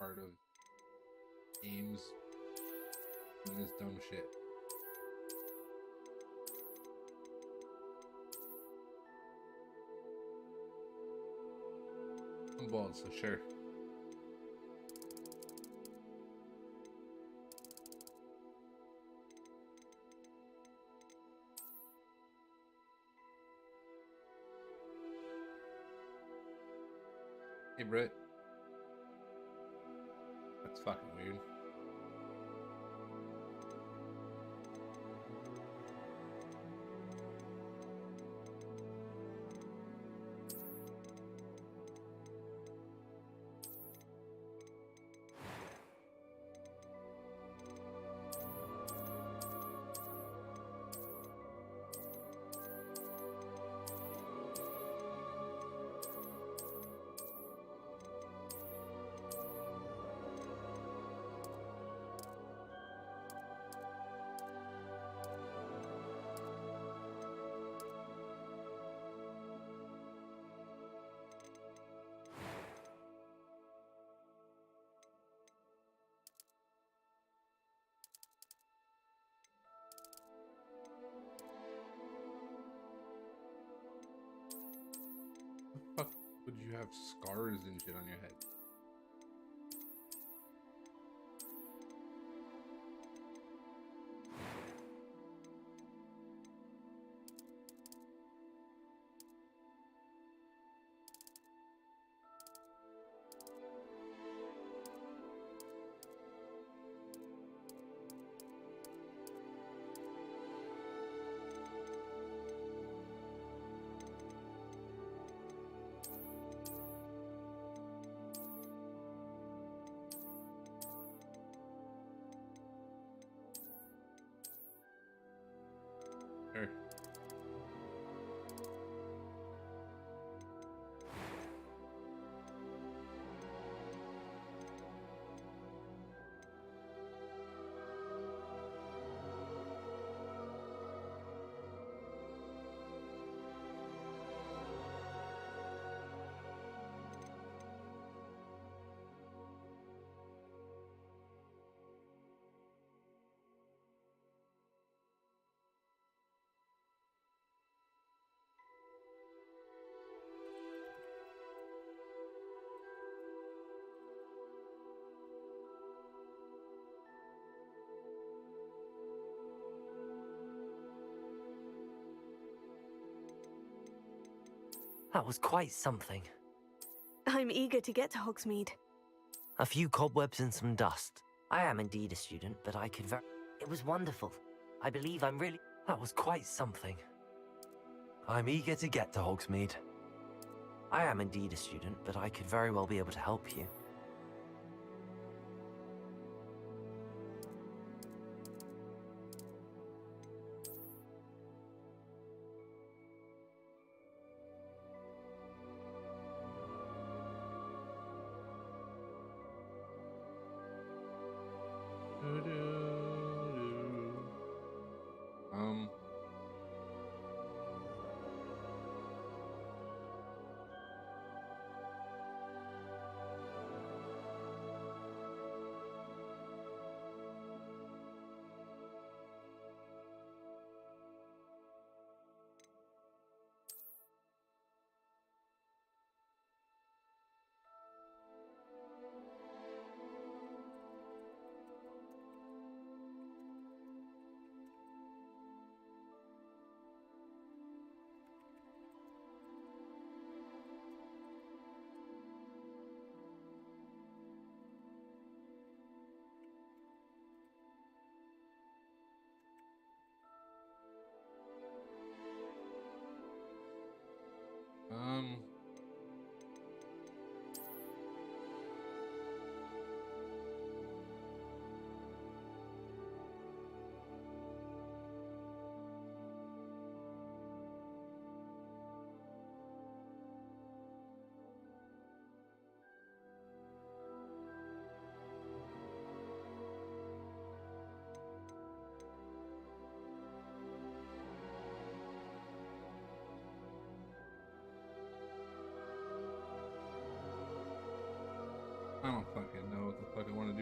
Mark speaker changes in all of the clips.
Speaker 1: part of games and this dumb shit. I'm bald, so sure. Hey, Britt. That's fucking weird. Fuck would you have scars and shit on your head? Sure.
Speaker 2: That was quite something.
Speaker 3: I'm eager to get to Hogsmeade.
Speaker 2: A few cobwebs and some dust. I am indeed a student, but I could It was wonderful. I believe I'm really... That was quite something. I'm eager to get to Hogsmeade. I am indeed a student, but I could very well be able to help you.
Speaker 1: Um.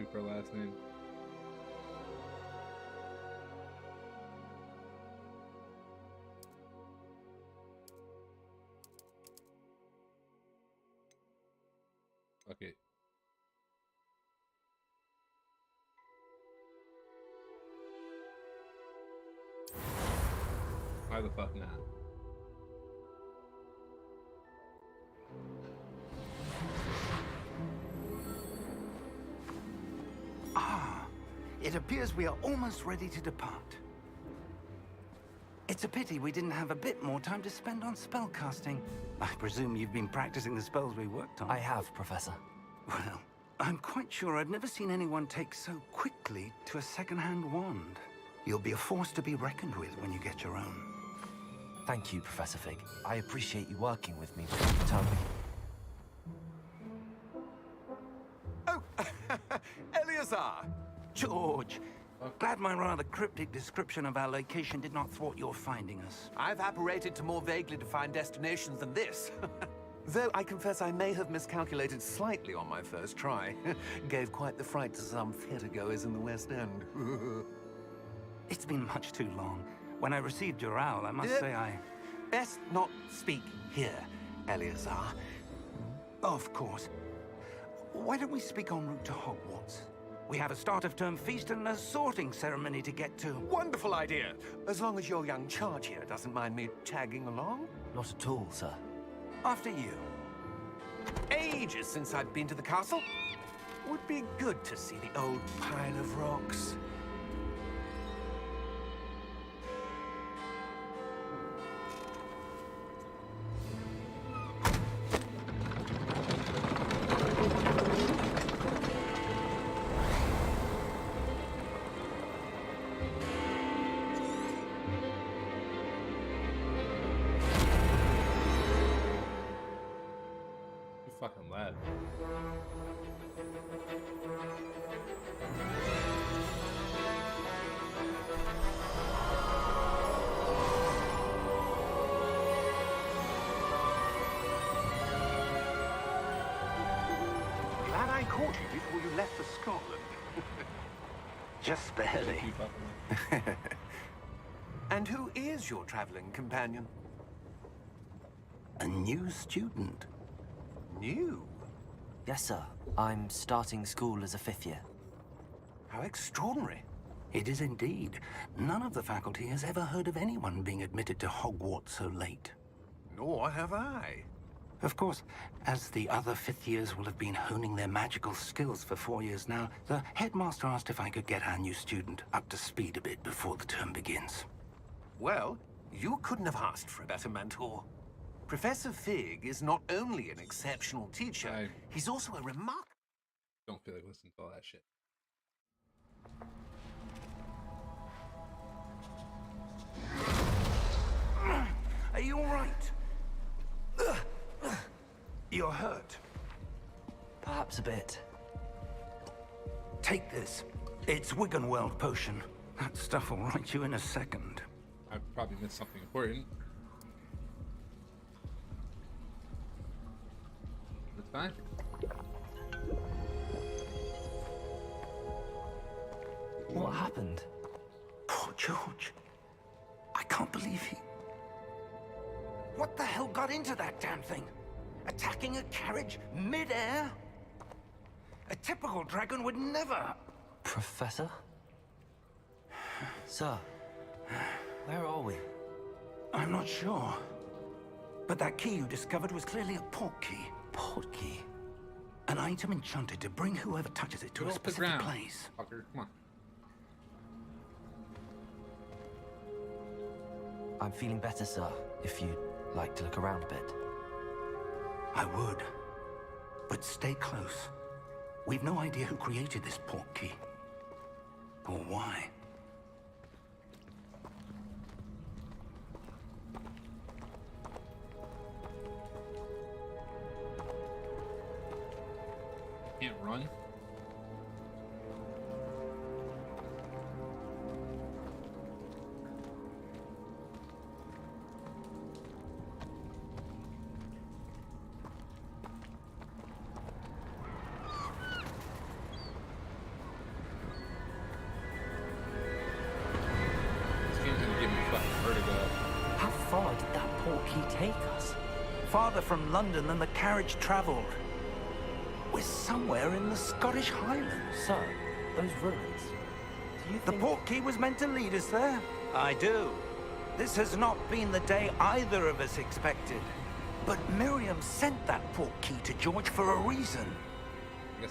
Speaker 1: do for a last name. Okay. Why the fuck not?
Speaker 4: Ah, it appears we are almost ready to depart. It's a pity we didn't have a bit more time to spend on spellcasting. I presume you've been practicing the spells we worked on.
Speaker 2: I have, Professor.
Speaker 4: Well, I'm quite sure I've never seen anyone take so quickly to a second-hand wand. You'll be a force to be reckoned with when you get your own.
Speaker 2: Thank you, Professor Fig. I appreciate you working with me before you tell me.
Speaker 5: Oh, Eleazar!
Speaker 4: George, glad my rather cryptic description of our location did not thwart your finding us.
Speaker 5: I've apparated to more vaguely defined destinations than this. Though I confess I may have miscalculated slightly on my first try. Gave quite the fright to some theatergoers in the West End.
Speaker 4: It's been much too long. When I received your owl, I must say I...
Speaker 5: Best not speak here, Eleazar.
Speaker 4: Of course. Why don't we speak en route to Hogwarts? We have a start-of-term feast and a sorting ceremony to get to.
Speaker 5: Wonderful idea! As long as your young charge here doesn't mind me tagging along.
Speaker 2: Not at all, sir.
Speaker 4: After you.
Speaker 5: Ages since I'd been to the castle. Would be good to see the old pile of rocks.
Speaker 1: You fucking lad.
Speaker 4: Glad I caught you before you left for Scotland. Just barely.
Speaker 1: You fucking lad.
Speaker 5: And who is your traveling companion?
Speaker 4: A new student.
Speaker 5: New?
Speaker 2: Yes, sir. I'm starting school as a 5th year.
Speaker 5: How extraordinary.
Speaker 4: It is indeed. None of the faculty has ever heard of anyone being admitted to Hogwarts so late.
Speaker 5: Nor have I.
Speaker 4: Of course, as the other 5th years will have been honing their magical skills for 4 years now, the headmaster asked if I could get our new student up to speed a bit before the term begins.
Speaker 5: Well, you couldn't have asked for a better mentor. Professor Fig is not only an exceptional teacher, he's also a remarkable...
Speaker 1: Don't feel like listening to all that shit.
Speaker 4: Are you all right? You're hurt.
Speaker 2: Perhaps a bit.
Speaker 4: Take this. It's Wiggenweld potion. That stuff will right you in a second.
Speaker 1: I probably missed something important. It's fine.
Speaker 2: What happened?
Speaker 4: Poor George. I can't believe he... What the hell got into that damn thing? Attacking a carriage mid-air? A typical dragon would never...
Speaker 2: Professor? Sir, where are we?
Speaker 4: I'm not sure. But that key you discovered was clearly a portkey.
Speaker 2: Portkey?
Speaker 4: An item enchanted to bring whoever touches it to
Speaker 1: Go
Speaker 4: a
Speaker 1: off the
Speaker 4: specific
Speaker 1: ground,
Speaker 4: place.
Speaker 1: fucker. Come on.
Speaker 2: I'm feeling better, sir, if you'd like to look around a bit.
Speaker 4: I would. But stay close. We've no idea who created this portkey. Or why.
Speaker 1: Can't run.
Speaker 2: portkey take us?
Speaker 4: Farther from London than the carriage travelled. We're somewhere in the Scottish Highlands.
Speaker 2: Sir, those ruins. Do you
Speaker 4: The
Speaker 2: think...
Speaker 4: portkey was meant to lead us there? I do. This has not been the day either of us expected. But Miriam sent that portkey to George for a reason.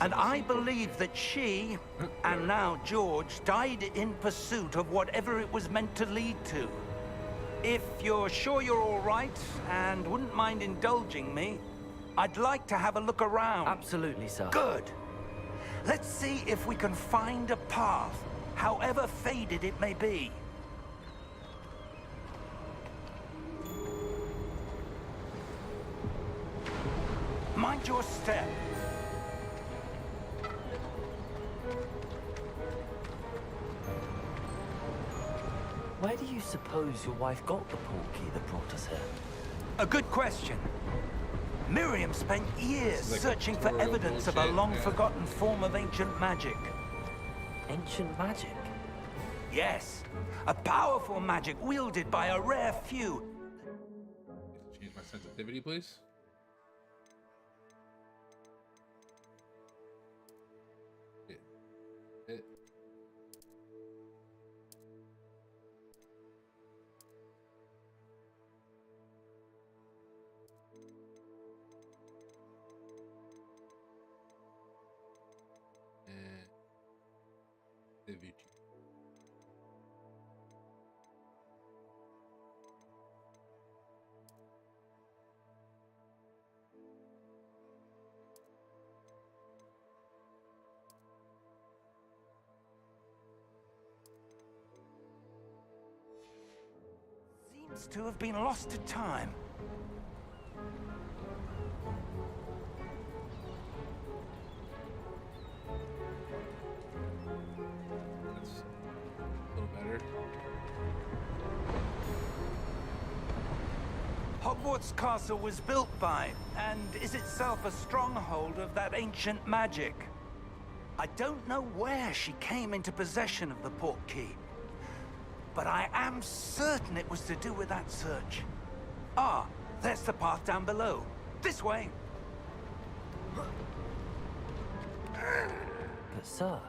Speaker 4: And I believe that she, and now George, died in pursuit of whatever it was meant to lead to. If you're sure you're all right, and wouldn't mind indulging me, I'd like to have a look around.
Speaker 2: Absolutely, sir.
Speaker 4: Good. Let's see if we can find a path, however faded it may be. Mind your step.
Speaker 2: Where do you suppose your wife got the portkey that brought us here?
Speaker 4: A good question. Miriam spent years
Speaker 1: Like
Speaker 4: searching for
Speaker 1: tutorial
Speaker 4: evidence of a
Speaker 1: bullshit,
Speaker 4: long-forgotten form of ancient magic.
Speaker 2: Ancient magic?
Speaker 4: Yes, a powerful magic wielded by a rare few.
Speaker 1: Change my sensitivity, please. It. Sensitivity.
Speaker 4: Seems to have been lost to time.
Speaker 1: That's a little better.
Speaker 4: Hogwarts Castle was built by, and is itself a stronghold of that ancient magic. I don't know where she came into possession of the portkey, but I am certain it was to do with that search. Ah, there's the path down below. This way.
Speaker 2: But sir,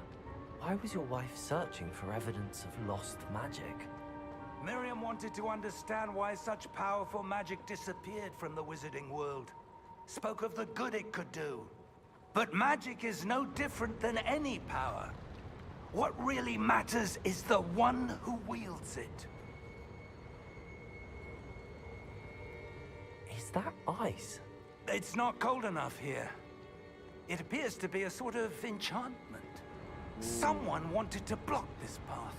Speaker 2: why was your wife searching for evidence of lost magic?
Speaker 4: Miriam wanted to understand why such powerful magic disappeared from the wizarding world. Spoke of the good it could do. But magic is no different than any power. What really matters is the one who wields it.
Speaker 2: Is that ice?
Speaker 4: It's not cold enough here. It appears to be a sort of enchantment. Someone wanted to block this path.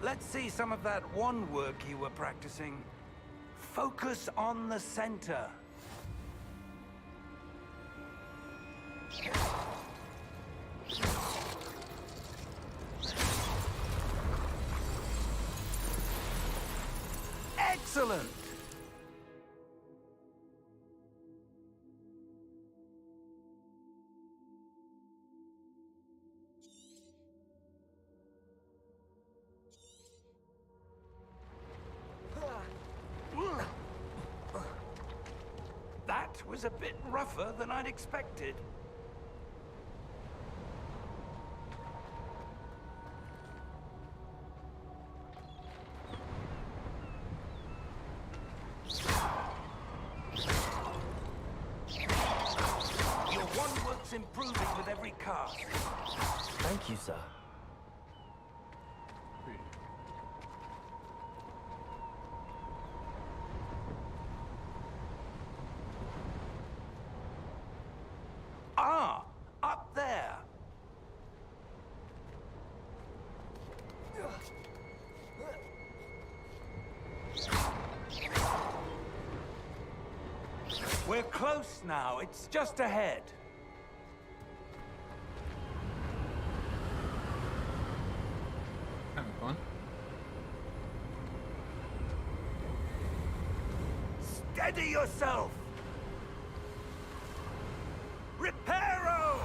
Speaker 4: Let's see some of that wand work you were practicing. Focus on the center. Excellent! That was a bit rougher than I'd expected. Your wand work's improving with every cast.
Speaker 2: Thank you, sir.
Speaker 4: Ah, up there. We're close now. It's just ahead.
Speaker 1: Having fun.
Speaker 4: Steady yourself. Reparo!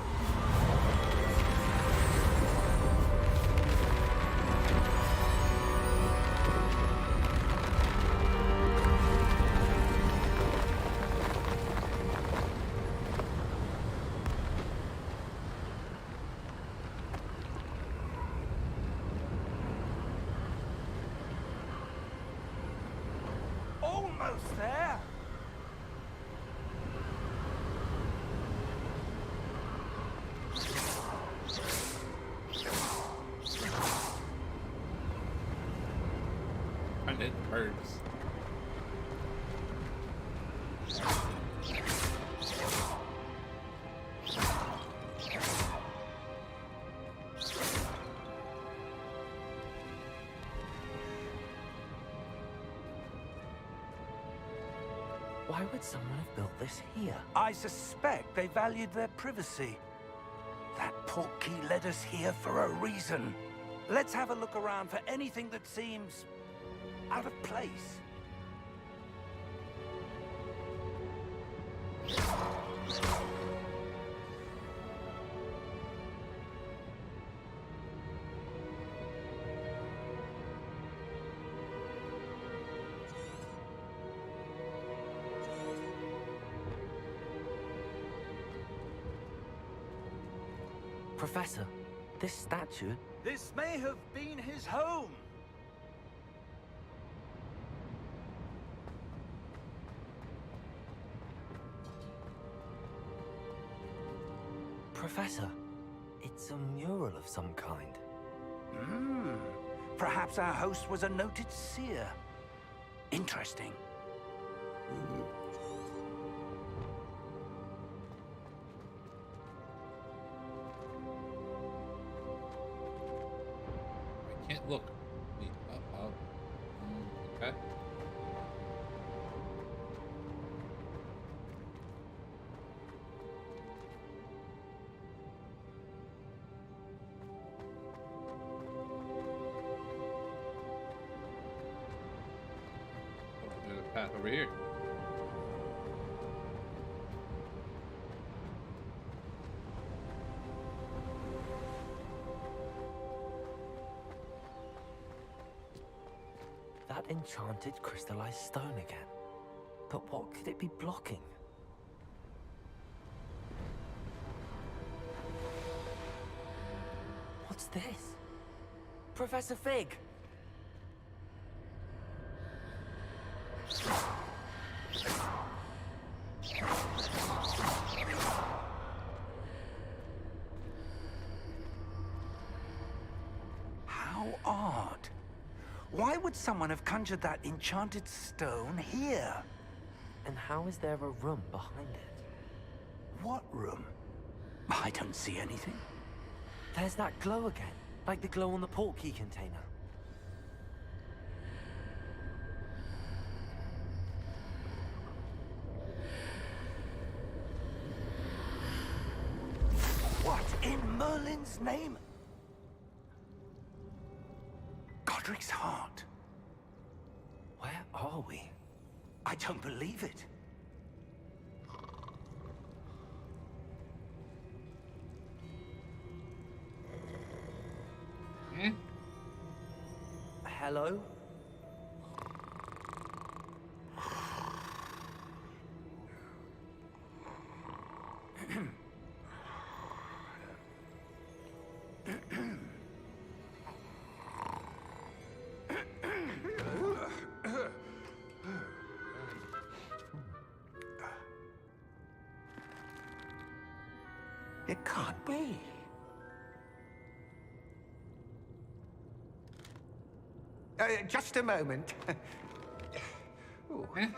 Speaker 4: almost there.
Speaker 1: And it hurts.
Speaker 2: Why would someone have built this here?
Speaker 4: I suspect they valued their privacy. That portkey led us here for a reason. Let's have a look around for anything that seems out of place.
Speaker 2: Professor, this statue...
Speaker 4: This may have been his home.
Speaker 2: Professor, it's a mural of some kind.
Speaker 4: Perhaps our host was a noted seer. Interesting.
Speaker 1: I can't look. Okay. Oh, there's a path over here.
Speaker 2: That enchanted crystallized stone again. But what could it be blocking? What's this? Professor Fig!
Speaker 4: How odd. Why would someone have conjured that enchanted stone here?
Speaker 2: And how is there a room behind it?
Speaker 4: What room? I don't see anything.
Speaker 2: There's that glow again, like the glow on the portkey container.
Speaker 4: What in Merlin's name? Godric's heart.
Speaker 2: Where are we?
Speaker 4: I don't believe it.
Speaker 2: Hello?
Speaker 4: It can't be. Just a moment. Ooh. Where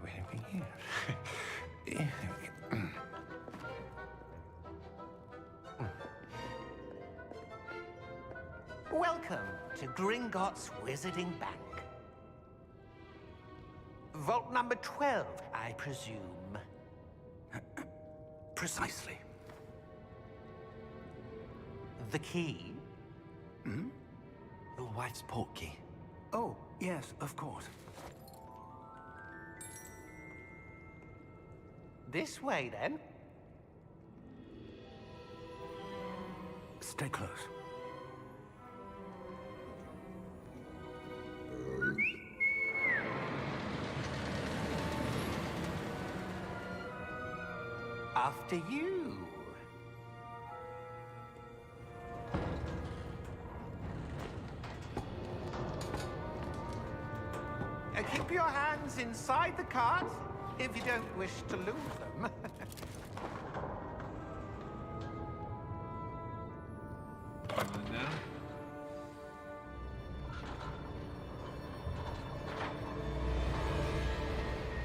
Speaker 4: are we here?
Speaker 6: Welcome to Gringotts Wizarding Bank. Vault number 12, I presume.
Speaker 4: Precisely.
Speaker 6: The key?
Speaker 2: The wife's portkey.
Speaker 4: Oh, yes, of course.
Speaker 6: This way, then.
Speaker 4: Stay close.
Speaker 6: After you. Keep your hands inside the cart if you don't wish to lose them.
Speaker 1: Come on now.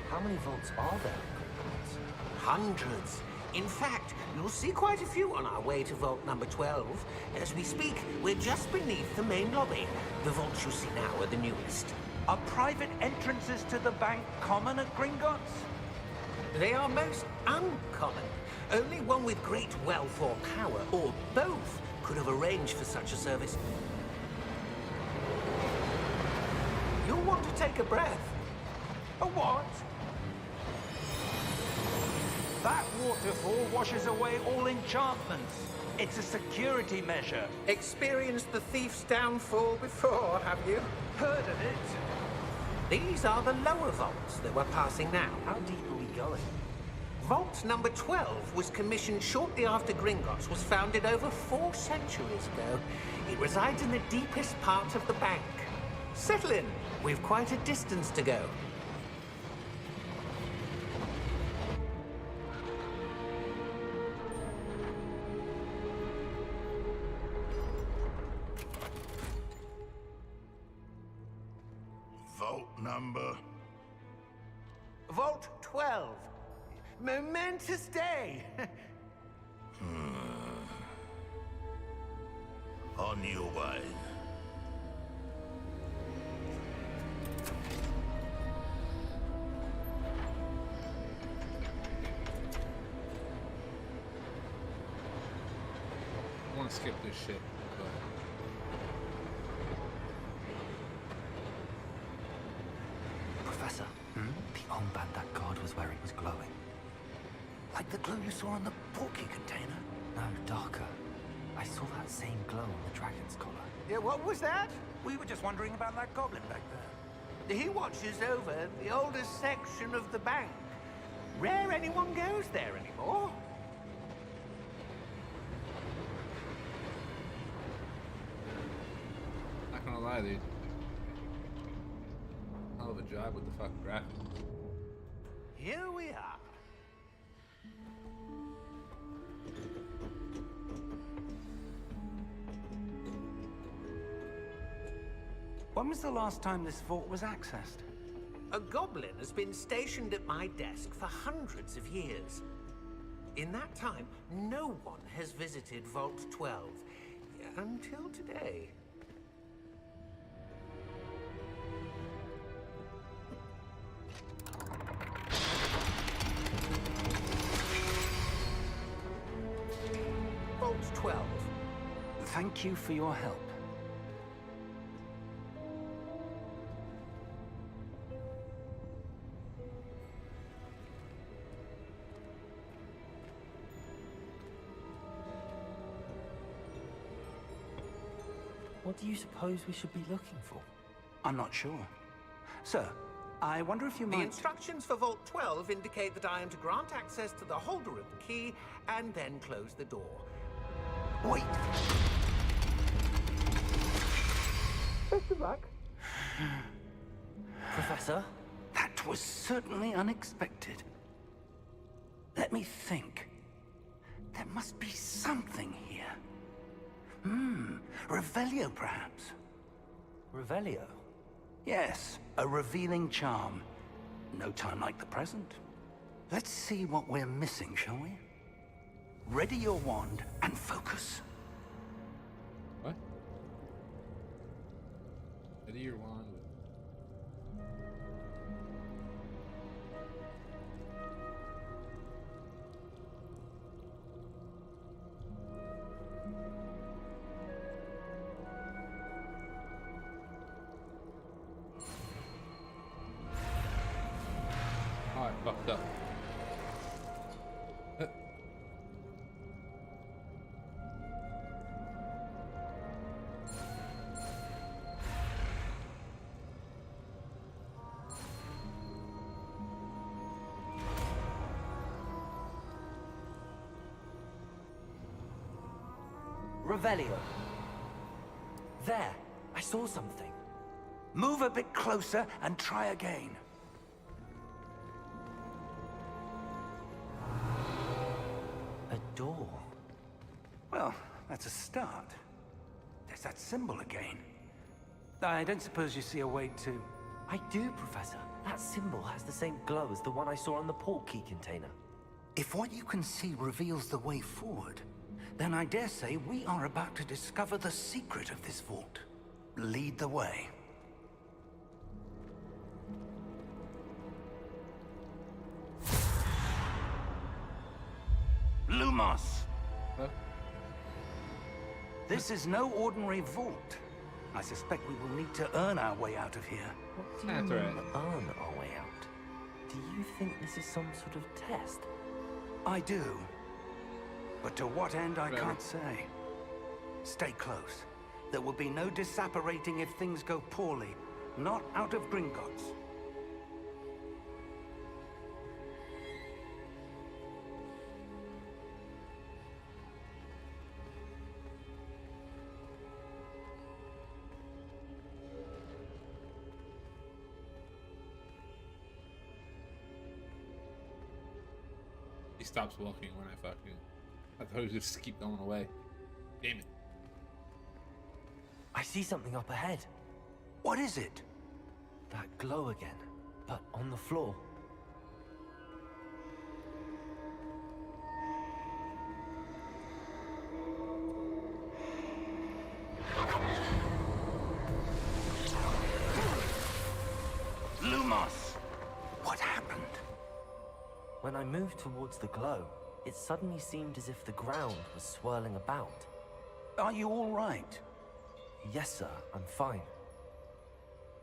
Speaker 2: How many vaults are there?
Speaker 6: Hundreds. In fact, you'll see quite a few on our way to vault number 12. As we speak, we're just beneath the main lobby. The vaults you see now are the newest.
Speaker 4: Are private entrances to the bank common at Gringotts?
Speaker 6: They are most uncommon. Only one with great wealth or power, or both, could have arranged for such a service. You'll want to take a breath.
Speaker 4: A what? That waterfall washes away all enchantments. It's a security measure.
Speaker 6: Experienced the thief's downfall before, have you?
Speaker 4: Heard of it?
Speaker 6: These are the lower vaults that we're passing now.
Speaker 2: How deep are we going?
Speaker 6: Vault number 12 was commissioned shortly after Gringotts was founded over 4 centuries ago. It resides in the deepest part of the bank. Settle in. We've quite a distance to go.
Speaker 7: Vault number.
Speaker 6: Vault 12. Momentous day.
Speaker 7: On your way.
Speaker 1: I want to skip this shit, but
Speaker 2: Professor, the armband that guard was wearing was glowing.
Speaker 4: Like the glow you saw on the porky container?
Speaker 2: No, darker. I saw that same glow on the dragon's collar.
Speaker 6: Yeah, what was that?
Speaker 4: We were just wondering about that goblin back there.
Speaker 6: He watches over the oldest section of the bank. Rare anyone goes there anymore.
Speaker 1: not gonna lie, dude. Hell of a job with the fucking graphics.
Speaker 6: Here we are.
Speaker 4: When was the last time this vault was accessed?
Speaker 6: A goblin has been stationed at my desk for hundreds of years. In that time, no one has visited Vault 12 until today. Vault 12.
Speaker 4: Thank you for your help.
Speaker 2: What do you suppose we should be looking for?
Speaker 4: I'm not sure. Sir, I wonder if you
Speaker 6: The
Speaker 4: might...
Speaker 6: instructions for Vault 12 indicate that I am to grant access to the holder of the key and then close the door.
Speaker 4: Wait!
Speaker 6: Best of luck.
Speaker 2: Professor?
Speaker 4: That was certainly unexpected. Let me think. There must be something here. Revelio, perhaps?
Speaker 2: Revelio?
Speaker 4: Yes, a revealing charm. No time like the present. Let's see what we're missing, shall we? Ready your wand and focus.
Speaker 1: What? Ready your wand. Oh, I fucked up.
Speaker 2: Revelio. There, I saw something.
Speaker 4: Move a bit closer and try again.
Speaker 2: A door.
Speaker 4: Well, that's a start. There's that symbol again. I don't suppose you see a way to...
Speaker 2: I do, Professor. That symbol has the same glow as the one I saw on the port key container.
Speaker 4: If what you can see reveals the way forward, then I dare say we are about to discover the secret of this vault. Lead the way. Lumos!
Speaker 1: Huh?
Speaker 4: This is no ordinary vault. I suspect we will need to earn our way out of here.
Speaker 2: What do you
Speaker 1: That's
Speaker 2: mean,
Speaker 1: right.
Speaker 2: earn our way out? Do you think this is some sort of test?
Speaker 4: I do. But to what end, I
Speaker 1: Right.
Speaker 4: can't say. Stay close. There will be no disapparating if things go poorly. Not out of Gringotts.
Speaker 1: He stops walking when I fucking... I thought he was just keep going away. Damn it.
Speaker 2: I see something up ahead.
Speaker 4: What is it?
Speaker 2: That glow again, but on the floor.
Speaker 4: Lumos! What happened?
Speaker 2: When I moved towards the glow, it suddenly seemed as if the ground was swirling about.
Speaker 4: Are you all right?
Speaker 2: Yes, sir, I'm fine.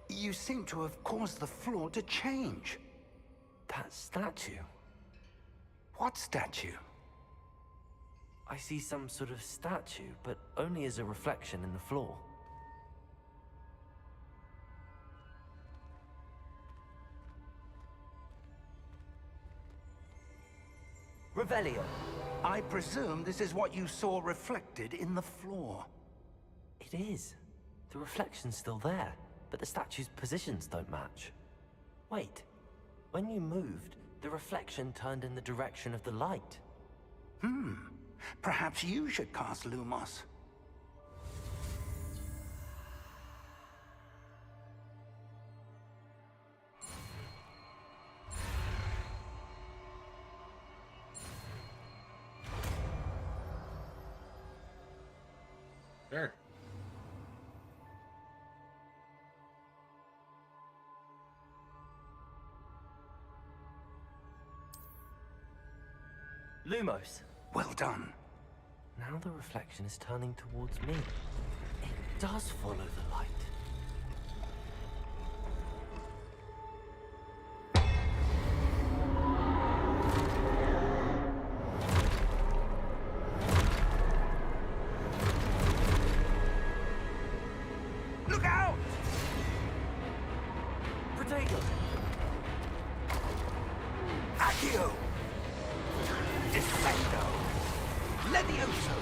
Speaker 4: You seem to have caused the floor to change.
Speaker 2: That statue.
Speaker 4: What statue?
Speaker 2: I see some sort of statue, but only as a reflection in the floor. Revelio.
Speaker 4: I presume this is what you saw reflected in the floor.
Speaker 2: It is. The reflection's still there, but the statue's positions don't match. Wait. When you moved, the reflection turned in the direction of the light.
Speaker 4: Perhaps you should cast Lumos.
Speaker 1: Sure.
Speaker 2: Lumos.
Speaker 4: Well done.
Speaker 2: Now the reflection is turning towards me. It does follow the light.
Speaker 4: Look out!
Speaker 2: Protego!
Speaker 4: Accio! Defendo! Levioso!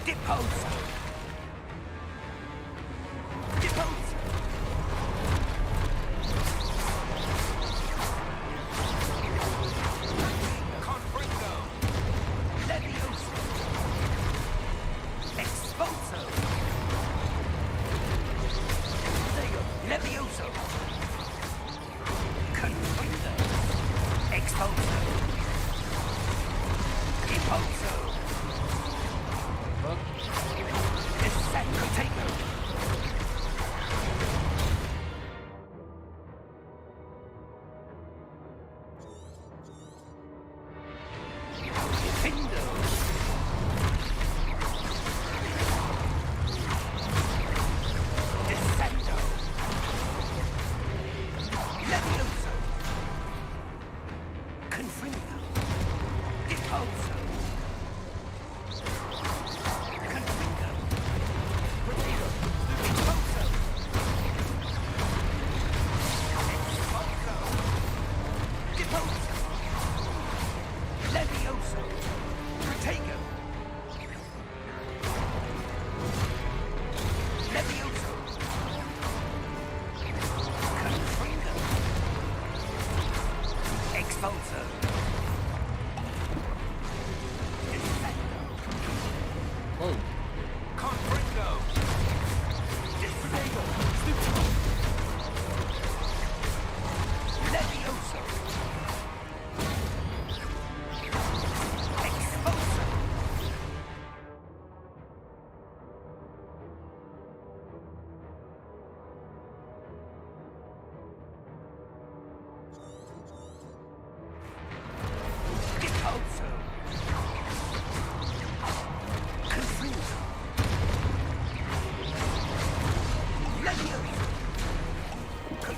Speaker 4: Deposo! Deposo! Confringo! Levioso! Exposo! Levioso! Confringo! Exposo! Deposo!
Speaker 1: Fuck.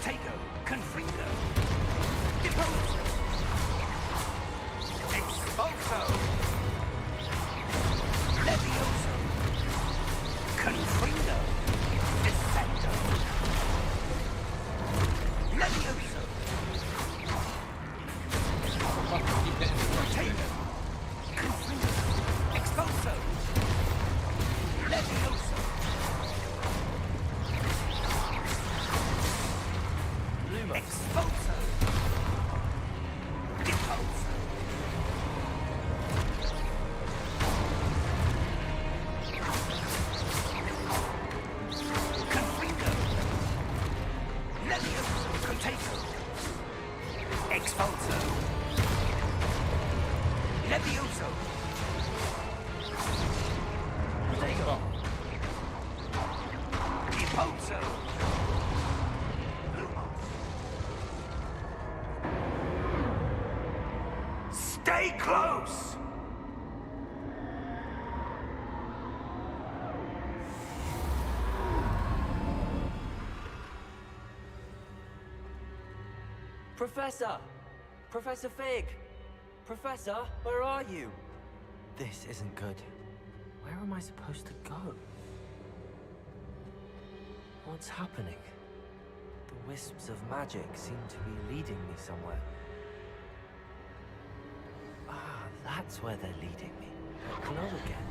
Speaker 4: Protego, Confringo, Depose, Expulso, Levioso, Confringo, Descendo, Levioso, Protego, Confringo, Expulso, Levioso, Expulso, Depose, Confringo, Levioso, Protego, Expulso, Levioso, Protego, Depose, Stay close!
Speaker 2: Professor! Professor Fig! Professor, where are you? This isn't good. Where am I supposed to go? What's happening? The wisps of magic seem to be leading me somewhere. Ah, that's where they're leading me. Hello again.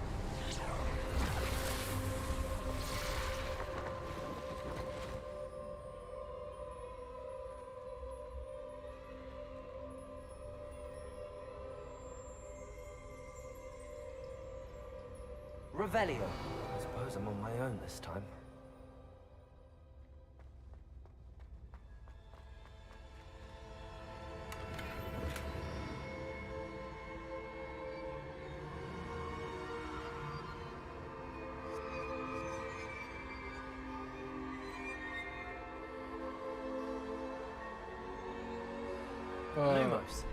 Speaker 2: Revelio. I suppose I'm on my own this time. Lumos.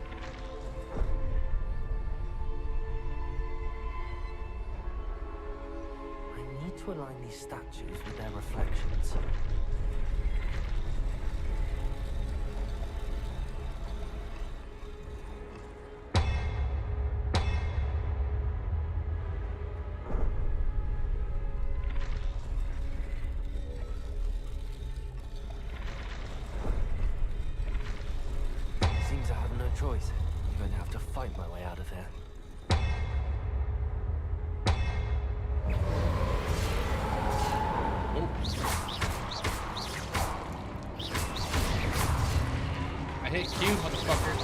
Speaker 2: I need to align these statues with their reflections. Seems I have no choice. I'm going to have to fight my way out of here.
Speaker 1: I hit Q, motherfucker.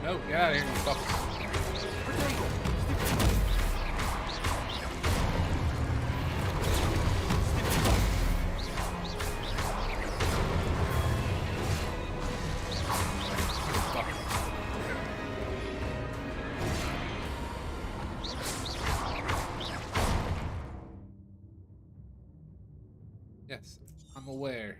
Speaker 1: No, get out of here, you fuckers. Yes, I'm aware.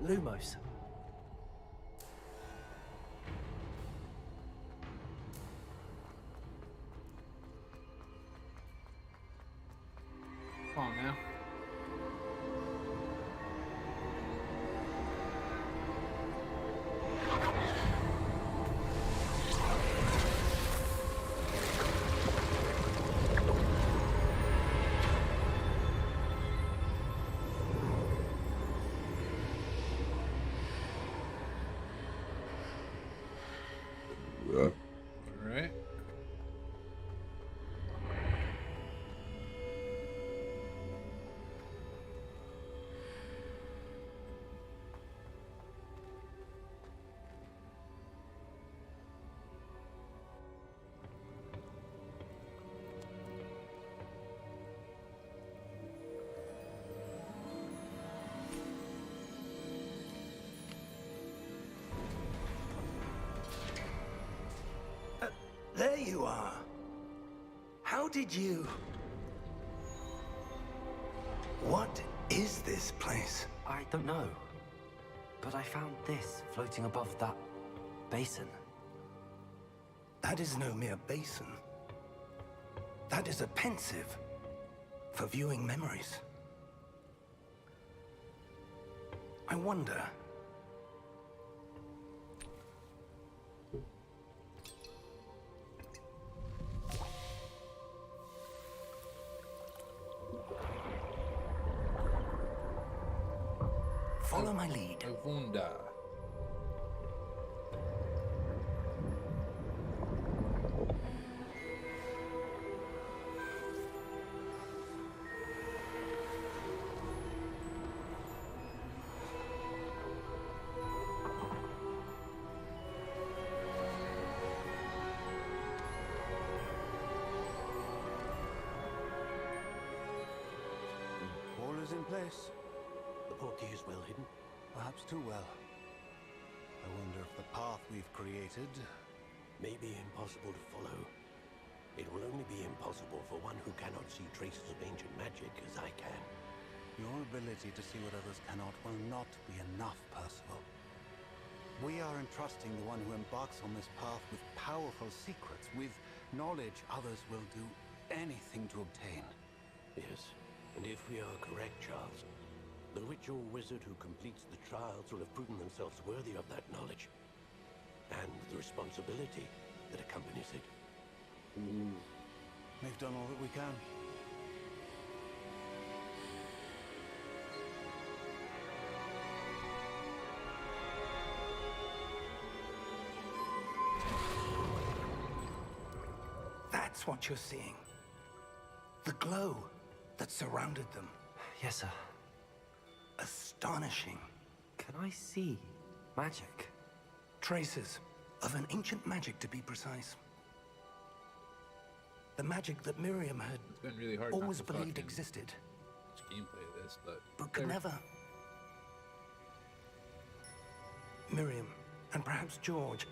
Speaker 2: Lumos.
Speaker 1: Come on now.
Speaker 4: There you are. How did you... What is this place?
Speaker 2: I don't know. But I found this floating above that basin.
Speaker 4: That is no mere basin. That is a pensive for viewing memories. I wonder... Follow my lead.
Speaker 1: I wonder.
Speaker 8: All is in place.
Speaker 6: The portkey is well hidden.
Speaker 8: Perhaps too well. I wonder if the path we've created...
Speaker 6: May be impossible to follow. It will only be impossible for one who cannot see traces of ancient magic as I can.
Speaker 8: Your ability to see what others cannot will not be enough, Percival. We are entrusting the one who embarks on this path with powerful secrets, with knowledge others will do anything to obtain.
Speaker 6: Yes, and if we are correct, Charles, the witch or wizard who completes the trials will have proven themselves worthy of that knowledge, and the responsibility that accompanies it.
Speaker 8: We've done all that we can.
Speaker 4: That's what you're seeing. The glow that surrounded them.
Speaker 2: Yes, sir.
Speaker 4: Astonishing.
Speaker 2: Can I see magic?
Speaker 4: Traces of an ancient magic, to be precise. The magic that Miriam had
Speaker 1: It's been really hard not
Speaker 4: always
Speaker 1: to
Speaker 4: believed
Speaker 1: fucking
Speaker 4: existed,
Speaker 1: watch gameplay of this,
Speaker 4: but could never. Miriam, and perhaps George,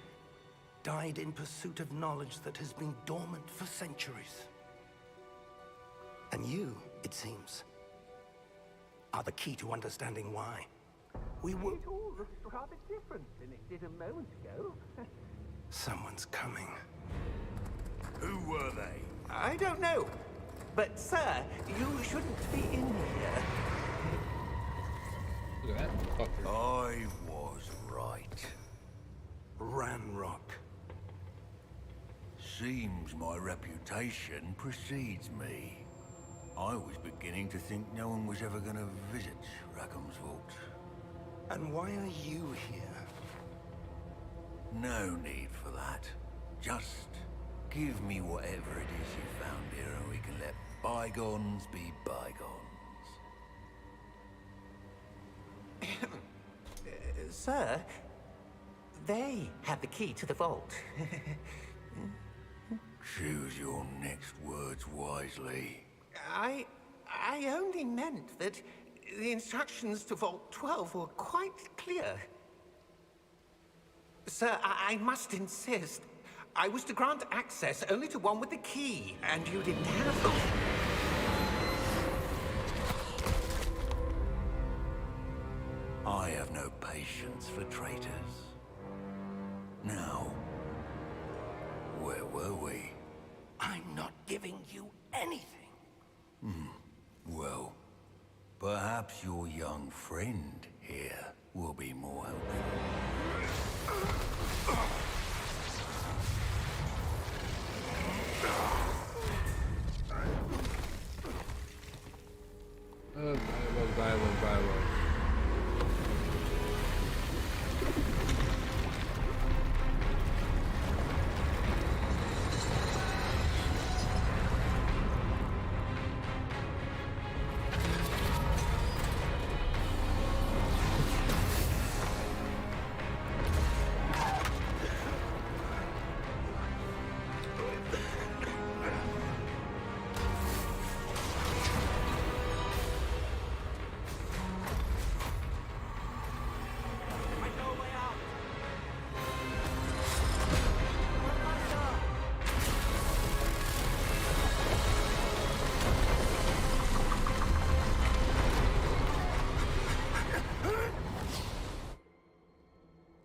Speaker 4: died in pursuit of knowledge that has been dormant for centuries. And you, it seems, are the key to understanding why. We will...
Speaker 6: It all looks rather different than it did a moment ago.
Speaker 4: Someone's coming.
Speaker 7: Who were they?
Speaker 6: I don't know. But, sir, you shouldn't be in here.
Speaker 1: Look at that fucker.
Speaker 7: I was right.
Speaker 4: Ranrock.
Speaker 7: Seems my reputation precedes me. I was beginning to think no one was ever going to visit Rackham's vault.
Speaker 4: And why are you here?
Speaker 7: No need for that. Just give me whatever it is you found here and we can let bygones be bygones.
Speaker 6: Sir, they have the key to the vault.
Speaker 7: Choose your next words wisely.
Speaker 6: I only meant that the instructions to Vault 12 were quite clear. Sir, I must insist. I was to grant access only to one with the key, and you didn't have it.
Speaker 7: I have no patience for traitors. Now, where were we?
Speaker 4: I'm not giving you anything.
Speaker 7: Well, perhaps your young friend here will be more helpful.
Speaker 1: Dialogue.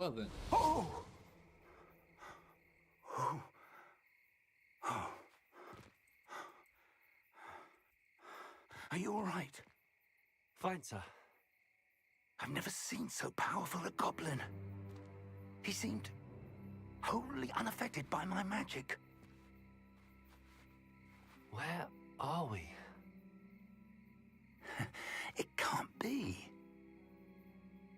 Speaker 1: Well then.
Speaker 4: Oh! Oh. Oh. Are you all right?
Speaker 2: Fine, sir.
Speaker 4: I've never seen so powerful a goblin. He seemed wholly unaffected by my magic.
Speaker 2: Where are we?
Speaker 4: It can't be.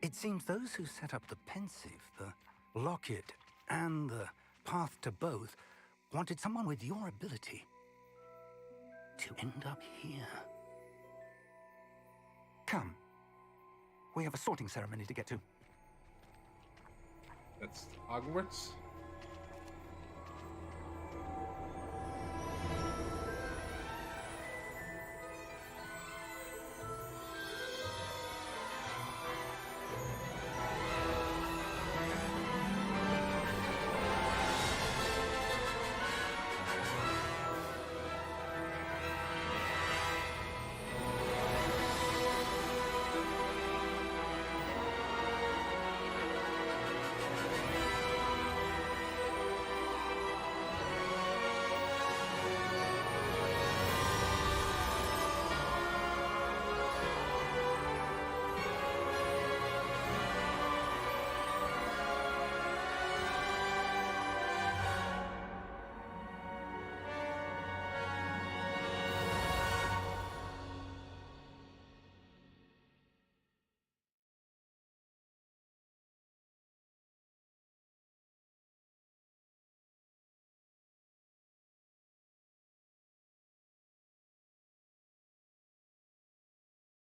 Speaker 4: It seems those who set up the pensive, the locket, and the path to both wanted someone with your ability to end up here. Come. We have a sorting ceremony to get to.
Speaker 1: That's Hogwarts.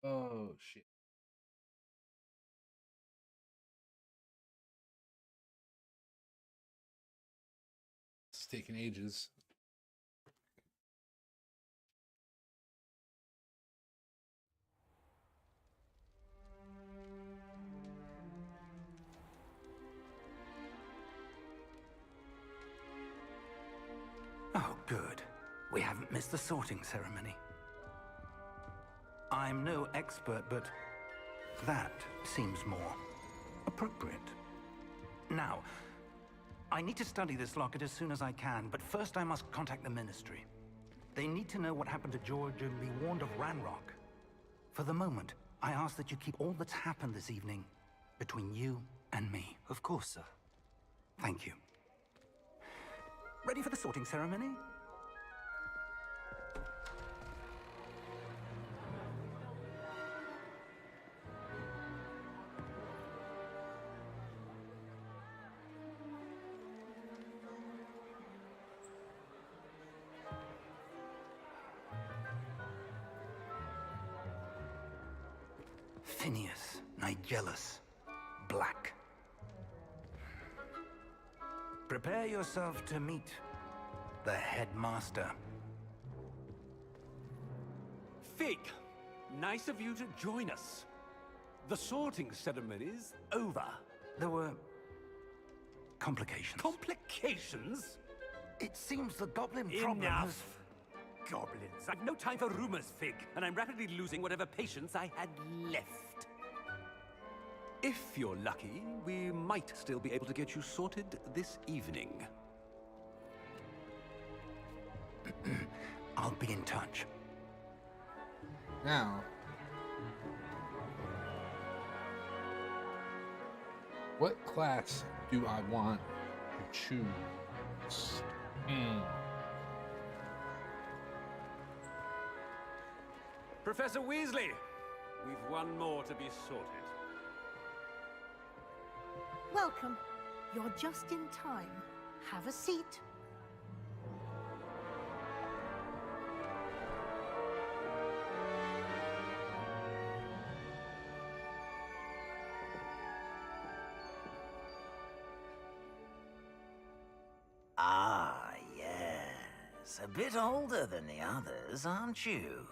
Speaker 1: Oh shit. It's taking ages.
Speaker 4: Oh, good. We haven't missed the sorting ceremony. I'm no expert, but that seems more appropriate. Now, I need to study this locket as soon as I can, but first I must contact the Ministry. They need to know what happened to George and be warned of Ranrock. For the moment, I ask that you keep all that's happened this evening between you and me.
Speaker 2: Of course, sir.
Speaker 4: Thank you. Ready for the sorting ceremony? Phineas, Nigellus, Black. Prepare yourself to meet the headmaster.
Speaker 9: Fig, nice of you to join us. The sorting ceremony's over.
Speaker 4: There were complications.
Speaker 9: Complications?
Speaker 4: It seems the goblin problem has...
Speaker 9: Enough! Goblins. I've no time for rumors, Fig, and I'm rapidly losing whatever patience I had left. If you're lucky, we might still be able to get you sorted this evening.
Speaker 4: I'll be in touch.
Speaker 1: Now, what class do I want to choose?
Speaker 9: Professor Weasley, we've one more to be sorted.
Speaker 10: Welcome. You're just in time. Have a seat.
Speaker 11: Ah, yes. A bit older than the others, aren't you?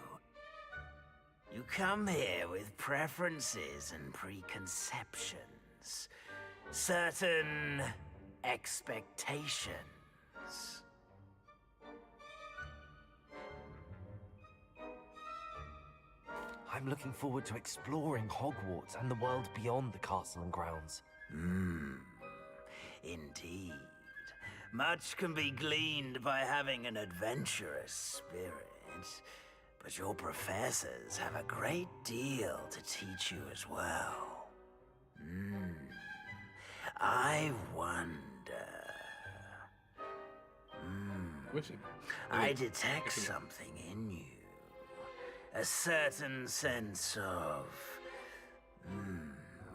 Speaker 11: You come here with preferences and preconceptions. Certain expectations.
Speaker 2: I'm looking forward to exploring Hogwarts and the world beyond the castle and grounds.
Speaker 11: Indeed. Much can be gleaned by having an adventurous spirit, but your professors have a great deal to teach you as well. I wonder... I detect something in you. A certain sense of...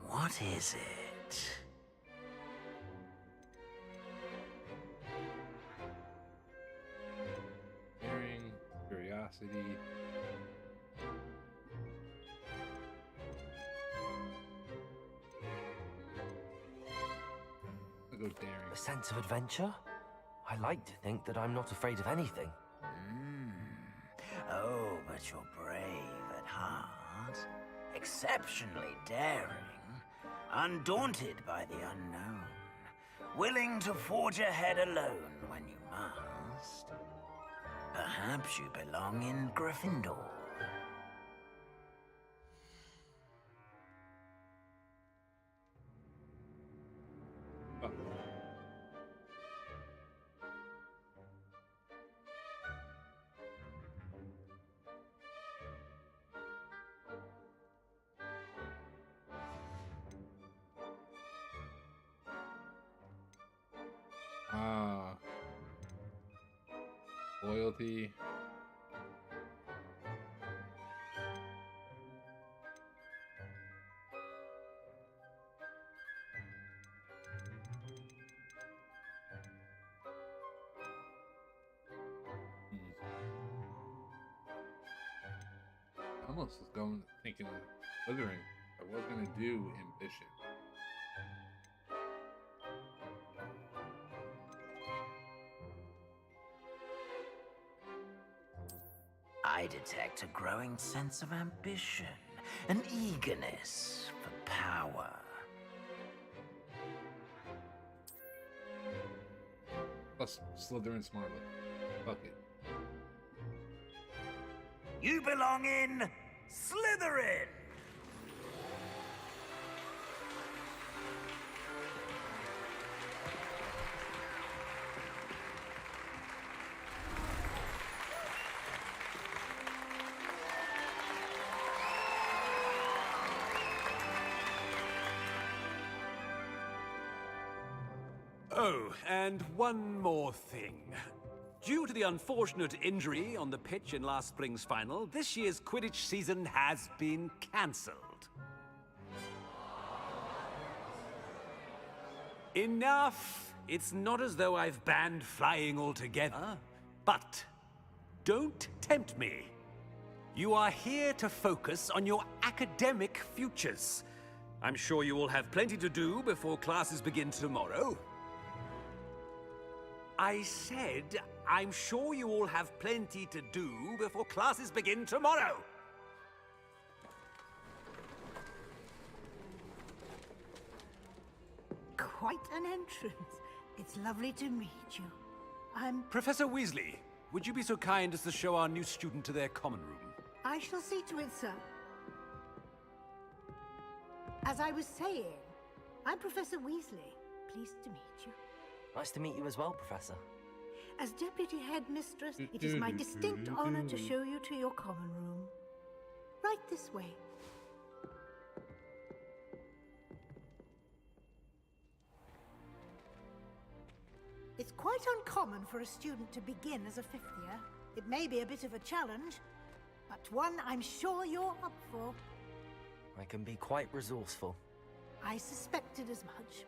Speaker 11: what is it?
Speaker 1: Daring, curiosity. I'll go daring.
Speaker 2: A sense of adventure? I like to think that I'm not afraid of anything.
Speaker 11: Oh, but you're brave at heart. Exceptionally daring. Undaunted by the unknown. Willing to forge ahead alone when you must. Perhaps you belong in Gryffindor.
Speaker 1: Oh. Loyalty. I almost was going thinking Slytherin. I was gonna do ambition.
Speaker 11: I detect a growing sense of ambition, an eagerness for power.
Speaker 1: Plus Slytherin smartly. Fuck it.
Speaker 11: You belong in Slytherin!
Speaker 9: Oh, and one more thing. Due to the unfortunate injury on the pitch in last spring's final, this year's Quidditch season has been cancelled. Enough! It's not as though I've banned flying altogether. But don't tempt me. You are here to focus on your academic futures. I'm sure you will have plenty to do before classes begin tomorrow. I said, I'm sure you all have plenty to do before classes begin tomorrow.
Speaker 10: Quite an entrance. It's lovely to meet you. I'm...
Speaker 9: Professor Weasley, would you be so kind as to show our new student to their common room?
Speaker 10: I shall see to it, sir. As I was saying, I'm Professor Weasley. Pleased to meet you.
Speaker 2: Nice to meet you as well, Professor.
Speaker 10: As Deputy Headmistress, it is my distinct honor to show you to your common room. Right this way. It's quite uncommon for a student to begin as a fifth year. It may be a bit of a challenge, but one I'm sure you're up for.
Speaker 2: I can be quite resourceful.
Speaker 10: I suspected as much.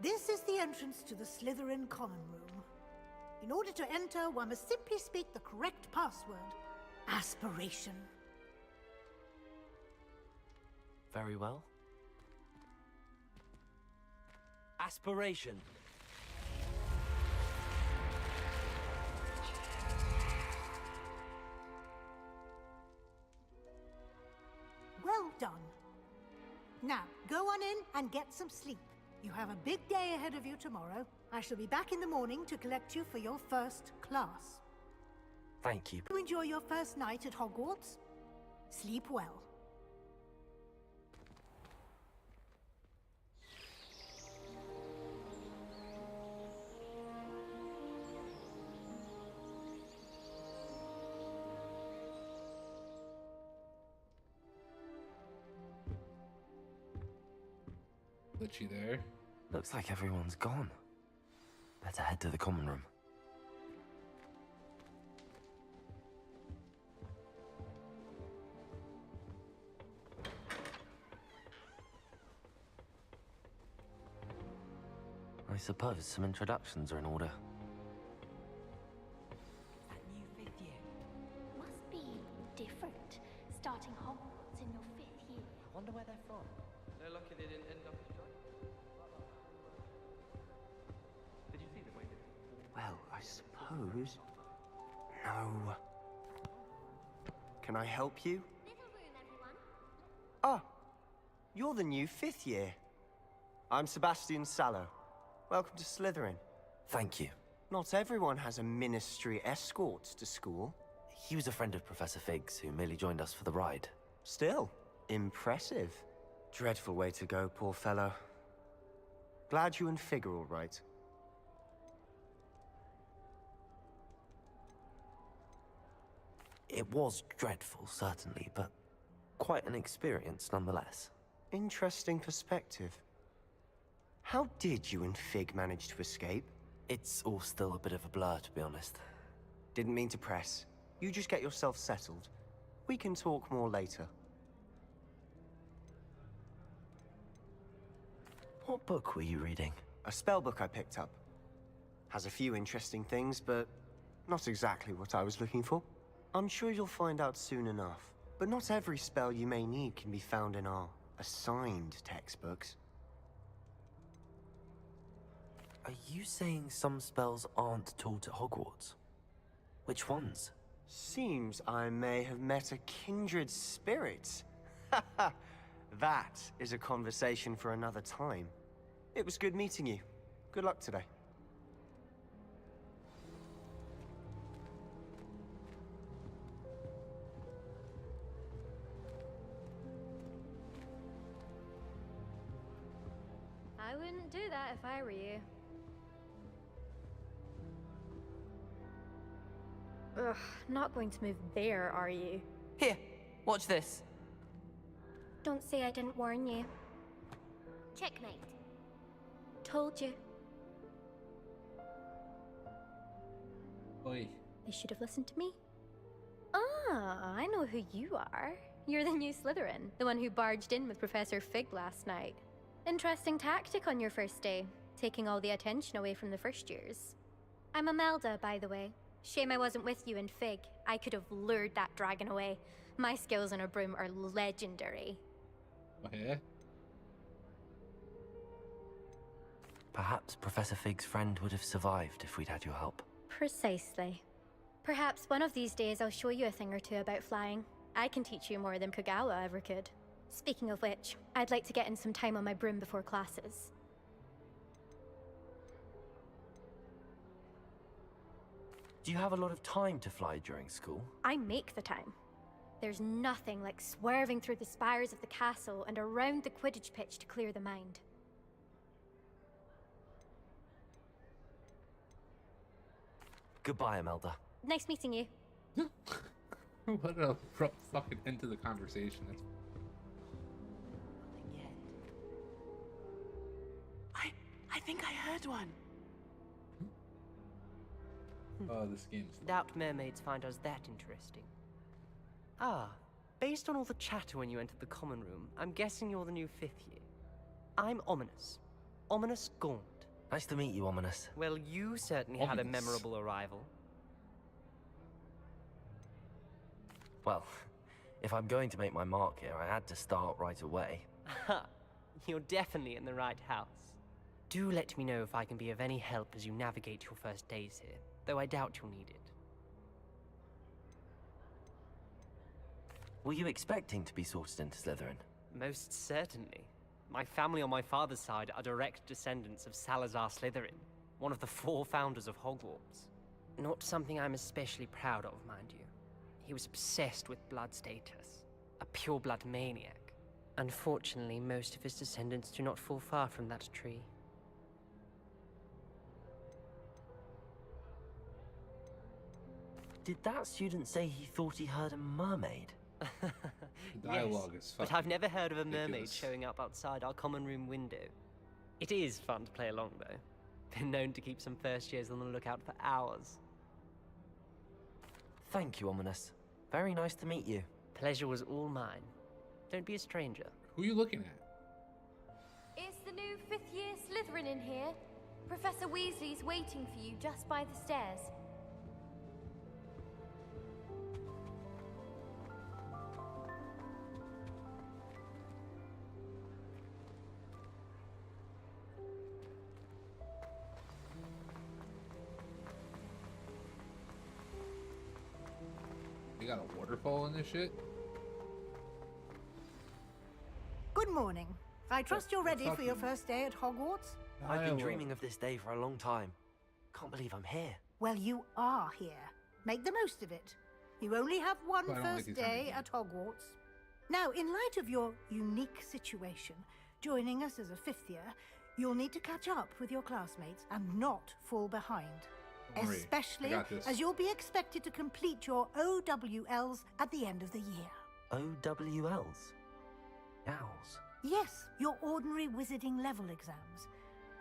Speaker 10: This is the entrance to the Slytherin common room. In order to enter, one must simply speak the correct password. Aspiration.
Speaker 2: Very well. Aspiration.
Speaker 10: Well done. Now, go on in and get some sleep. You have a big day ahead of you tomorrow. I shall be back in the morning to collect you for your first class.
Speaker 2: Thank you.
Speaker 10: You enjoy your first night at Hogwarts? Sleep well.
Speaker 1: glitchy there.
Speaker 2: Looks like everyone's gone. Better head to the common room. I suppose some introductions are in order.
Speaker 12: That new 5th year must be different, starting Hogwarts in your 5th year.
Speaker 2: I wonder where they're from.
Speaker 13: No lucky they didn't end up in joint. Did you see the way they...
Speaker 14: Well, I suppose... No. Can I help you?
Speaker 12: Little room, everyone.
Speaker 14: Ah, you're the new 5th year. I'm Sebastian Sallow. Welcome to Slytherin.
Speaker 2: Thank you.
Speaker 14: Not everyone has a ministry escort to school.
Speaker 2: He was a friend of Professor Fig's who merely joined us for the ride.
Speaker 14: Still, impressive. Dreadful way to go, poor fellow. Glad you and Fig are all right.
Speaker 2: It was dreadful, certainly, but quite an experience nonetheless.
Speaker 14: Interesting perspective. How did you and Fig manage to escape?
Speaker 2: It's all still a bit of a blur, to be honest.
Speaker 14: Didn't mean to press. You just get yourself settled. We can talk more later.
Speaker 2: What book were you reading?
Speaker 14: A spell book I picked up. Has a few interesting things, but not exactly what I was looking for. I'm sure you'll find out soon enough. But not every spell you may need can be found in our assigned textbooks.
Speaker 2: Are you saying some spells aren't taught at Hogwarts? Which ones?
Speaker 14: Seems I may have met a kindred spirit. That is a conversation for another time. It was good meeting you. Good luck today.
Speaker 15: I wouldn't do that if I were you. Ugh, not going to move there, are you?
Speaker 16: Here, watch this.
Speaker 15: Don't say I didn't warn you.
Speaker 12: Checkmate.
Speaker 15: Told you.
Speaker 1: Oi.
Speaker 15: They should have listened to me. Ah, I know who you are. You're the new Slytherin, the one who barged in with Professor Fig last night. Interesting tactic on your first day, taking all the attention away from the first years. I'm Imelda, by the way. Shame I wasn't with you in Fig. I could have lured that dragon away. My skills on a broom are legendary.
Speaker 1: Oh, yeah?
Speaker 2: Perhaps Professor Fig's friend would have survived if we'd had your help.
Speaker 15: Precisely. Perhaps one of these days I'll show you a thing or two about flying. I can teach you more than Kogawa ever could. Speaking of which, I'd like to get in some time on my broom before classes.
Speaker 2: Do you have a lot of time to fly during school?
Speaker 15: I make the time. There's nothing like swerving through the spires of the castle and around the Quidditch pitch to clear the mind.
Speaker 2: Goodbye, Imelda.
Speaker 15: Nice meeting you.
Speaker 1: What an abrupt fucking end to the conversation. That's...
Speaker 16: Nothing yet. I think I heard one.
Speaker 1: Oh, this game's...
Speaker 16: Doubt mermaids find us that interesting. Ah, based on all the chatter when you entered the common room, I'm guessing you're the new 5th year. I'm Ominous. Ominous Gaunt.
Speaker 2: Nice to meet you, Ominous.
Speaker 16: Well, you certainly had a memorable arrival.
Speaker 2: Well, if I'm going to make my mark here, I had to start right away.
Speaker 16: Ha! You're definitely in the right house. Do let me know if I can be of any help as you navigate your first days here, though I doubt you'll need it.
Speaker 2: Were you expecting to be sorted into Slytherin?
Speaker 16: Most certainly. My family on my father's side are direct descendants of Salazar Slytherin, one of the 4 founders of Hogwarts. Not something I'm especially proud of, mind you. He was obsessed with blood status, a pure-blood maniac. Unfortunately, most of his descendants do not fall far from that tree.
Speaker 2: Did that student say he thought he heard a mermaid?
Speaker 1: The dialogue is fucking
Speaker 16: but I've never heard of a mermaid
Speaker 1: ridiculous.
Speaker 16: showing up outside our common room window. It is fun to play along, though. Been known to keep some first years on the lookout for hours.
Speaker 2: Thank you, Ominous. Very nice to meet you.
Speaker 16: Pleasure was all mine. Don't be a stranger.
Speaker 1: Who are you looking at?
Speaker 12: Is the new 5th year Slytherin in here? Professor Weasley's waiting for you just by the stairs.
Speaker 1: You got a waterfall in this shit?
Speaker 10: Good morning. I trust you're ready for your first day at Hogwarts?
Speaker 2: I've been dreaming of this day for a long time. Can't believe I'm here.
Speaker 10: Well, you are here. Make the most of it. You only have one
Speaker 1: Well, I don't like
Speaker 10: first
Speaker 1: these
Speaker 10: day at Hogwarts. Now, in light of your unique situation, joining us as a 5th year, you'll need to catch up with your classmates and not fall behind.
Speaker 1: Don't worry. I
Speaker 10: Especially
Speaker 1: got this.
Speaker 10: as you'll be expected to complete your OWLs at the end of the year.
Speaker 2: OWLs? Owls?
Speaker 10: Yes, your ordinary wizarding level exams.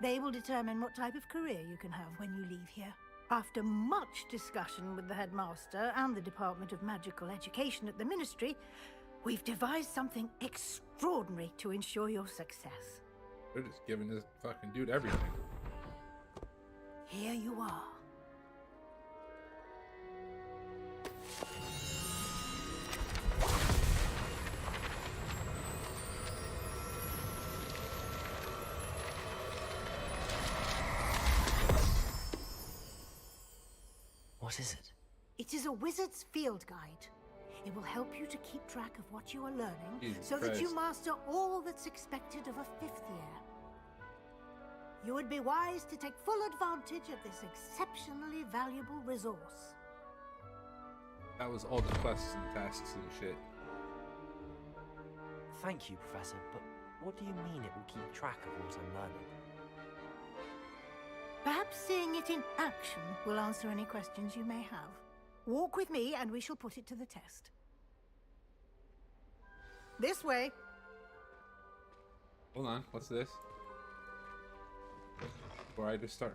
Speaker 10: They will determine what type of career you can have when you leave here. After much discussion with the headmaster and the Department of Magical Education at the Ministry, we've devised something extraordinary to ensure your success.
Speaker 1: They're just giving this fucking dude everything.
Speaker 10: Here you are.
Speaker 2: What is it?
Speaker 10: It is a wizard's field guide. It will help you to keep track of what you are learning
Speaker 1: Jesus
Speaker 10: so that you
Speaker 1: Christ.
Speaker 10: master all that's expected of a 5th year. You would be wise to take full advantage of this exceptionally valuable resource.
Speaker 1: That was all the quests and tasks and shit.
Speaker 2: Thank you, Professor, but what do you mean it will keep track of what I'm learning?
Speaker 10: Perhaps seeing it in action will answer any questions you may have. Walk with me and we shall put it to the test. This way.
Speaker 1: Hold on, what's this? Before I just start.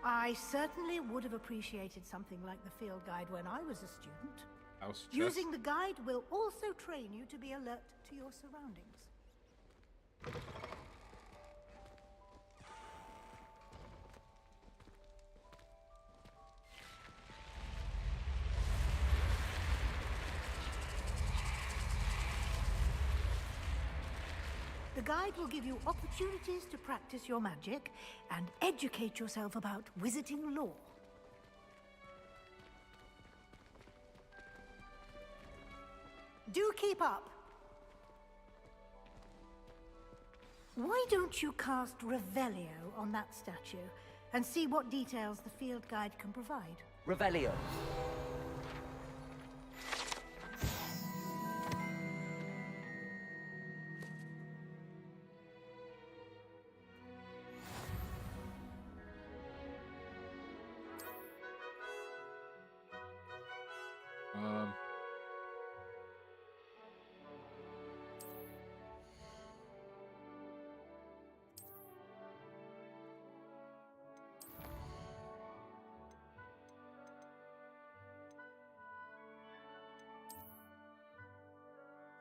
Speaker 10: I certainly would have appreciated something like the field guide when I was a student.
Speaker 1: House chest.
Speaker 10: Using the guide will also train you to be alert to your surroundings. The guide will give you opportunities to practice your magic and educate yourself about wizarding lore. Do keep up. Why don't you cast Revelio on that statue and see what details the field guide can provide?
Speaker 2: Revelio.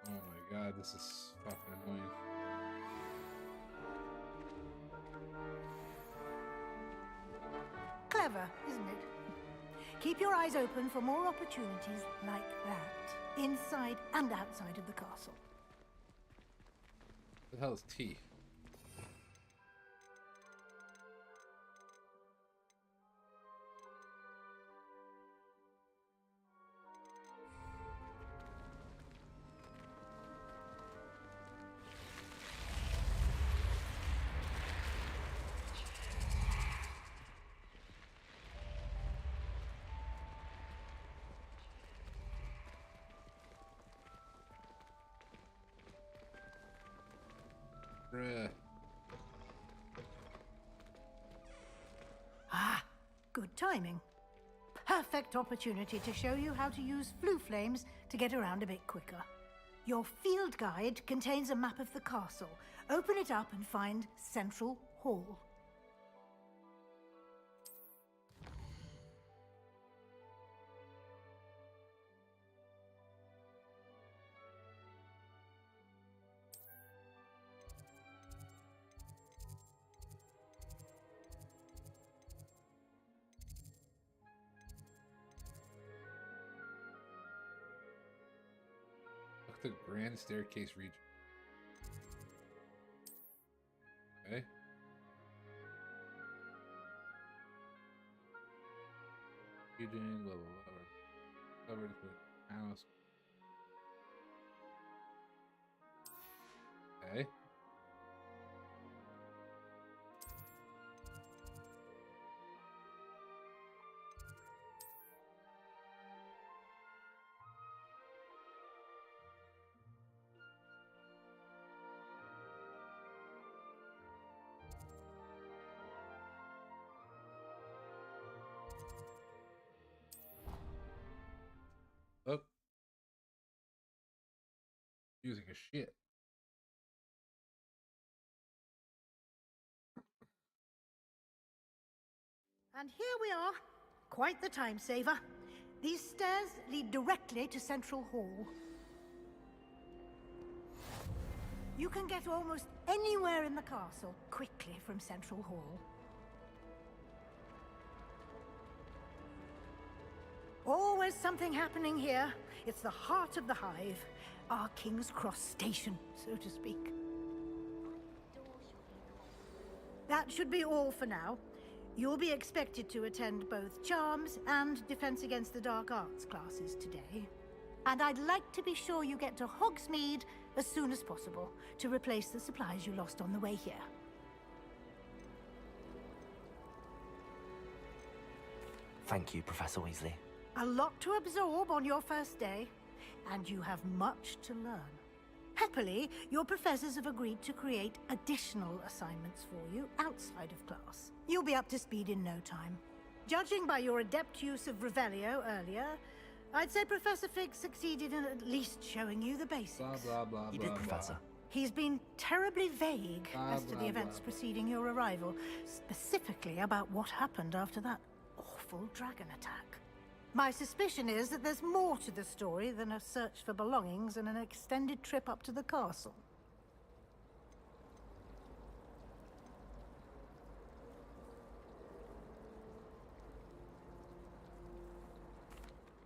Speaker 1: Oh my god, this is fucking annoying.
Speaker 10: Clever, isn't it? Keep your eyes open for more opportunities like that, inside and outside of the castle.
Speaker 1: What the hell is tea? Bruh.
Speaker 10: Ah, good timing. Perfect opportunity to show you how to use flue flames to get around a bit quicker. Your field guide contains a map of the castle. Open it up and find Central Hall.
Speaker 1: The grand staircase region. Okay. Region, blah blah blah. Covered with house. Okay. Oh. Using a shit.
Speaker 10: And here we are. Quite the time saver. These stairs lead directly to Central Hall. You can get almost anywhere in the castle quickly from Central Hall. Always something happening here. It's the heart of the hive. Our King's Cross station, so to speak. That should be all for now. You'll be expected to attend both Charms and Defense Against the Dark Arts classes today. And I'd like to be sure you get to Hogsmeade as soon as possible to replace the supplies you lost on the way here.
Speaker 2: Thank you, Professor Weasley.
Speaker 10: A lot to absorb on your first day, and you have much to learn. Happily, your professors have agreed to create additional assignments for you outside of class. You'll be up to speed in no time. Judging by your adept use of Revelio earlier, I'd say Professor Fig succeeded in at least showing you the basics.
Speaker 1: Blah, blah, blah,
Speaker 2: You
Speaker 1: blah,
Speaker 2: did, Professor.
Speaker 10: He's been terribly vague as to
Speaker 1: blah,
Speaker 10: the events
Speaker 1: blah.
Speaker 10: preceding your arrival, specifically about what happened after that awful dragon attack. My suspicion is that there's more to the story than a search for belongings and an extended trip up to the castle.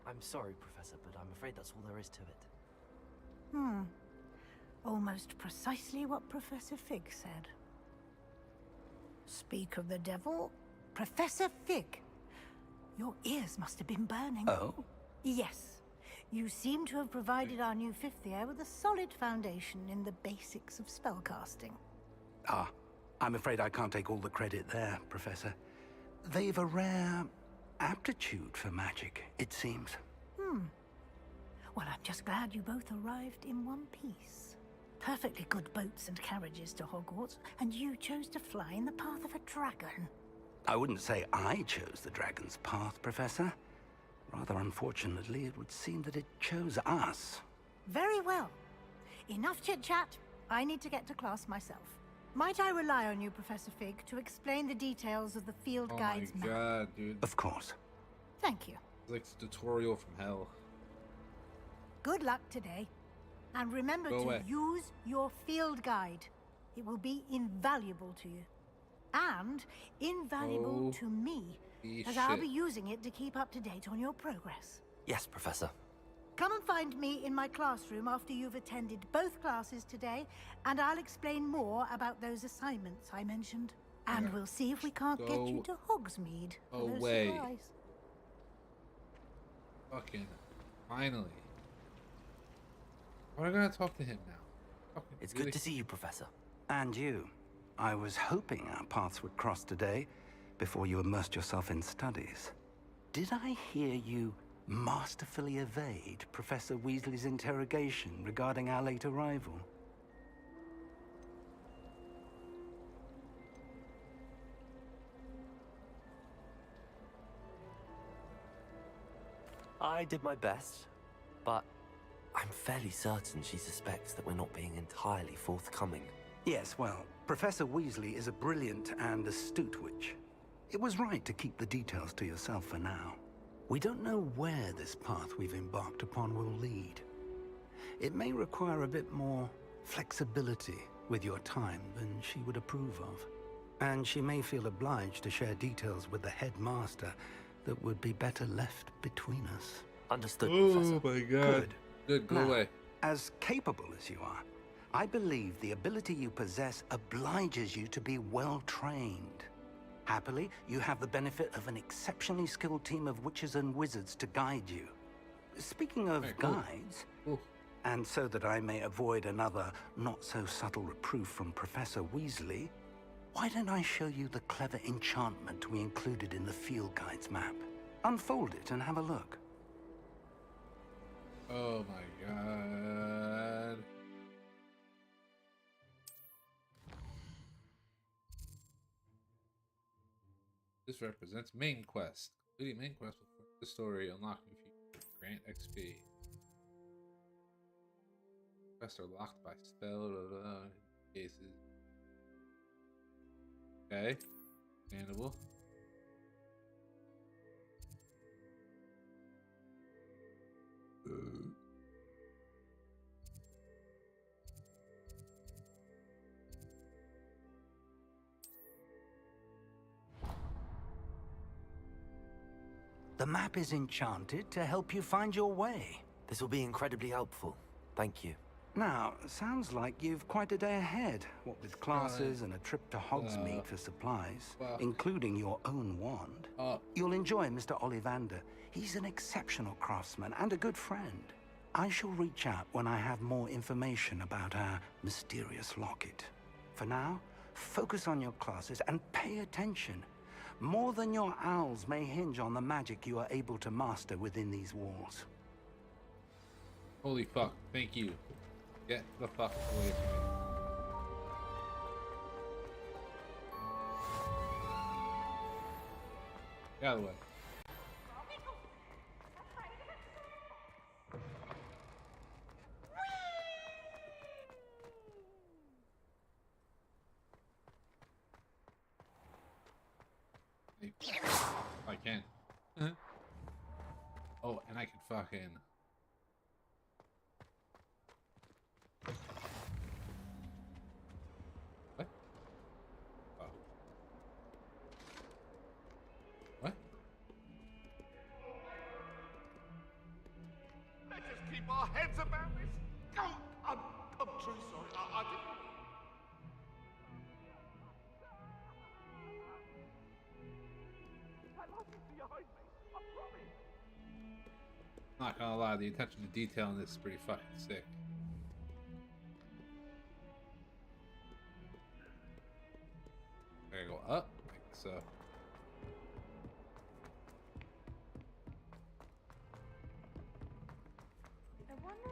Speaker 2: I'm sorry, Professor, but I'm afraid that's all there is to it.
Speaker 10: Almost precisely what Professor Fig said. Speak of the devil, Professor Fig. Your ears must have been burning.
Speaker 4: Oh?
Speaker 10: Yes. You seem to have provided our new fifth year with a solid foundation in the basics of spellcasting.
Speaker 4: Ah, I'm afraid I can't take all the credit there, Professor. They've a rare aptitude for magic, it seems.
Speaker 10: Well, I'm just glad you both arrived in one piece. Perfectly good boats and carriages to Hogwarts, and you chose to fly in the path of a dragon.
Speaker 4: I wouldn't say I chose the dragon's path, Professor. Rather unfortunately, it would seem that it chose us.
Speaker 10: Very well. Enough chit-chat. I need to get to class myself. Might I rely on you, Professor Fig, to explain the details of the field guide's
Speaker 1: Oh my
Speaker 10: map?
Speaker 1: god, dude.
Speaker 4: Of course.
Speaker 10: Thank you.
Speaker 1: It's like a tutorial from hell.
Speaker 10: Good luck today. And remember
Speaker 1: Go
Speaker 10: to
Speaker 1: away.
Speaker 10: use your field guide. It will be invaluable to you. And invaluable
Speaker 1: Oh,
Speaker 10: to me,
Speaker 1: shit.
Speaker 10: as I'll be using it to keep up to date on your progress.
Speaker 2: Yes, Professor.
Speaker 10: Come and find me in my classroom after you've attended both classes today, and I'll explain more about those assignments I mentioned. And
Speaker 1: Yeah.
Speaker 10: we'll see if we can't get you
Speaker 1: Go
Speaker 10: to Hogsmeade for those
Speaker 1: away.
Speaker 10: supplies.
Speaker 1: Fucking finally. Am I gonna talk to him now? Fucking
Speaker 2: It's
Speaker 1: really?
Speaker 2: good to see you, Professor.
Speaker 4: And you. I was hoping our paths would cross today before you immersed yourself in studies. Did I hear you masterfully evade Professor Weasley's interrogation regarding our late arrival?
Speaker 2: I did my best, but I'm I'm fairly certain she suspects that we're not being entirely forthcoming.
Speaker 4: Yes, well, Professor Weasley is a brilliant and astute witch. It was right to keep the details to yourself for now. We don't know where this path we've embarked upon will lead. It may require a bit more flexibility with your time than she would approve of. And she may feel obliged to share details with the headmaster that would be better left between us.
Speaker 2: Understood,
Speaker 1: Oh
Speaker 2: Professor.
Speaker 1: my god. Good, go
Speaker 4: Now,
Speaker 1: away.
Speaker 4: As capable as you are, I believe the ability you possess obliges you to be well trained. Happily, you have the benefit of an exceptionally skilled team of witches and wizards to guide you. Speaking of guides, and so that I may avoid another not-so-subtle reproof from Professor Weasley, why don't I show you the clever enchantment we included in the field guide's map? Unfold it and have a look.
Speaker 1: Oh my god. This represents main quest. Completing main quest will further the story, unlocking future grant XP. Quests are locked by spell, cases. Okay. Understandable.
Speaker 4: The map is enchanted to help you find your way.
Speaker 2: This will be incredibly helpful. Thank you.
Speaker 4: Now, sounds like you've quite a day ahead, what with classes and a trip to Hogsmeade for supplies, including your own wand. You'll enjoy Mr. Ollivander. He's an exceptional craftsman and a good friend. I shall reach out when I have more information about our mysterious locket. For now, focus on your classes and pay attention. More than your owls may hinge on the magic you are able to master within these walls.
Speaker 1: Holy fuck, thank you. Get the fuck away from me. Get out of the way. I can. Oh, and I can fucking... What? Oh. What?
Speaker 17: Let's just keep our heads about this. Oh, I'm truly sorry. I didn't...
Speaker 1: Not gonna lie, the attention to detail in this is pretty fucking sick. There you go up, like so.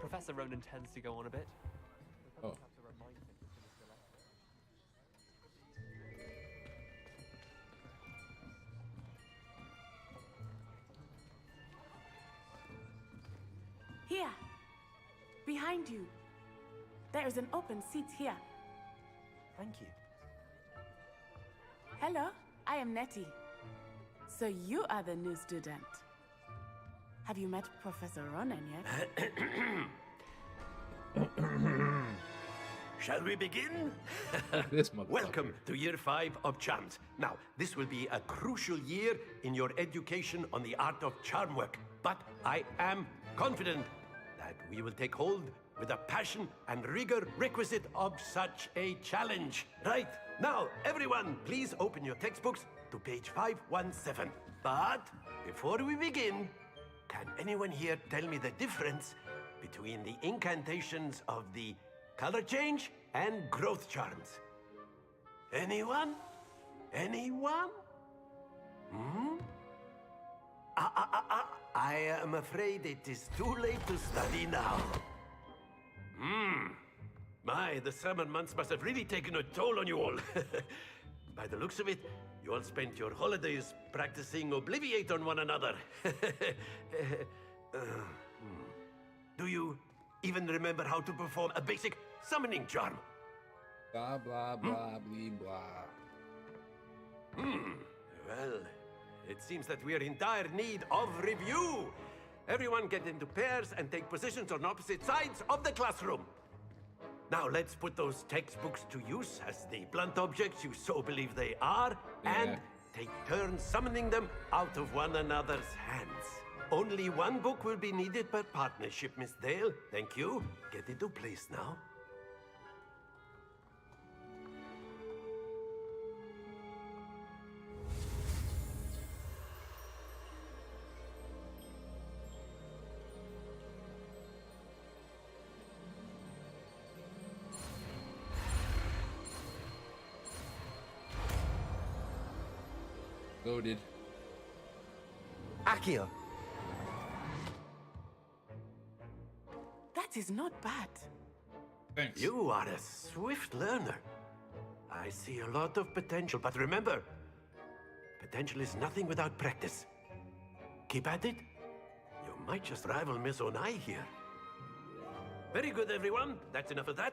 Speaker 13: Professor Ronan tends to go on a bit.
Speaker 1: Oh.
Speaker 18: Here, behind you. There is an open seat here.
Speaker 2: Thank you.
Speaker 18: Hello, I am Nettie. So you are the new student. Have you met Professor Ronan yet?
Speaker 19: Shall we begin?
Speaker 1: This motherfucker.
Speaker 19: Welcome to year 5 of charms. Now, this will be a crucial year in your education on the art of charm work. But I am confident that we will take hold with the passion and rigor requisite of such a challenge. Right, now, everyone, please open your textbooks to page 517. But before we begin, can anyone here tell me the difference between the incantations of the color change and growth charms? Anyone? Anyone? Hmm? I am afraid it is too late to study now. My, the summer months must have really taken a toll on you all. By the looks of it, you all spent your holidays practicing Obliviate on one another. Do you even remember how to perform a basic summoning charm.
Speaker 1: Blah, blah, blah, blee, blah.
Speaker 19: Well, it seems that we are in dire need of review. Everyone get into pairs and take positions on opposite sides of the classroom. Now let's put those textbooks to use as the blunt objects you so believe they are, and take turns summoning them out of one another's hands. Only one book will be needed per partnership, Miss Dale. Thank you. Get into place now.
Speaker 1: Loaded.
Speaker 5: Akio.
Speaker 18: That is not bad.
Speaker 1: Thanks.
Speaker 19: You are a swift learner. I see a lot of potential, but remember, potential is nothing without practice. Keep at it. You might just rival Miss Onai here. Very good, everyone. That's enough of that.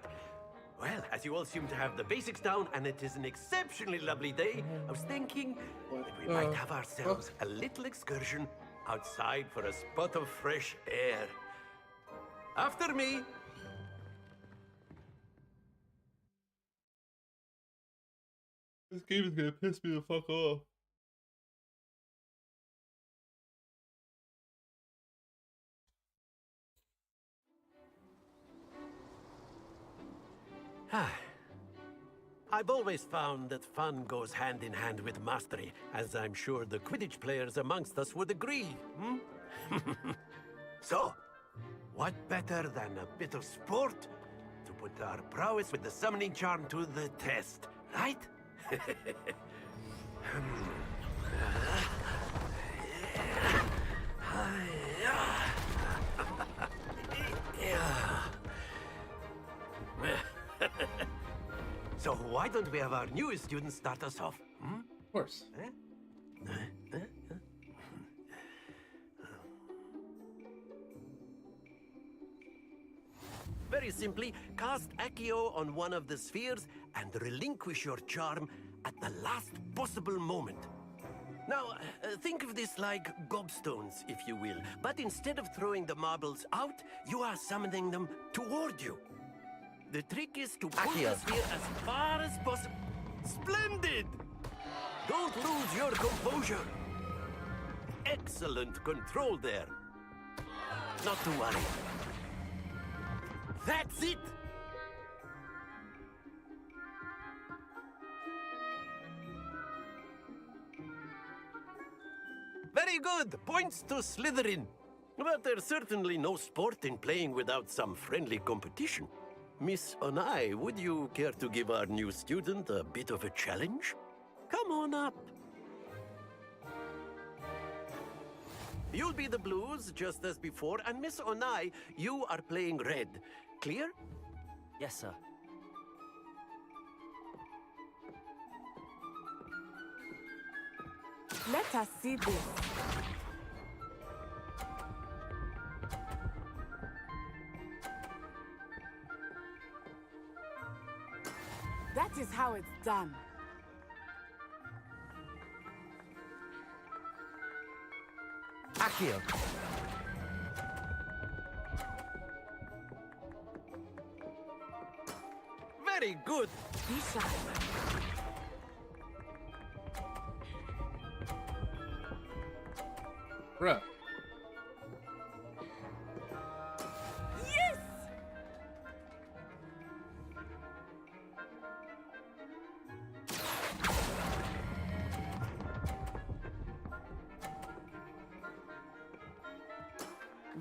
Speaker 19: Well, as you all seem to have the basics down, and it is an exceptionally lovely day, I was thinking that we might have ourselves a little excursion outside for a spot of fresh air. After me.
Speaker 1: This game is gonna piss me the fuck off.
Speaker 19: I've always found that fun goes hand in hand with mastery, as I'm sure the Quidditch players amongst us would agree. So, what better than a bit of sport to put our prowess with the summoning charm to the test, right? So why don't we have our newest student start us off?
Speaker 1: Of course.
Speaker 19: Very simply, cast Accio on one of the spheres and relinquish your charm at the last possible moment. Now, think of this like gobstones, if you will, but instead of throwing the marbles out, you are summoning them toward you. The trick is to pull the sphere as far as possible. Splendid! Don't lose your composure. Excellent control there. Not to worry. That's it! Very good! Points to Slytherin. But there's certainly no sport in playing without some friendly competition. Miss Onai, would you care to give our new student a bit of a challenge? Come on up. You'll be the blues, just as before, and Miss Onai, you are playing red. Clear?
Speaker 2: Yes, sir.
Speaker 18: Let us see this. That is how it's done.
Speaker 5: Accio.
Speaker 19: Very good.
Speaker 18: Be shy.
Speaker 1: Bruh.
Speaker 18: Yes!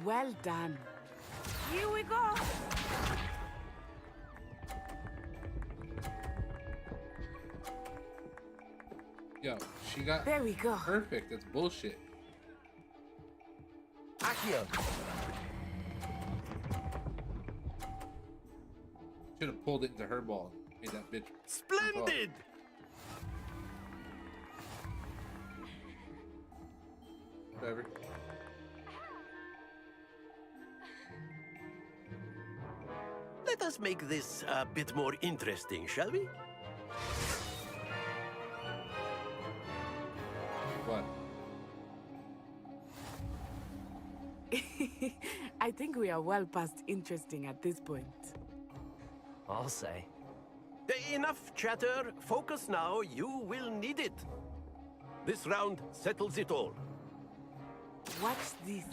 Speaker 18: Well done. Here we go.
Speaker 1: Yo, she got
Speaker 18: There we go.
Speaker 1: perfect. That's bullshit.
Speaker 5: Accio.
Speaker 1: Should have pulled it into her ball. Made that bitch.
Speaker 19: Splendid!
Speaker 1: Whatever.
Speaker 19: us make this a bit more interesting, shall we?
Speaker 1: What?
Speaker 18: I think we are well past interesting at this point.
Speaker 2: I'll say.
Speaker 19: Enough chatter. Focus now. You will need it. This round settles it all.
Speaker 18: Watch this.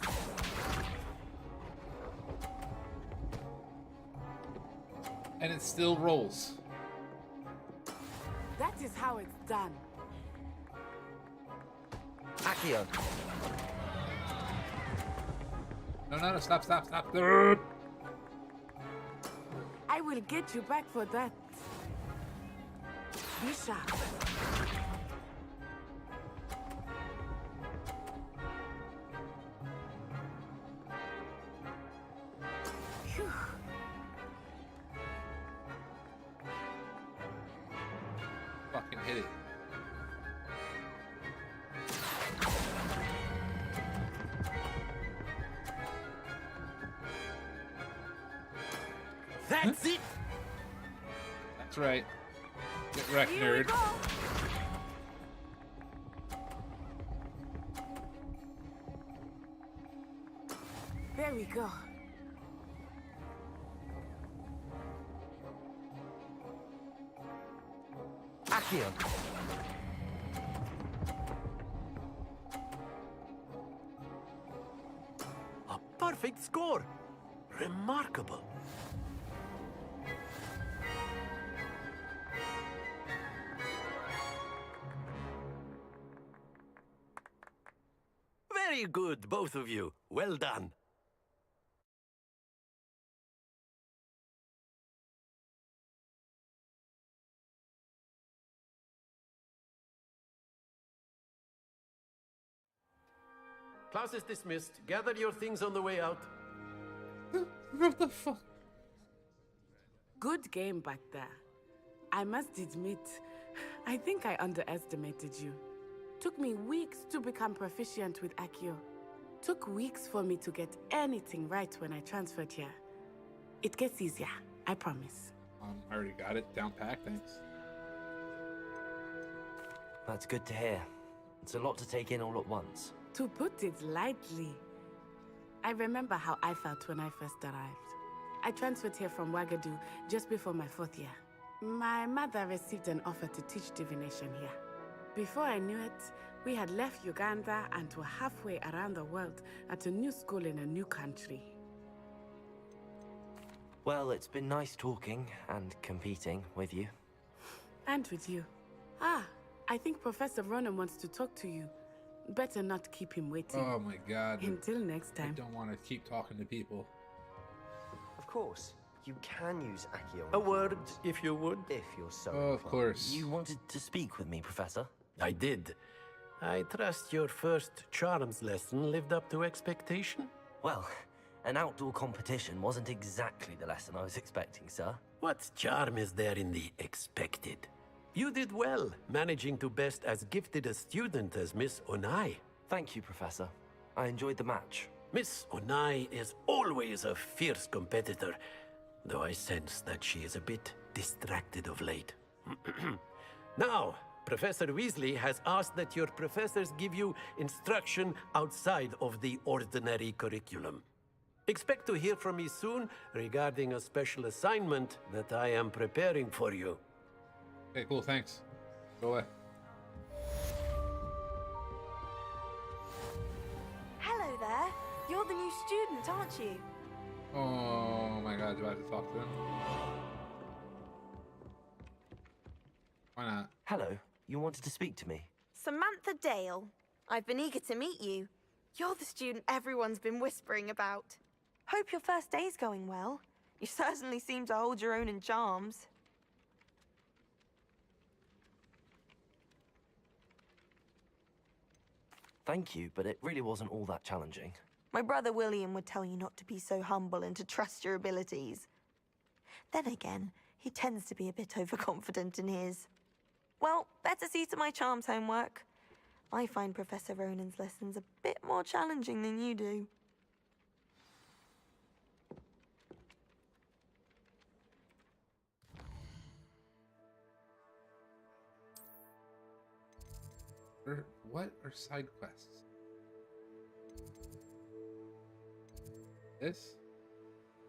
Speaker 1: And it still rolls.
Speaker 18: That is how it's done.
Speaker 2: Accio.
Speaker 1: No, stop.
Speaker 18: I will get you back for that. Be sharp. Phew.
Speaker 1: Fucking hit it.
Speaker 19: That's it!
Speaker 1: That's right. Get wrecked,
Speaker 18: Here we
Speaker 1: nerd.
Speaker 18: go. There we go.
Speaker 2: Accio.
Speaker 19: A perfect score. Remarkable. Very good, both of you. Well done. Class is dismissed. Gather your things on the way out.
Speaker 1: What the fuck?
Speaker 18: Good game back there. I must admit, I think I underestimated you. Took me weeks to become proficient with Accio. Took weeks for me to get anything right when I transferred here. It gets easier, I promise.
Speaker 1: I already got it down pat, thanks.
Speaker 2: That's good to hear. It's a lot to take in all at once.
Speaker 18: To put it lightly, I remember how I felt when I first arrived. I transferred here from Wagadu just before my 4th year. My mother received an offer to teach divination here. Before I knew it, we had left Uganda and were halfway around the world at a new school in a new country.
Speaker 2: Well, it's been nice talking and competing with you.
Speaker 18: And with you. Ah, I think Professor Ronan wants to talk to you. Better not keep him waiting.
Speaker 1: Oh my god.
Speaker 18: Until next time.
Speaker 1: I don't want to keep talking to people.
Speaker 14: Of course, you can use Accio.
Speaker 19: A word, if you would.
Speaker 14: If you're so
Speaker 1: Oh, of course.
Speaker 2: You wanted to speak with me, Professor?
Speaker 19: I did. I trust your first charms lesson lived up to expectation?
Speaker 2: Well, an outdoor competition wasn't exactly the lesson I was expecting, sir.
Speaker 19: What charm is there in the expected? You did well, managing to best as gifted a student as Miss Onai.
Speaker 2: Thank you, Professor. I enjoyed the match.
Speaker 19: Miss Onai is always a fierce competitor, though I sense that she is a bit distracted of late. Now, Professor Weasley has asked that your professors give you instruction outside of the ordinary curriculum. Expect to hear from me soon regarding a special assignment that I am preparing for you.
Speaker 1: Okay, cool, thanks. Go away.
Speaker 3: Hello there. You're the new student, aren't you?
Speaker 1: Oh my god, do I have to talk to him? Why not?
Speaker 2: Hello, you wanted to speak to me?
Speaker 3: Samantha Dale. I've been eager to meet you. You're the student everyone's been whispering about. Hope your first day's going well. You certainly seem to hold your own in charms.
Speaker 2: Thank you, but it really wasn't all that challenging.
Speaker 3: My brother William would tell you not to be so humble and to trust your abilities. Then again, he tends to be a bit overconfident in his. Well, better see to my charms homework. I find Professor Ronan's lessons a bit more challenging than you do.
Speaker 1: What are side quests? This?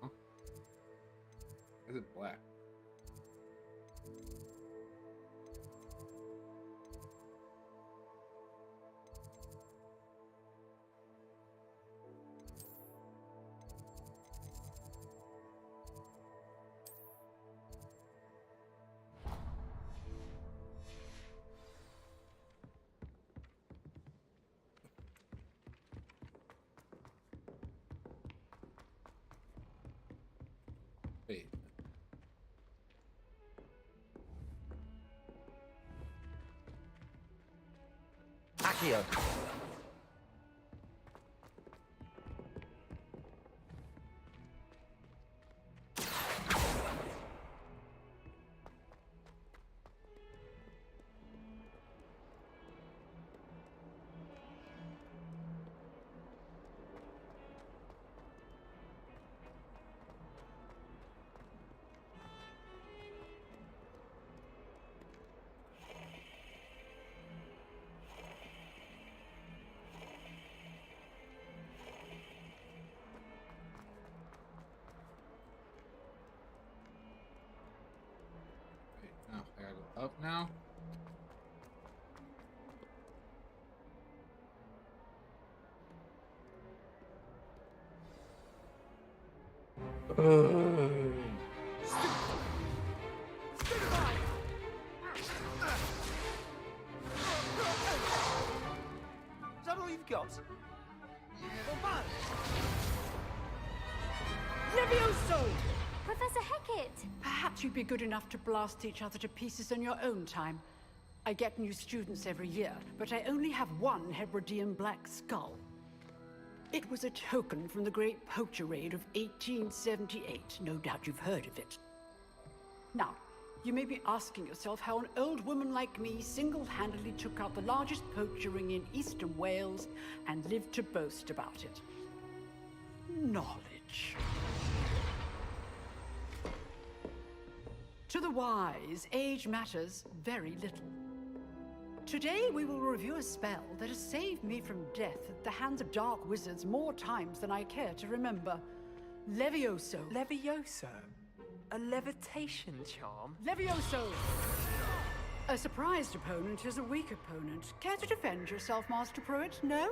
Speaker 1: Huh? Is it black? Wait.
Speaker 2: Accio.
Speaker 1: Oh, I gotta go up now.
Speaker 2: Is that all you've got?
Speaker 20: Levioso!
Speaker 12: Professor Hecat!
Speaker 20: Perhaps you'd be good enough to blast each other to pieces in your own time. I get new students every year, but I only have one Hebridean black skull. It was a token from the Great Poacher Raid of 1878. No doubt you've heard of it. Now, you may be asking yourself how an old woman like me single-handedly took out the largest poacher ring in eastern Wales and lived to boast about it. Knowledge. To the wise, age matters very little. Today we will review a spell that has saved me from death at the hands of dark wizards more times than I care to remember. Levioso.
Speaker 13: Levioso? A levitation charm?
Speaker 20: Levioso! A surprised opponent is a weak opponent. Care to defend yourself, Master Pruitt? No?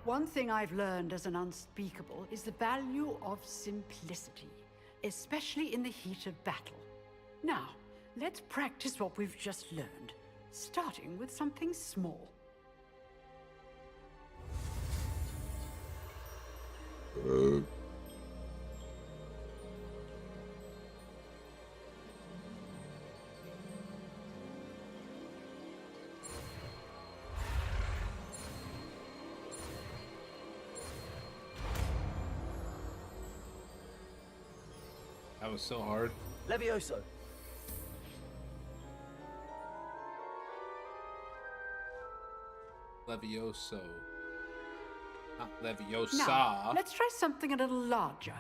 Speaker 20: One thing I've learned as an unspeakable is the value of simplicity, especially in the heat of battle. Now, let's practice what we've just learned, starting with something small.
Speaker 1: That was so hard.
Speaker 2: Levioso.
Speaker 1: Levioso. Not Leviosa.
Speaker 20: Now, let's try something a little larger.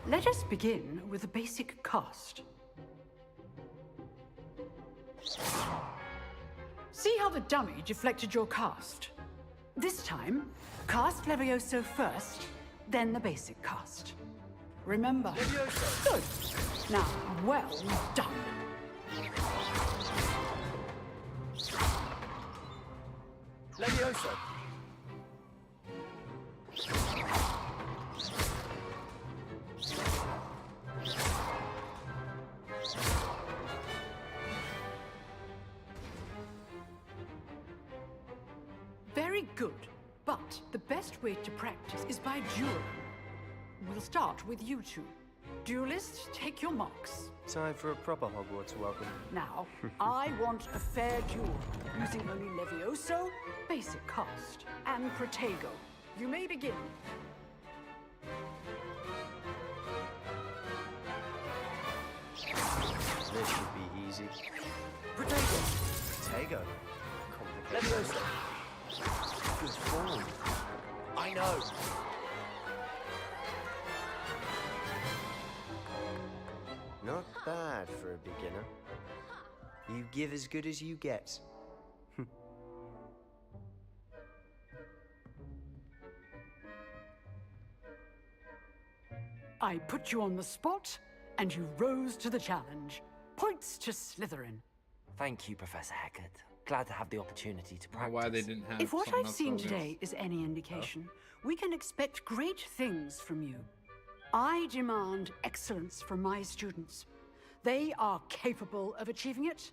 Speaker 20: Let us begin with a basic cast. See how the dummy deflected your cast? This time, cast Levioso first, then the basic cast. Remember?
Speaker 2: Levioso.
Speaker 20: Good. Now, well done.
Speaker 2: Levioso.
Speaker 20: Very good, but the best way to practice is by dueling. We'll start with you two. Duelists, take your marks.
Speaker 2: Time for a proper Hogwarts welcome.
Speaker 20: Now, I want a fair duel, using only Levioso, basic cast, and Protego. You may begin.
Speaker 14: This should be easy. Protego.
Speaker 2: Leviosa.
Speaker 14: Good form.
Speaker 2: I know.
Speaker 14: Not bad for a beginner. You give as good as you get.
Speaker 20: I put you on the spot, and you rose to the challenge. Points to Slytherin.
Speaker 2: Thank you, Professor Hecat. Glad to have the opportunity to practice.
Speaker 1: Why they didn't have
Speaker 20: If what
Speaker 1: something
Speaker 20: I've
Speaker 1: else
Speaker 20: seen
Speaker 1: focused.
Speaker 20: today is any indication, we can expect great things from you. I demand excellence from my students. They are capable of achieving it,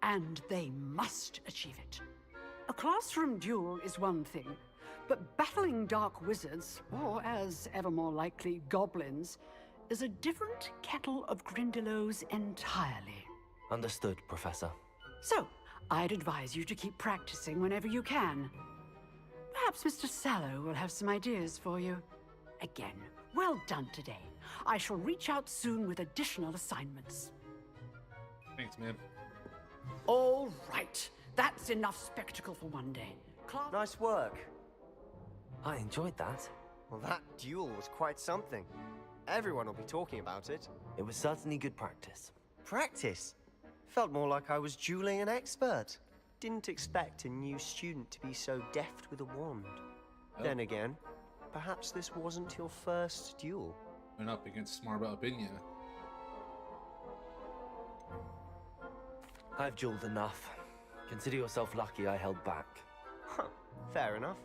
Speaker 20: and they must achieve it. A classroom duel is one thing, but battling dark wizards, or as ever more likely, goblins, is a different kettle of Grindylows entirely.
Speaker 2: Understood, Professor.
Speaker 20: So, I'd advise you to keep practicing whenever you can. Perhaps Mr. Sallow will have some ideas for you. Again, well done today. I shall reach out soon with additional assignments.
Speaker 1: Thanks, man.
Speaker 20: All right. That's enough spectacle for one day.
Speaker 14: Nice work.
Speaker 2: I enjoyed that.
Speaker 14: Well, that duel was quite something. Everyone will be talking about it.
Speaker 2: It was certainly good practice.
Speaker 14: Practice? Felt more like I was dueling an expert. Didn't expect a new student to be so deft with a wand. Then again, perhaps this wasn't your first duel.
Speaker 1: Went up against Smarbel Binya.
Speaker 2: I've dueled enough. Consider yourself lucky I held back.
Speaker 14: Huh, fair enough.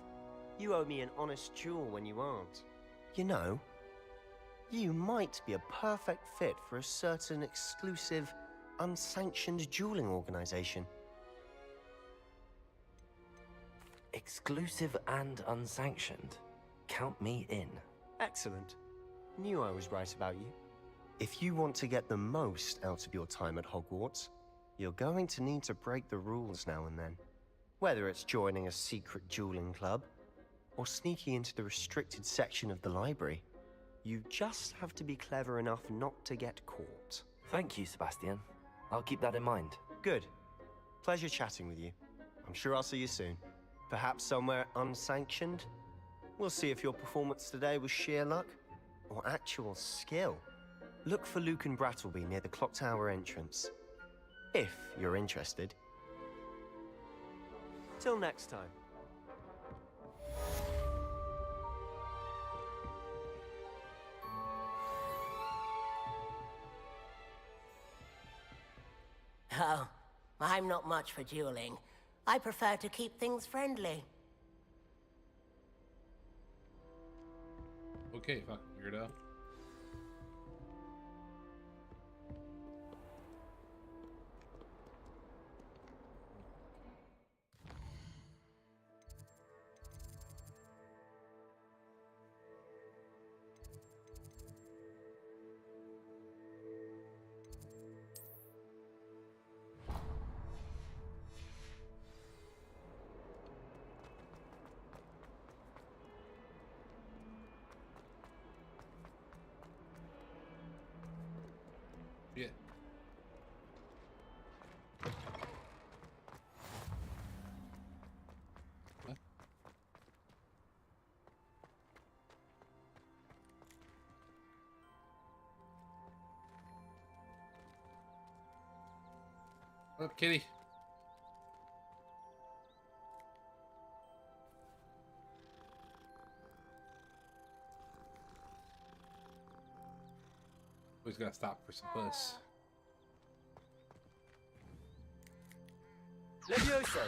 Speaker 14: You owe me an honest duel when you aren't. You know, you might be a perfect fit for a certain exclusive, unsanctioned dueling organization.
Speaker 2: Exclusive and unsanctioned. Count me in.
Speaker 14: Excellent. Knew I was right about you. If you want to get the most out of your time at Hogwarts, you're going to need to break the rules now and then. Whether it's joining a secret dueling club, or sneaking into the restricted section of the library, you just have to be clever enough not to get caught.
Speaker 2: Thank you, Sebastian. I'll keep that in mind.
Speaker 14: Good. Pleasure chatting with you. I'm sure I'll see you soon. Perhaps somewhere unsanctioned? We'll see if your performance today was sheer luck or actual skill. Look for Luke and Brattleby near the clock tower entrance. If you're interested. Till next time.
Speaker 21: Oh, I'm not much for dueling. I prefer to keep things friendly.
Speaker 1: Okay, fucking weirdo. Yeah. What? What up, kitty? Always gotta stop for some puss.
Speaker 2: Levioso!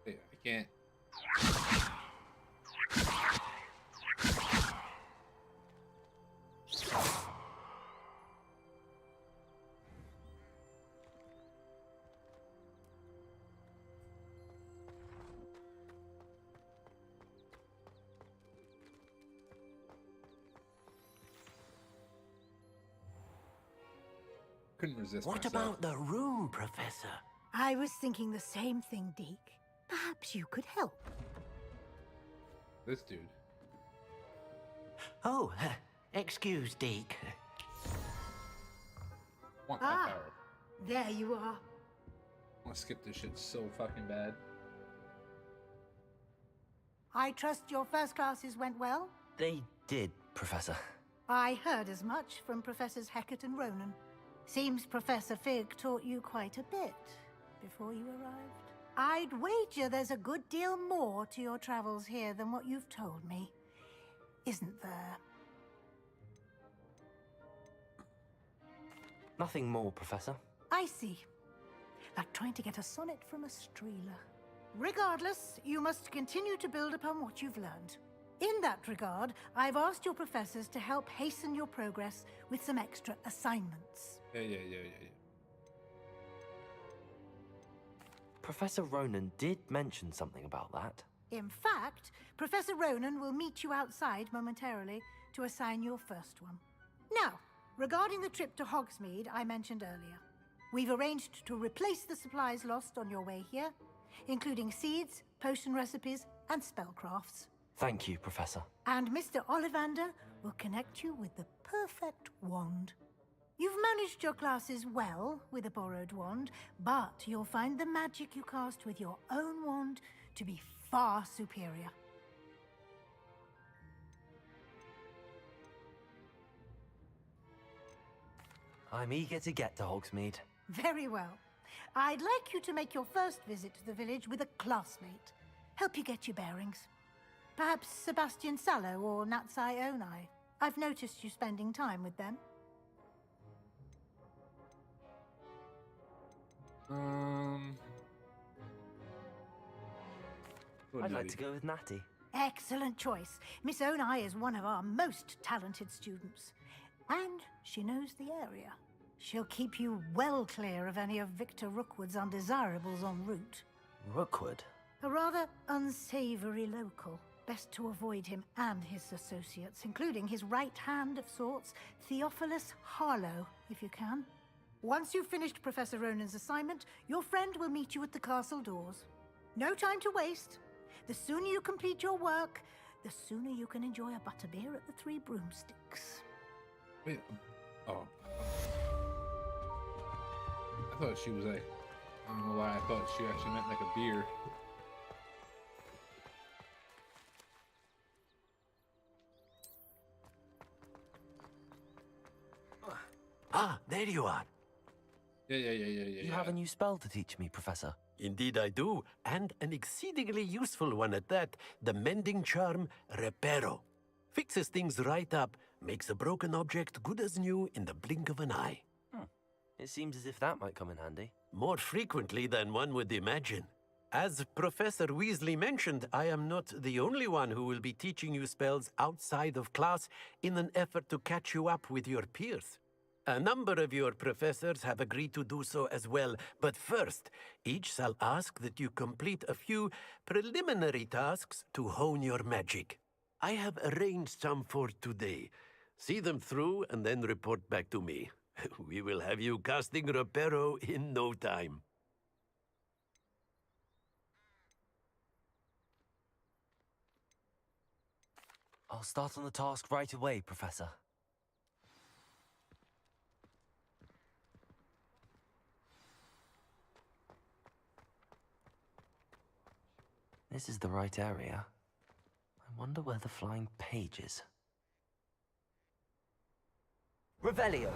Speaker 1: Yeah, I can't. Couldn't resist
Speaker 21: What
Speaker 1: myself.
Speaker 21: about the room, Professor?
Speaker 10: I was thinking the same thing, Deke. Perhaps you could help.
Speaker 1: This dude.
Speaker 11: Oh, excuse, Deke.
Speaker 1: Want that
Speaker 10: Ah,
Speaker 1: power.
Speaker 10: there you are.
Speaker 1: I want to skip this shit so fucking bad.
Speaker 10: I trust your first classes went well?
Speaker 2: They did, Professor.
Speaker 10: I heard as much from Professors Hecat and Ronan. Seems Professor Fig taught you quite a bit before you arrived. I'd wager there's a good deal more to your travels here than what you've told me. Isn't there?
Speaker 2: Nothing more, Professor.
Speaker 10: I see. Like trying to get a sonnet from a streeler. Regardless, you must continue to build upon what you've learned. In that regard, I've asked your professors to help hasten your progress with some extra assignments.
Speaker 1: Yeah.
Speaker 2: Professor Ronan did mention something about that.
Speaker 10: In fact, Professor Ronan will meet you outside momentarily to assign your first one. Now, regarding the trip to Hogsmeade I mentioned earlier, we've arranged to replace the supplies lost on your way here, including seeds, potion recipes, and spellcrafts.
Speaker 2: Thank you, Professor.
Speaker 10: And Mr. Ollivander will connect you with the perfect wand. You've managed your classes well with a borrowed wand, but you'll find the magic you cast with your own wand to be far superior.
Speaker 2: I'm eager to get to Hogsmeade.
Speaker 10: Very well. I'd like you to make your first visit to the village with a classmate. Help you get your bearings. Perhaps Sebastian Sallow or Natsai Onai. I've noticed you spending time with them.
Speaker 2: I'd like to go with Natty.
Speaker 10: Excellent choice. Miss Onai is one of our most talented students. And she knows the area. She'll keep you well clear of any of Victor Rookwood's undesirables en route.
Speaker 2: Rookwood?
Speaker 10: A rather unsavory local. Best to avoid him and his associates, including his right hand of sorts, Theophilus Harlow, if you can. Once you've finished Professor Ronan's assignment, your friend will meet you at the castle doors. No time to waste. The sooner you complete your work, the sooner you can enjoy a butterbeer at the Three Broomsticks.
Speaker 1: Wait, oh. I thought she was like, I don't know why I thought she actually meant like a beer.
Speaker 19: Ah, there you are.
Speaker 1: Yeah.
Speaker 2: You have a new spell to teach me, Professor.
Speaker 19: Indeed I do, and an exceedingly useful one at that, the mending charm Reparo. Fixes things right up, makes a broken object good as new in the blink of an eye.
Speaker 2: It seems as if that might come in handy.
Speaker 19: More frequently than one would imagine. As Professor Weasley mentioned, I am not the only one who will be teaching you spells outside of class in an effort to catch you up with your peers. A number of your professors have agreed to do so as well, but first, each shall ask that you complete a few preliminary tasks to hone your magic. I have arranged some for today. See them through and then report back to me. We will have you casting Reparo in no time.
Speaker 2: I'll start on the task right away, Professor. This is the right area. I wonder where the flying page is. Revelio!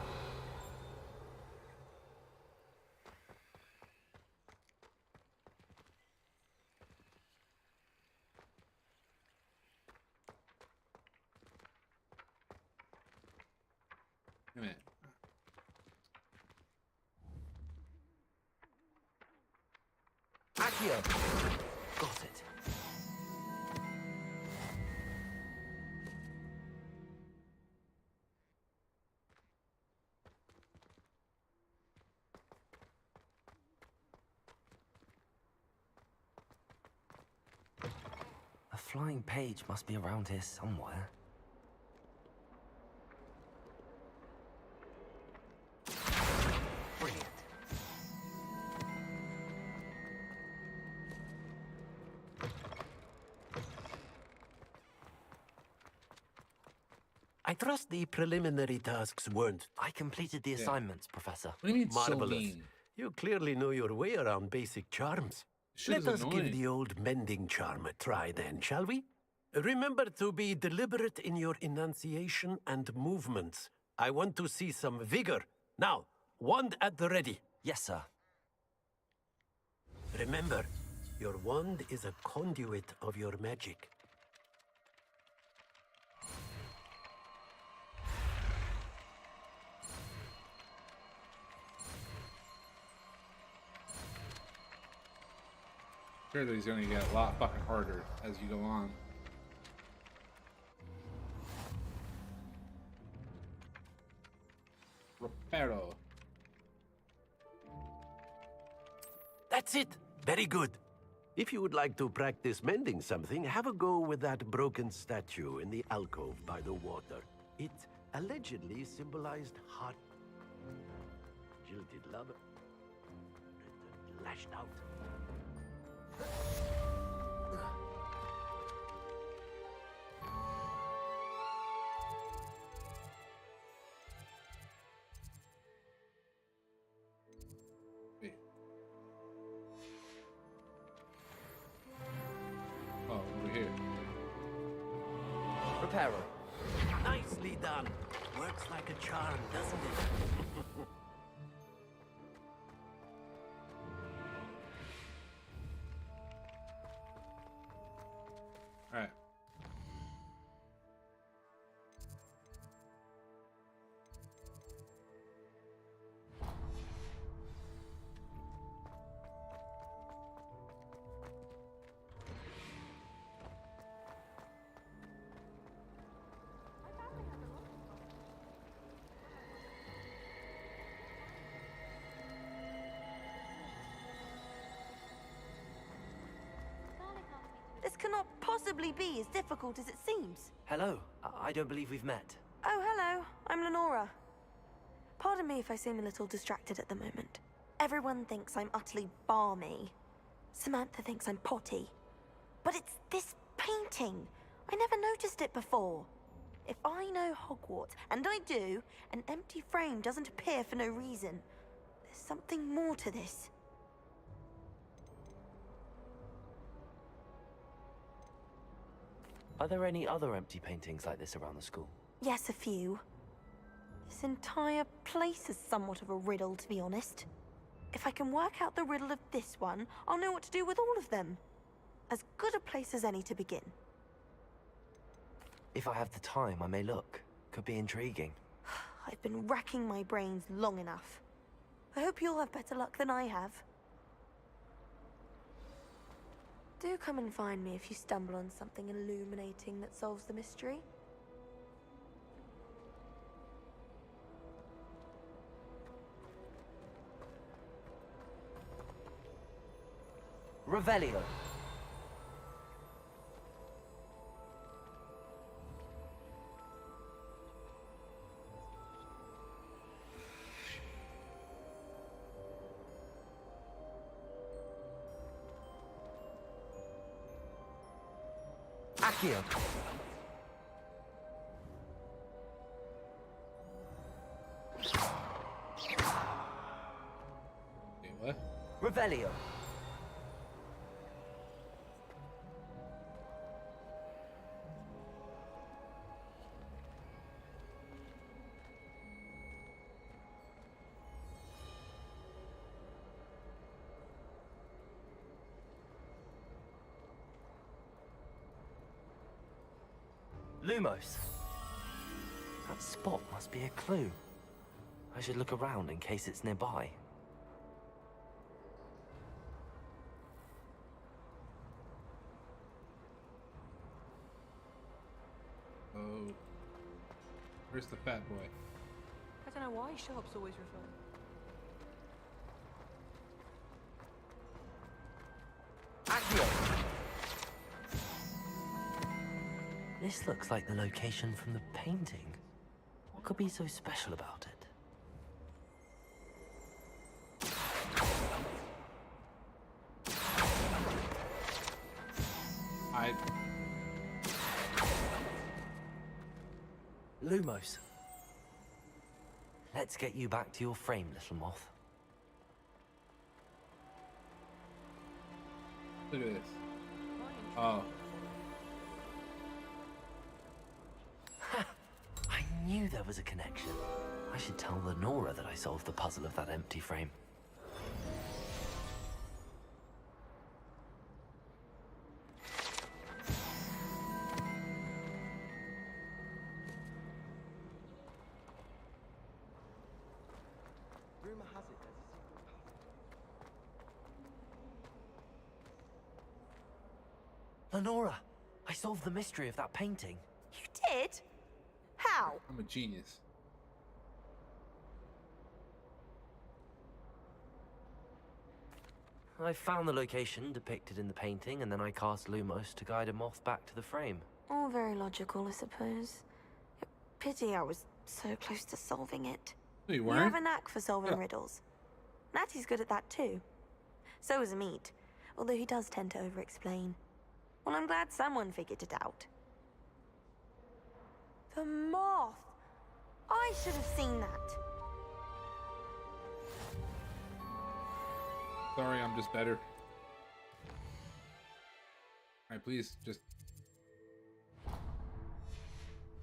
Speaker 1: Wait a minute.
Speaker 2: Accio! Got it. A flying page must be around here somewhere. Brilliant.
Speaker 19: I trust the preliminary tasks weren't...
Speaker 2: I completed the assignments, Professor.
Speaker 1: What do you mean,
Speaker 19: Marvelous.
Speaker 1: Sylvine?
Speaker 19: You clearly know your way around basic charms.
Speaker 1: Shit
Speaker 19: Let
Speaker 1: is
Speaker 19: us give
Speaker 1: annoying.
Speaker 19: the old mending charm a try then, shall we? Remember to be deliberate in your enunciation and movements. I want to see some vigor. Now, wand at the ready.
Speaker 2: Yes, sir.
Speaker 19: Remember, your wand is a conduit of your magic.
Speaker 1: Sure that he's gonna get a lot fucking harder as you go on. Reparo.
Speaker 19: That's it. Very good. If you would like to practice mending something, have a go with that broken statue in the alcove by the water. It allegedly symbolized heart. Jilted love. Lashed out.
Speaker 1: Wait. Oh, over here.
Speaker 2: Reparo.
Speaker 19: Nicely done. Works like a charm, doesn't it?
Speaker 1: Alright.
Speaker 3: This cannot possibly be as difficult as it seems.
Speaker 2: Hello. I don't believe we've met.
Speaker 3: Oh, hello. I'm Lenora. Pardon me if I seem a little distracted at the moment. Everyone thinks I'm utterly balmy. Samantha thinks I'm potty. But it's this painting. I never noticed it before. If I know Hogwarts, and I do, an empty frame doesn't appear for no reason. There's something more to this.
Speaker 2: Are there any other empty paintings like this around the school?
Speaker 3: Yes, a few. This entire place is somewhat of a riddle, to be honest. If I can work out the riddle of this one, I'll know what to do with all of them. As good a place as any to begin.
Speaker 2: If I have the time, I may look. Could be intriguing.
Speaker 3: I've been racking my brains long enough. I hope you'll have better luck than I have. Do come and find me if you stumble on something illuminating that solves the mystery.
Speaker 2: Revelio. Accio.
Speaker 1: Wait, what?
Speaker 2: Revelio. Lumos. That spot must be a clue. I should look around in case it's nearby.
Speaker 1: Oh. Where's the fat boy?
Speaker 13: I don't know why shops always refer.
Speaker 2: This looks like the location from the painting. What could be so special about it? Lumos. Let's get you back to your frame, little moth.
Speaker 1: Look at this. Oh.
Speaker 2: I knew there was a connection. I should tell Lenora that I solved the puzzle of that empty frame.
Speaker 14: Rumor has it there's a secret path.
Speaker 2: Lenora, I solved the mystery of that painting.
Speaker 3: You did? How?
Speaker 1: I'm a genius.
Speaker 2: I found the location depicted in the painting, and then I cast Lumos to guide a moth back to the frame.
Speaker 3: All very logical, I suppose. Pity I was so close to solving it.
Speaker 1: No, you
Speaker 3: You
Speaker 1: weren't.
Speaker 3: have a knack for solving riddles. Natty's good at that too. So is Amit, although he does tend to over-explain. Well, I'm glad someone figured it out. The moth! I should have seen that.
Speaker 1: Sorry, I'm just better. Alright, please, just...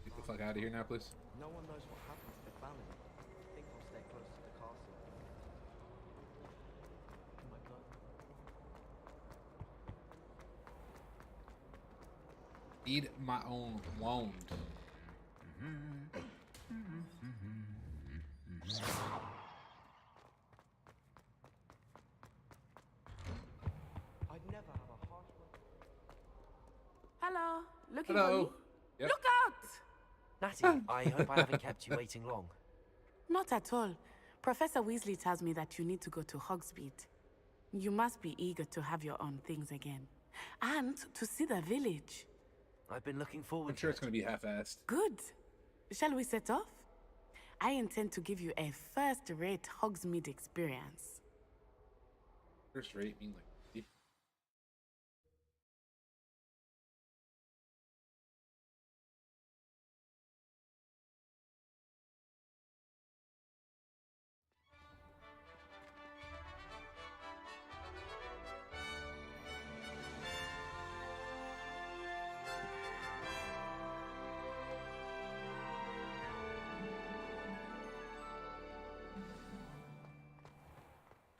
Speaker 1: get the fuck out of here now, please.
Speaker 14: No one knows what happened to the family. I think I'll stay close to the castle. Oh my god.
Speaker 1: Eat my own wound.
Speaker 14: I'd never have a harsh word.
Speaker 18: Hello, looking
Speaker 1: Hello.
Speaker 18: for me?
Speaker 1: Yep.
Speaker 18: Look out!
Speaker 2: Natty, I hope I haven't kept you waiting long.
Speaker 18: Not at all. Professor Weasley tells me that you need to go to Hogsmeade. You must be eager to have your own things again. And to see the village.
Speaker 2: I've been looking forward
Speaker 1: I'm sure it's going to be half-assed.
Speaker 18: Good. Shall we set off? I intend to give you a first-rate Hogsmeade experience.
Speaker 1: First rate mean like...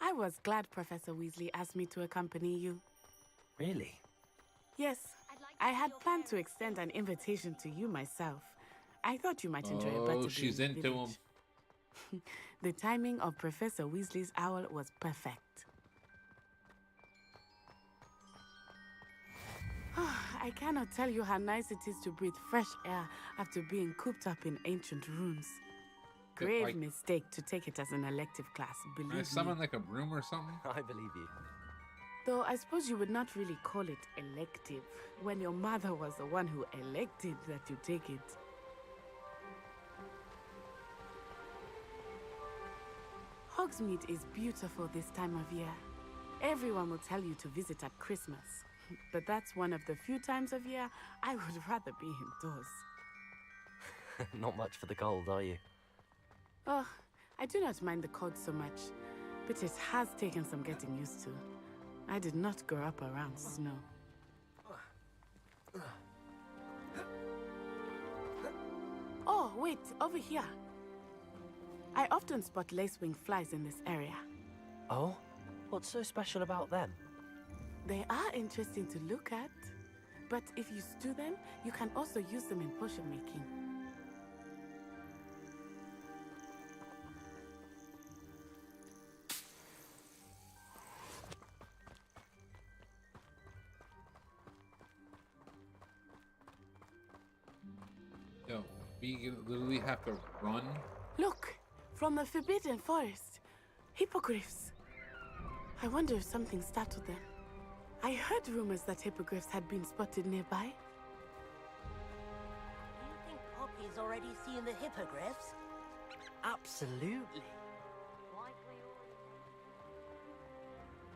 Speaker 18: I was glad Professor Weasley asked me to accompany you.
Speaker 2: Really?
Speaker 18: Yes, I had planned to extend an invitation to you myself. I thought you might enjoy a better
Speaker 1: Oh,
Speaker 18: day
Speaker 1: she's
Speaker 18: in the
Speaker 1: into him.
Speaker 18: village. The timing of Professor Weasley's owl was perfect. I cannot tell you how nice it is to breathe fresh air after being cooped up in ancient rooms. Grave
Speaker 1: like-
Speaker 18: mistake to take it as an elective class, believe
Speaker 1: Can I
Speaker 18: me.
Speaker 1: summon like a broom or something?
Speaker 2: I believe you.
Speaker 18: Though I suppose you would not really call it elective when your mother was the one who elected that you take it. Hogsmeade is beautiful this time of year. Everyone will tell you to visit at Christmas. But that's one of the few times of year I would rather be indoors.
Speaker 2: Not much for the cold, are you?
Speaker 18: Oh, I do not mind the cold so much, but it has taken some getting used to. I did not grow up around snow. Oh, wait, over here. I often spot lacewing flies in this area.
Speaker 2: Oh? What's so special about them?
Speaker 18: They are interesting to look at, but if you stew them, you can also use them in potion making.
Speaker 1: Yo, we literally have to run.
Speaker 18: Look, from the Forbidden Forest. Hippogriffs. I wonder if something startled them. I heard rumors that hippogriffs had been spotted nearby.
Speaker 21: Do you think Poppy's already seen the hippogriffs?
Speaker 2: Absolutely.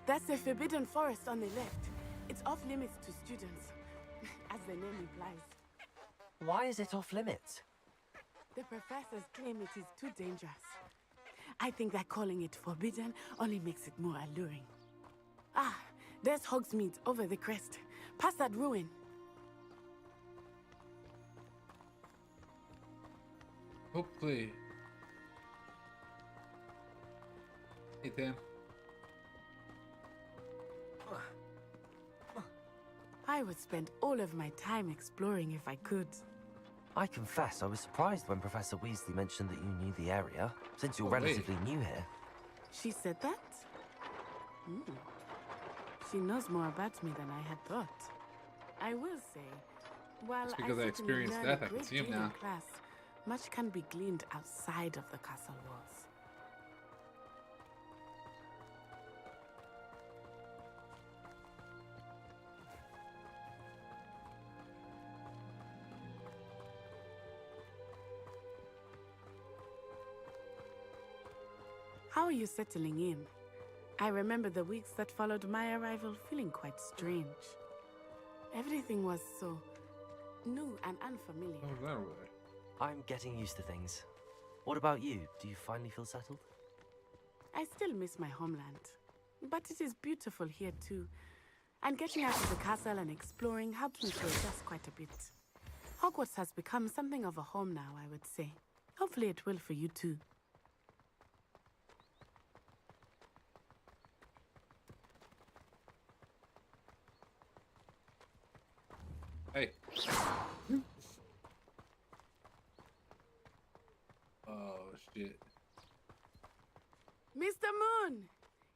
Speaker 18: That's the Forbidden Forest on the left. It's off limits to students, as the name implies.
Speaker 2: Why is it off limits?
Speaker 18: The professors claim it is too dangerous. I think that calling it forbidden only makes it more alluring. Ah, there's Hogsmeade over the crest. Past that ruin.
Speaker 1: Hopefully. Hey, Tim.
Speaker 18: I would spend all of my time exploring if I could.
Speaker 2: I confess I was surprised when Professor Weasley mentioned that you knew the area, since you're relatively new here.
Speaker 18: She said that? Hmm. She knows more about me than I had thought. I will say, while
Speaker 1: It's because I
Speaker 18: certainly
Speaker 1: experienced
Speaker 18: learned
Speaker 1: death,
Speaker 18: a
Speaker 1: I can
Speaker 18: great
Speaker 1: see him
Speaker 18: deal in
Speaker 1: now.
Speaker 18: class, much can be gleaned outside of the castle walls. How are you settling in? I remember the weeks that followed my arrival feeling quite strange. Everything was so new and unfamiliar.
Speaker 1: Oh, that way.
Speaker 2: I'm getting used to things. What about you? Do you finally feel settled?
Speaker 18: I still miss my homeland, but it is beautiful here too. And getting out of the castle and exploring helped me to adjust quite a bit. Hogwarts has become something of a home now, I would say. Hopefully it will for you too.
Speaker 1: Hey. Oh, shit.
Speaker 18: Mr. Moon!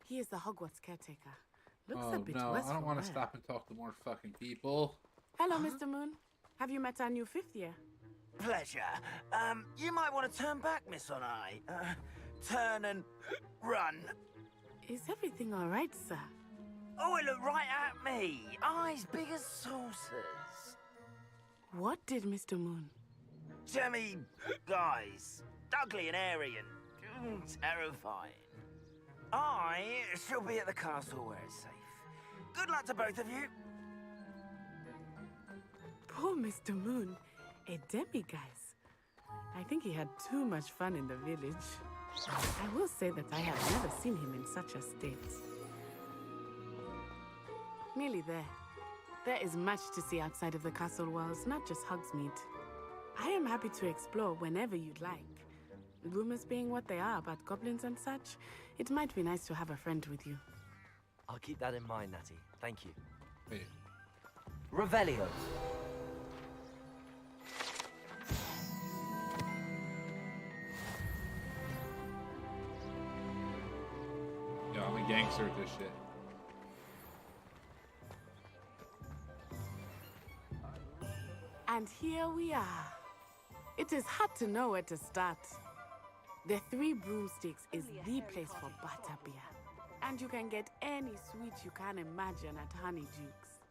Speaker 18: He is the Hogwarts caretaker. Looks a bit
Speaker 1: no,
Speaker 18: worse
Speaker 1: I don't
Speaker 18: for
Speaker 1: want
Speaker 18: wear.
Speaker 1: to stop and talk to more fucking people.
Speaker 18: Hello, Mr. Moon. Have you met our new fifth year?
Speaker 11: Pleasure. You might want to turn back, Miss On Eye. Turn and run.
Speaker 18: Is everything all right, sir?
Speaker 11: Oh, it looked right at me. Eyes big as saucers.
Speaker 18: What did Mr. Moon?
Speaker 11: Jemmy guys. Ugly and airy and terrifying. I shall be at the castle where it's safe. Good luck to both of you.
Speaker 18: Poor Mr. Moon. A demiguise. I think he had too much fun in the village. I will say that I have never seen him in such a state. Nearly there. There is much to see outside of the castle walls, not just Hogsmeade. I am happy to explore whenever you'd like. Rumors being what they are about goblins and such, it might be nice to have a friend with you.
Speaker 2: I'll keep that in mind, Natty. Thank you.
Speaker 1: Wait.
Speaker 2: Revelio.
Speaker 1: Yo, I'm a gangster at this shit.
Speaker 18: And here we are. It is hard to know where to start. The Three Broomsticks is the place for butterbeer. And you can get any sweet you can imagine at Honeydukes.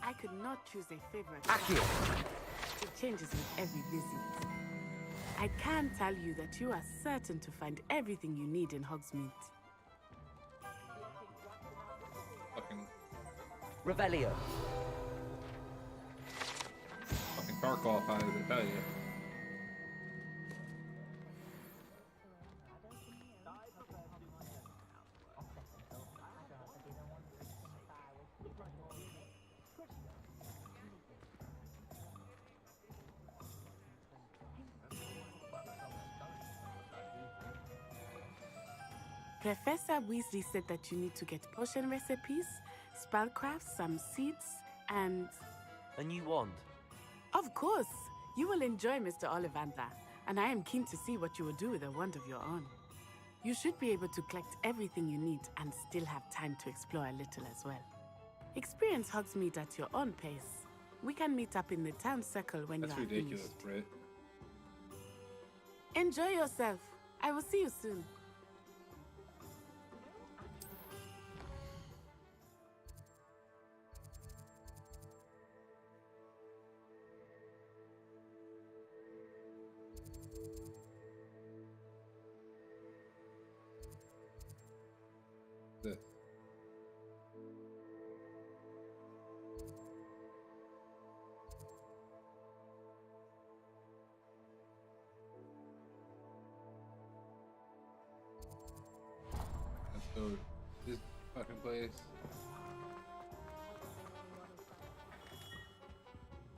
Speaker 18: I could not choose a favorite.
Speaker 2: Accio.
Speaker 18: It changes with every visit. I can tell you that you are certain to find everything you need in Hogsmeade.
Speaker 1: Fucking
Speaker 2: Revelio.
Speaker 1: fucking car qualified, I tell you.
Speaker 18: Professor Weasley said that you need to get potion recipes, spellcrafts, some seeds, and...
Speaker 2: A new wand.
Speaker 18: Of course! You will enjoy Mr. Ollivander, and I am keen to see what you will do with a wand of your own. You should be able to collect everything you need and still have time to explore a little as well. Experience Hogsmeade at your own pace. We can meet up in the town circle when
Speaker 1: That's
Speaker 18: you are
Speaker 1: ridiculous,
Speaker 18: finished.
Speaker 1: Britt.
Speaker 18: Enjoy yourself. I will see you soon.
Speaker 1: This. go this fucking place.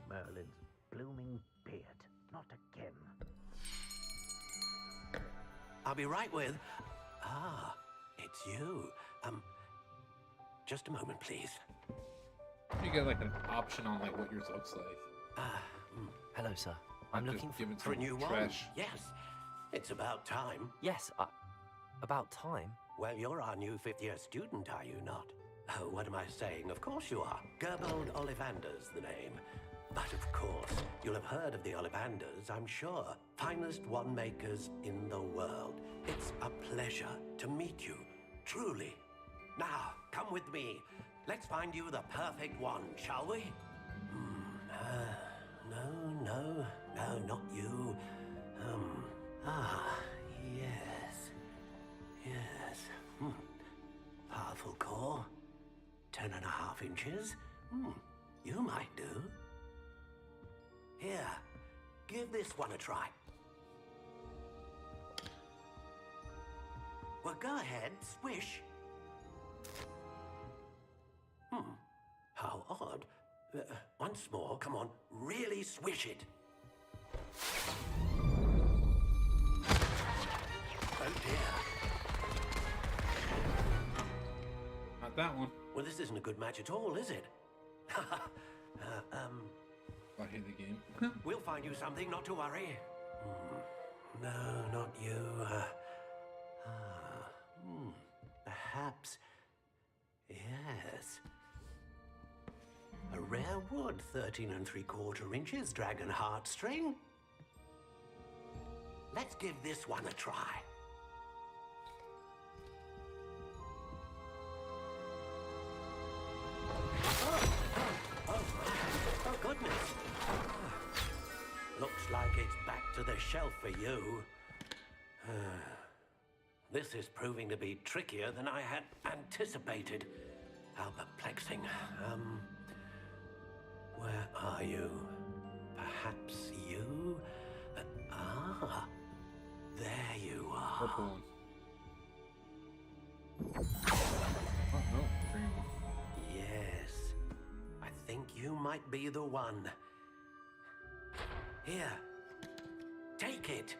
Speaker 11: Merlin's blooming beard. Not again.
Speaker 19: I'll be right with... Ah, it's you. Just a moment, please.
Speaker 1: You get like an option on like what yours looks like.
Speaker 2: Hello, sir. I'm looking
Speaker 19: for a new
Speaker 1: trash.
Speaker 19: one. Yes, it's about time.
Speaker 2: Yes, about time.
Speaker 19: Well, you're our new fifth-year student, are you not? Oh, what am I saying? Of course you are. Gerbold Ollivander's the name. But of course, you'll have heard of the Ollivanders, I'm sure. Finest wand-makers in the world. It's a pleasure to meet you, truly. Now, come with me. Let's find you the perfect wand, shall we? No, not you. Yes. Powerful core. 10.5 inches. You might do. Here, give this one a try. Well, go ahead, swish. How odd. Once more, come on, really swish it. Oh dear.
Speaker 1: Not that one.
Speaker 19: Well, this isn't a good match at all, is it?
Speaker 1: I hate the game.
Speaker 19: We'll find you something, not to worry. No, not you. Perhaps. Yes. A rare wood, 13 3/4 inches, dragon heartstring. Let's give this one a try. Oh, goodness. Looks like it's back to the shelf for you. This is proving to be trickier than I had anticipated. How perplexing. Where are you? Perhaps you? There you are.
Speaker 1: Purple one. Oh, no, green one.
Speaker 19: Yes. I think you might be the one. Here. Take it.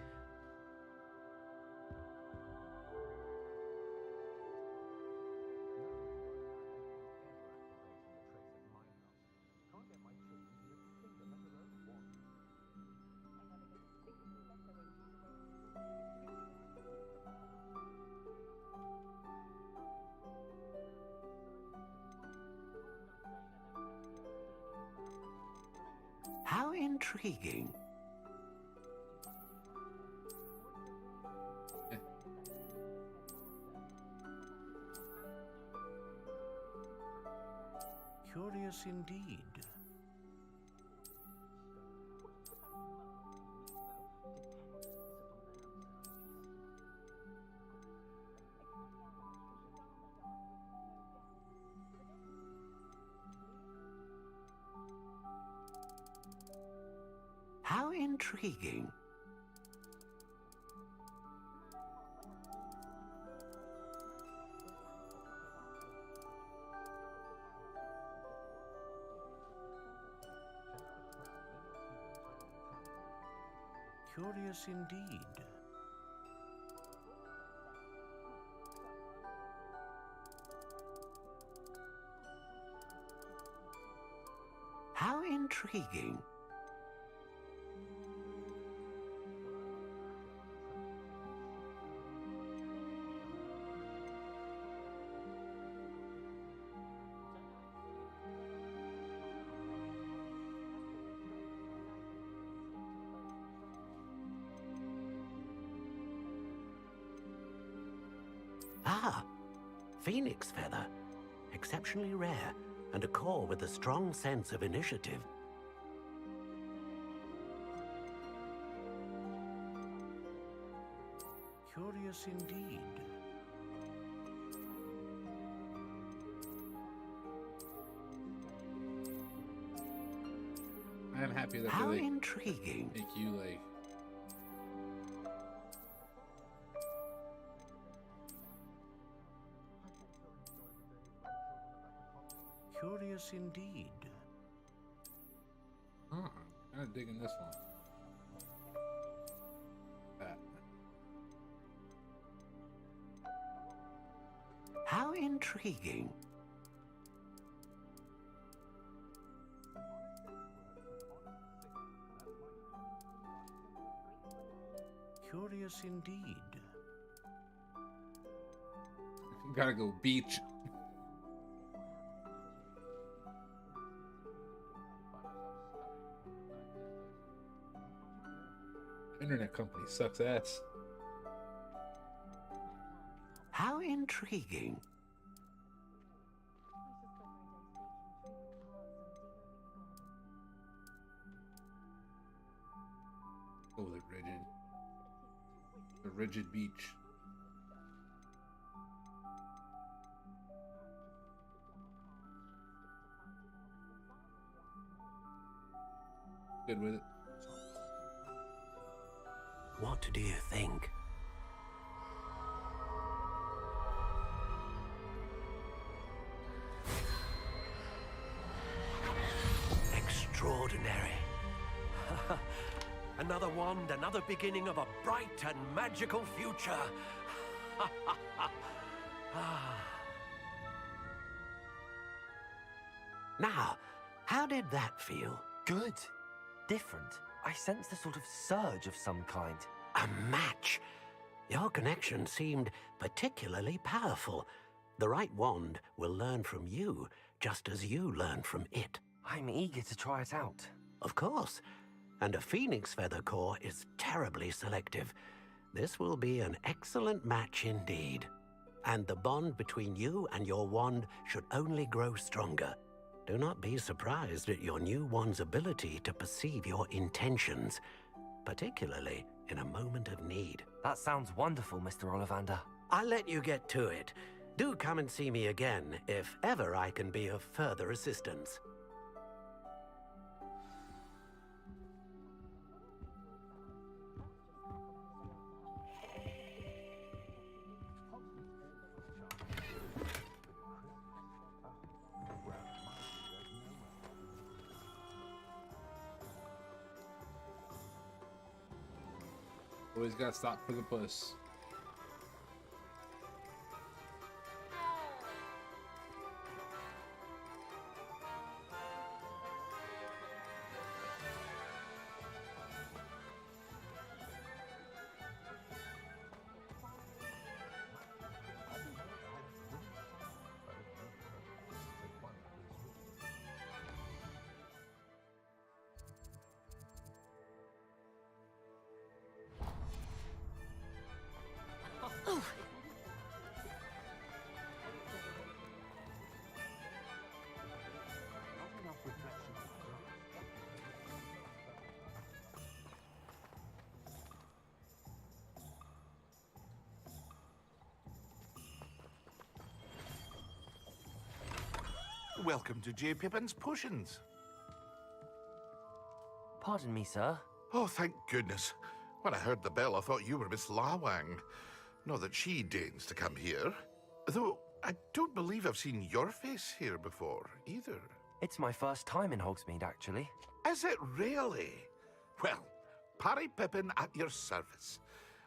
Speaker 19: How intriguing. Curious indeed. How intriguing. Curious indeed. How intriguing. Ah, phoenix feather. Exceptionally rare, and a core with a strong sense of initiative. Curious indeed.
Speaker 1: I'm happy that
Speaker 19: How
Speaker 1: they
Speaker 19: intriguing.
Speaker 1: make you like
Speaker 7: Curious indeed.
Speaker 1: Huh. Kind of digging this one. That.
Speaker 7: How intriguing. Curious indeed.
Speaker 1: Gotta go beach. Internet company sucks ass.
Speaker 7: How intriguing.
Speaker 1: Oh, the rigid. The rigid beach. Good with it.
Speaker 7: What do you think? Extraordinary. Another wand, another beginning of a bright and magical future. Now, how did that feel?
Speaker 2: Good. Different. I sensed a sort of surge of some kind.
Speaker 7: A match. Your connection seemed particularly powerful. The right wand will learn from you, just as you learn from it.
Speaker 2: I'm eager to try it out.
Speaker 7: Of course. And a phoenix feather core is terribly selective. This will be an excellent match indeed. And the bond between you and your wand should only grow stronger. Do not be surprised at your new wand's ability to perceive your intentions, particularly in a moment of need.
Speaker 2: That sounds wonderful, Mr. Ollivander.
Speaker 7: I'll let you get to it. Do come and see me again if ever I can be of further assistance.
Speaker 1: Always gotta stop for the puss.
Speaker 17: Welcome to J. Pippin's Potions.
Speaker 2: Pardon me, sir.
Speaker 17: Oh, thank goodness. When I heard the bell, I thought you were Miss Lawang. Not that she deigns to come here. Though, I don't believe I've seen your face here before, either.
Speaker 2: It's my first time in Hogsmeade, actually.
Speaker 17: Is it really? Well, Parry Pippin at your service.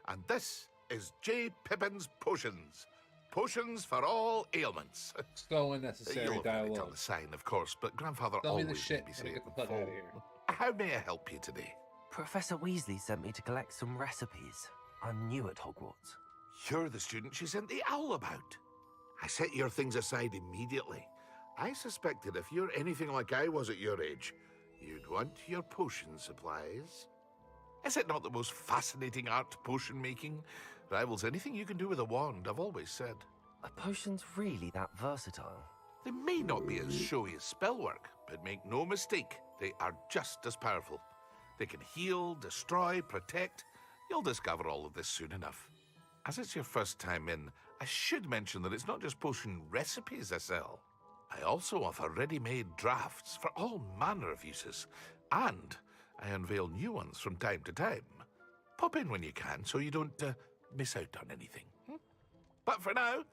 Speaker 17: And this is J. Pippin's Potions. Potions for all ailments.
Speaker 1: So unnecessary
Speaker 17: You'll
Speaker 1: dialogue.
Speaker 17: on the sign, of course, but Grandfather
Speaker 1: Tell me the
Speaker 17: always
Speaker 1: shit
Speaker 17: made me
Speaker 1: when
Speaker 17: say
Speaker 1: I
Speaker 17: it
Speaker 1: get the fuck out of here.
Speaker 17: How may I help you today?
Speaker 2: Professor Weasley sent me to collect some recipes. I'm new at Hogwarts.
Speaker 17: You're the student she sent the owl about. I set your things aside immediately. I suspected if you're anything like I was at your age, you'd want your potion supplies. Is it not the most fascinating art, potion making? Rivals anything you can do with a wand, I've always said.
Speaker 2: Are potions really that versatile?
Speaker 17: They may not be as showy as spellwork, but make no mistake, they are just as powerful. They can heal, destroy, protect. You'll discover all of this soon enough. As it's your first time in, I should mention that it's not just potion recipes I sell. I also offer ready-made drafts for all manner of uses, and I unveil new ones from time to time. Pop in when you can so you don't miss out on anything. But for now,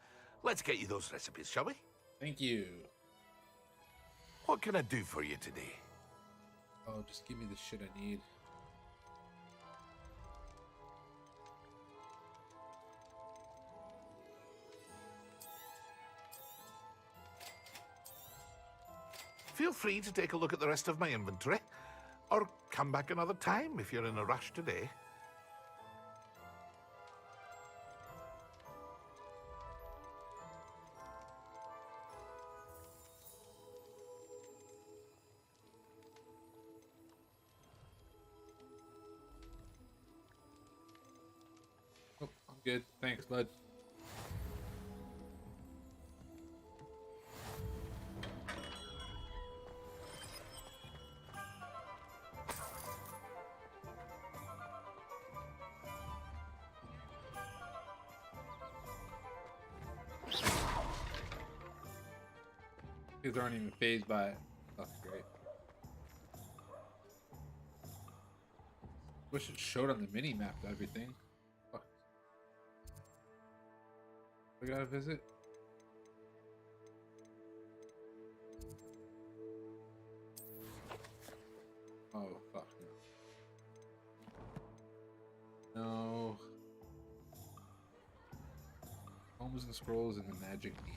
Speaker 17: let's get you those recipes, shall we?
Speaker 1: Thank you.
Speaker 17: What can I do for you today?
Speaker 1: Oh, just give me the shit I need.
Speaker 17: Feel free to take a look at the rest of my inventory, or come back another time if you're in a rush today.
Speaker 1: Oh, I'm good. Thanks, bud. Kids aren't even phased by it. That's great. Wish it showed on the mini map everything. Fuck. We gotta visit. Oh fuck no. No. Homes and scrolls and the magic key.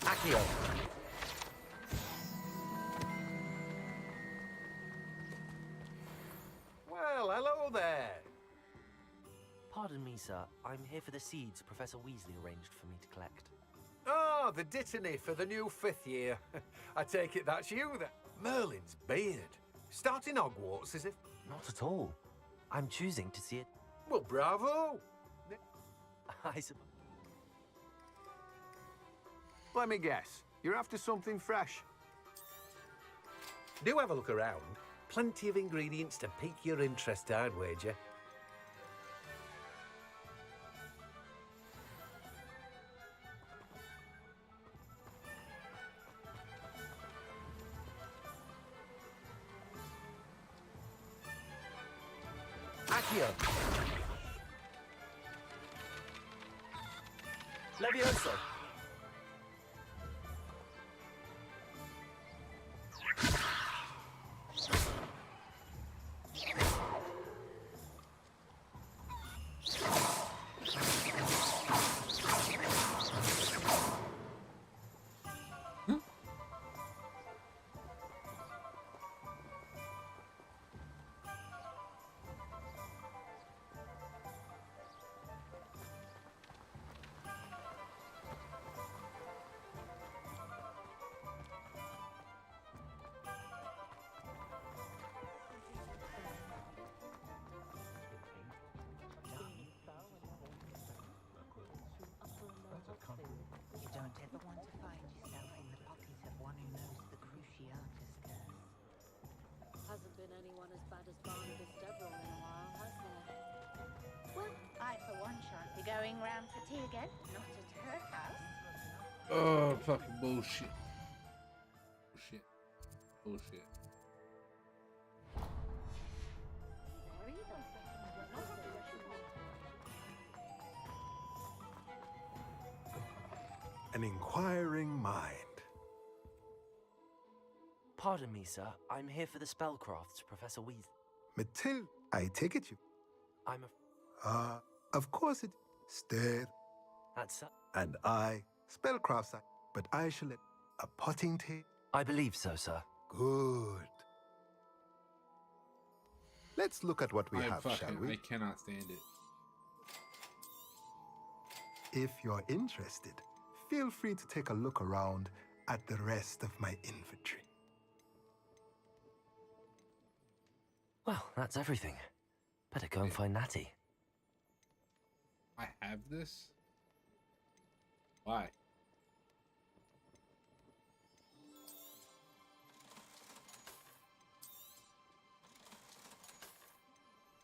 Speaker 19: Accio. Well, hello there.
Speaker 2: Pardon me, sir. I'm here for the seeds Professor Weasley arranged for me to collect.
Speaker 19: Oh, the dittany for the new 5th year. I take it that's you then. Merlin's beard. Starting Hogwarts as if...
Speaker 2: Not at all. I'm choosing to see it.
Speaker 19: Well, bravo.
Speaker 2: I suppose.
Speaker 5: Let me guess. You're after something fresh.
Speaker 19: Do have a look around. Plenty of ingredients to pique your interest, I'd wager.
Speaker 2: Accio. Levioso.
Speaker 8: You don't ever want to find yourself in the pocket of one who knows the Cruciatus curse.
Speaker 22: Hasn't been anyone as bad as Barnabas Deverell in a while, has there?
Speaker 8: Well, I for one shan't be going round for tea again. Not at her house.
Speaker 1: Oh, fucking bullshit. Bullshit. Bullshit.
Speaker 23: An inquiring mind.
Speaker 2: Pardon me, sir. I'm here for the spellcrafts, Professor Weasley.
Speaker 23: Mathilde, I take it you.
Speaker 2: I'm a...
Speaker 23: Of course it. Stare.
Speaker 2: That's...
Speaker 23: And I, spellcrafts, but I shall let a potting tea.
Speaker 2: I believe so, sir.
Speaker 23: Good. Let's look at what we have, shall we?
Speaker 1: I cannot stand it.
Speaker 23: If you're interested, feel free to take a look around at the rest of my inventory.
Speaker 2: Well, that's everything. Better go and find Natty.
Speaker 1: I have this? Why?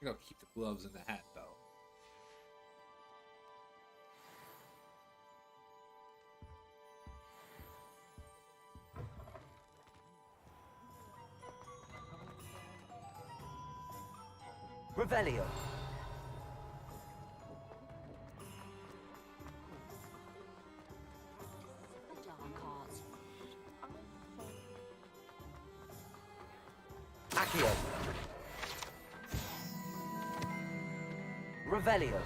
Speaker 1: think I'll keep the gloves and the hat, though.
Speaker 2: Revelio. Accio. Revelio.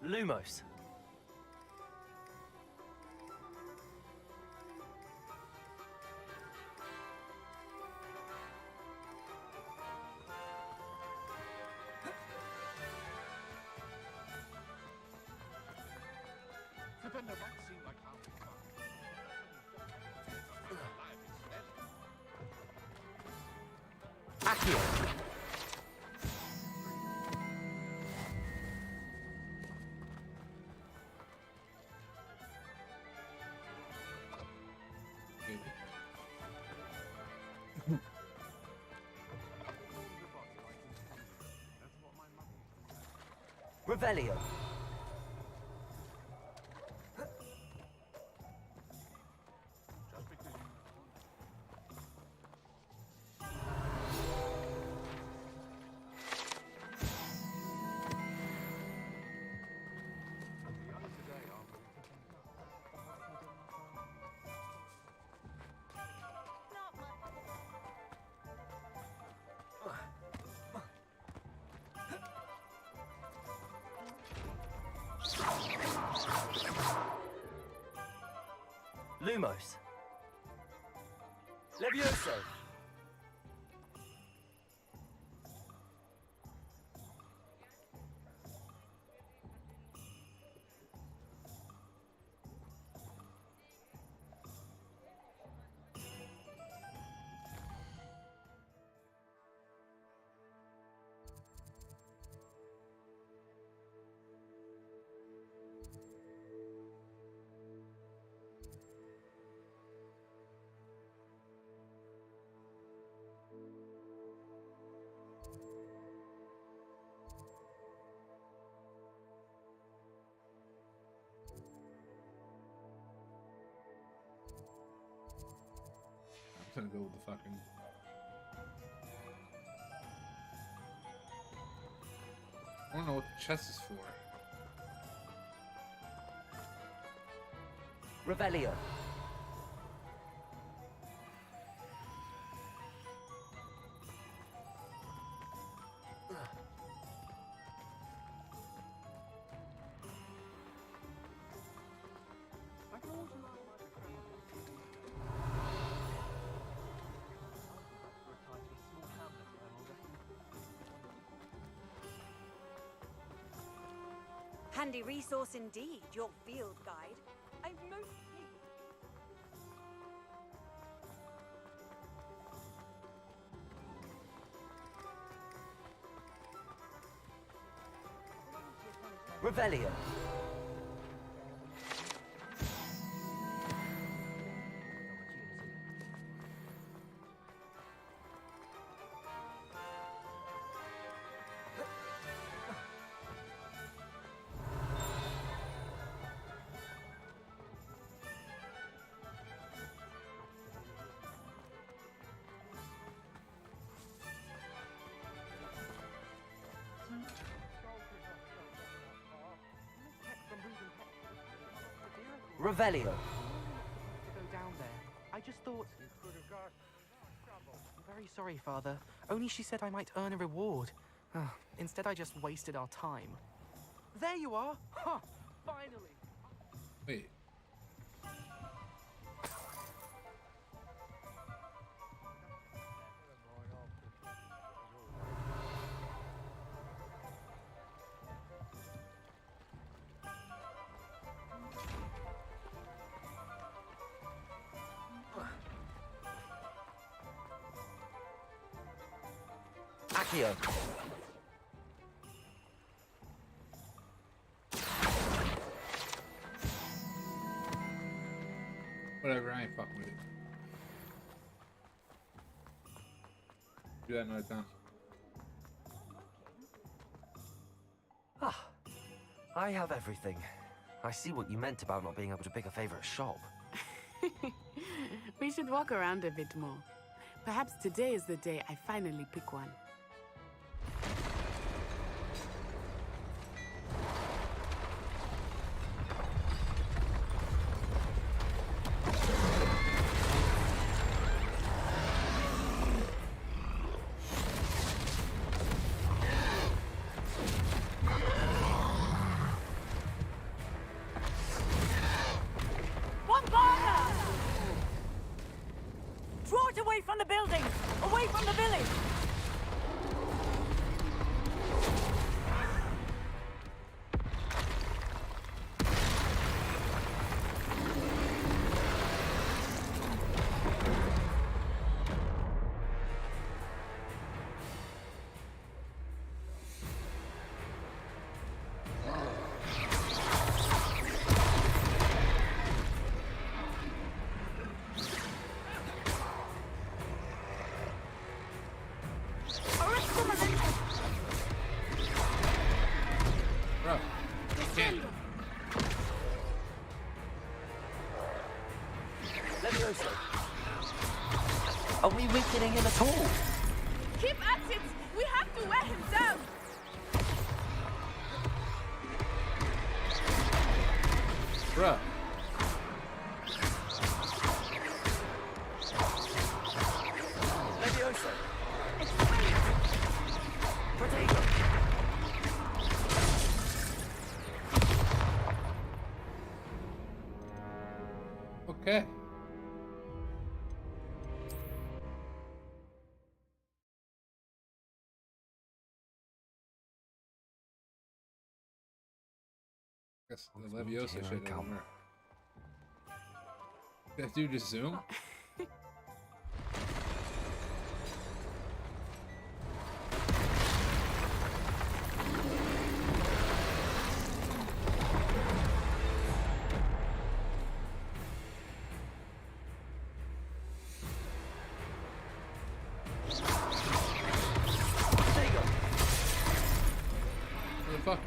Speaker 2: Lumos.
Speaker 17: Flippin', it might seem like half the fun.
Speaker 2: Accio. Revelio. Lumos. Levioso.
Speaker 1: I'm gonna go with the fucking... I don't know what the chest is for.
Speaker 2: Revelio.
Speaker 6: Handy resource indeed, your field guide. I'm most pleased.
Speaker 2: Revelio. Revelio.
Speaker 9: To go down there. I just thought... You could have got trouble. I'm very sorry, Father. Only she said I might earn a reward. Instead, I just wasted our time. There you are! Ha! Finally!
Speaker 1: Wait.
Speaker 2: Accio.
Speaker 1: Whatever, I ain't fucking with it. Do that another time.
Speaker 2: Ah, I have everything. I see what you meant about not being able to pick a favorite shop.
Speaker 18: We should walk around a bit more. Perhaps today is the day I finally pick one.
Speaker 6: Draw it away from the buildings! Away from the village!
Speaker 2: Are we weakening him at all?
Speaker 18: Keep at it! We have to wear him down!
Speaker 1: Bruh.
Speaker 2: Levioso. Potato.
Speaker 1: Okay. Guess the Leviosa shit doesn't work. That dude just zoom? Motherfucker.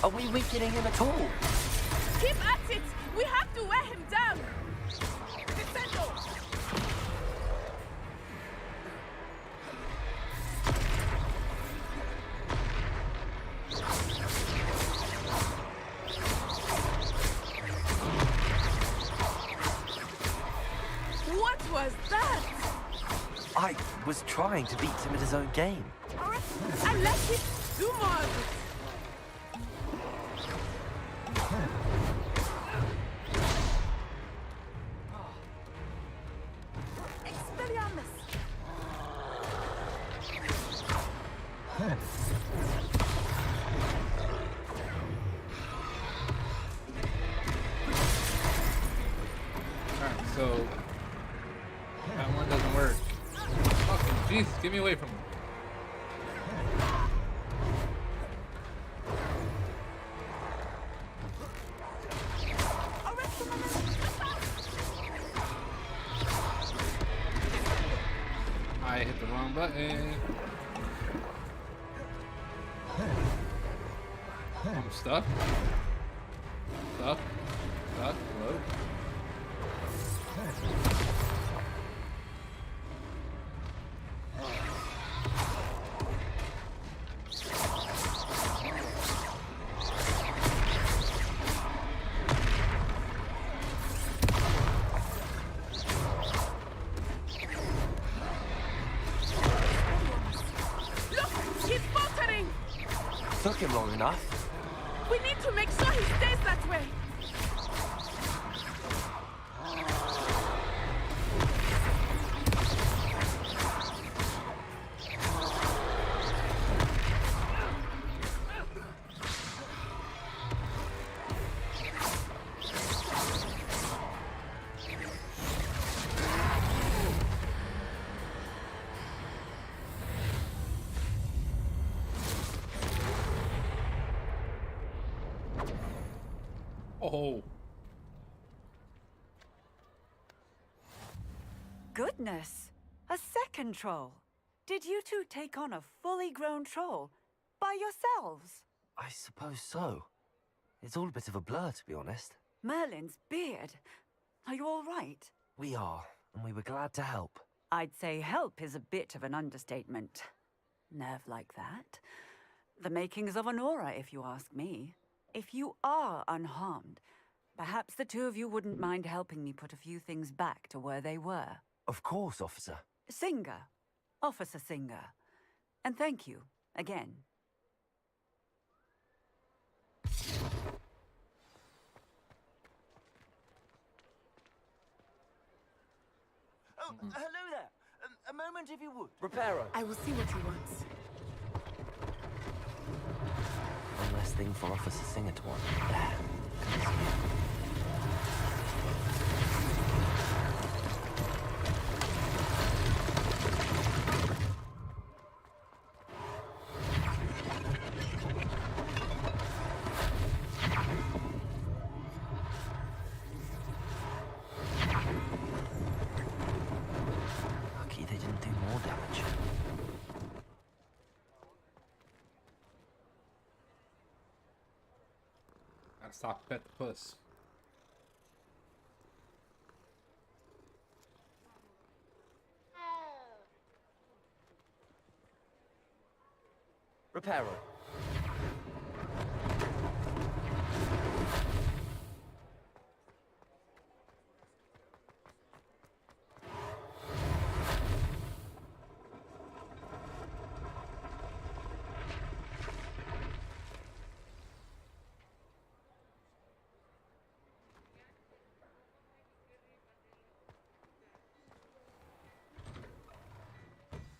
Speaker 2: Are we weakening him at all?
Speaker 18: Keep at it! We have to wear him down! Descendo! What was that?
Speaker 2: I was trying to beat him at his own game.
Speaker 18: And let him do more of it.
Speaker 1: Alright, so that one doesn't work. Fucking Jesus, get me away from him. I hit the wrong button. I'm stuck. Stuck. Stuck. Hello.
Speaker 18: Look! He's faltering!
Speaker 2: Took him long enough.
Speaker 18: We need to make sure he stays that way!
Speaker 1: Oh.
Speaker 4: Goodness! A second troll! Did you two take on a fully grown troll by yourselves?
Speaker 2: I suppose so. It's all a bit of a blur, to be honest.
Speaker 4: Merlin's beard. Are you all right?
Speaker 2: We are, and we were glad to help.
Speaker 4: I'd say help is a bit of an understatement. Nerve like that. The makings of an aura, if you ask me. If you are unharmed, perhaps the two of you wouldn't mind helping me put a few things back to where they were.
Speaker 2: Of course, officer.
Speaker 4: Singer. Officer Singer. And thank you, again.
Speaker 11: Oh, hello there. A moment, if you would.
Speaker 2: Reparo.
Speaker 18: I will see what he wants.
Speaker 2: One less thing for Officer Singer to want. There. Come see you. Lucky they didn't do more damage.
Speaker 1: Gotta stop pet the puss.
Speaker 2: Reparo.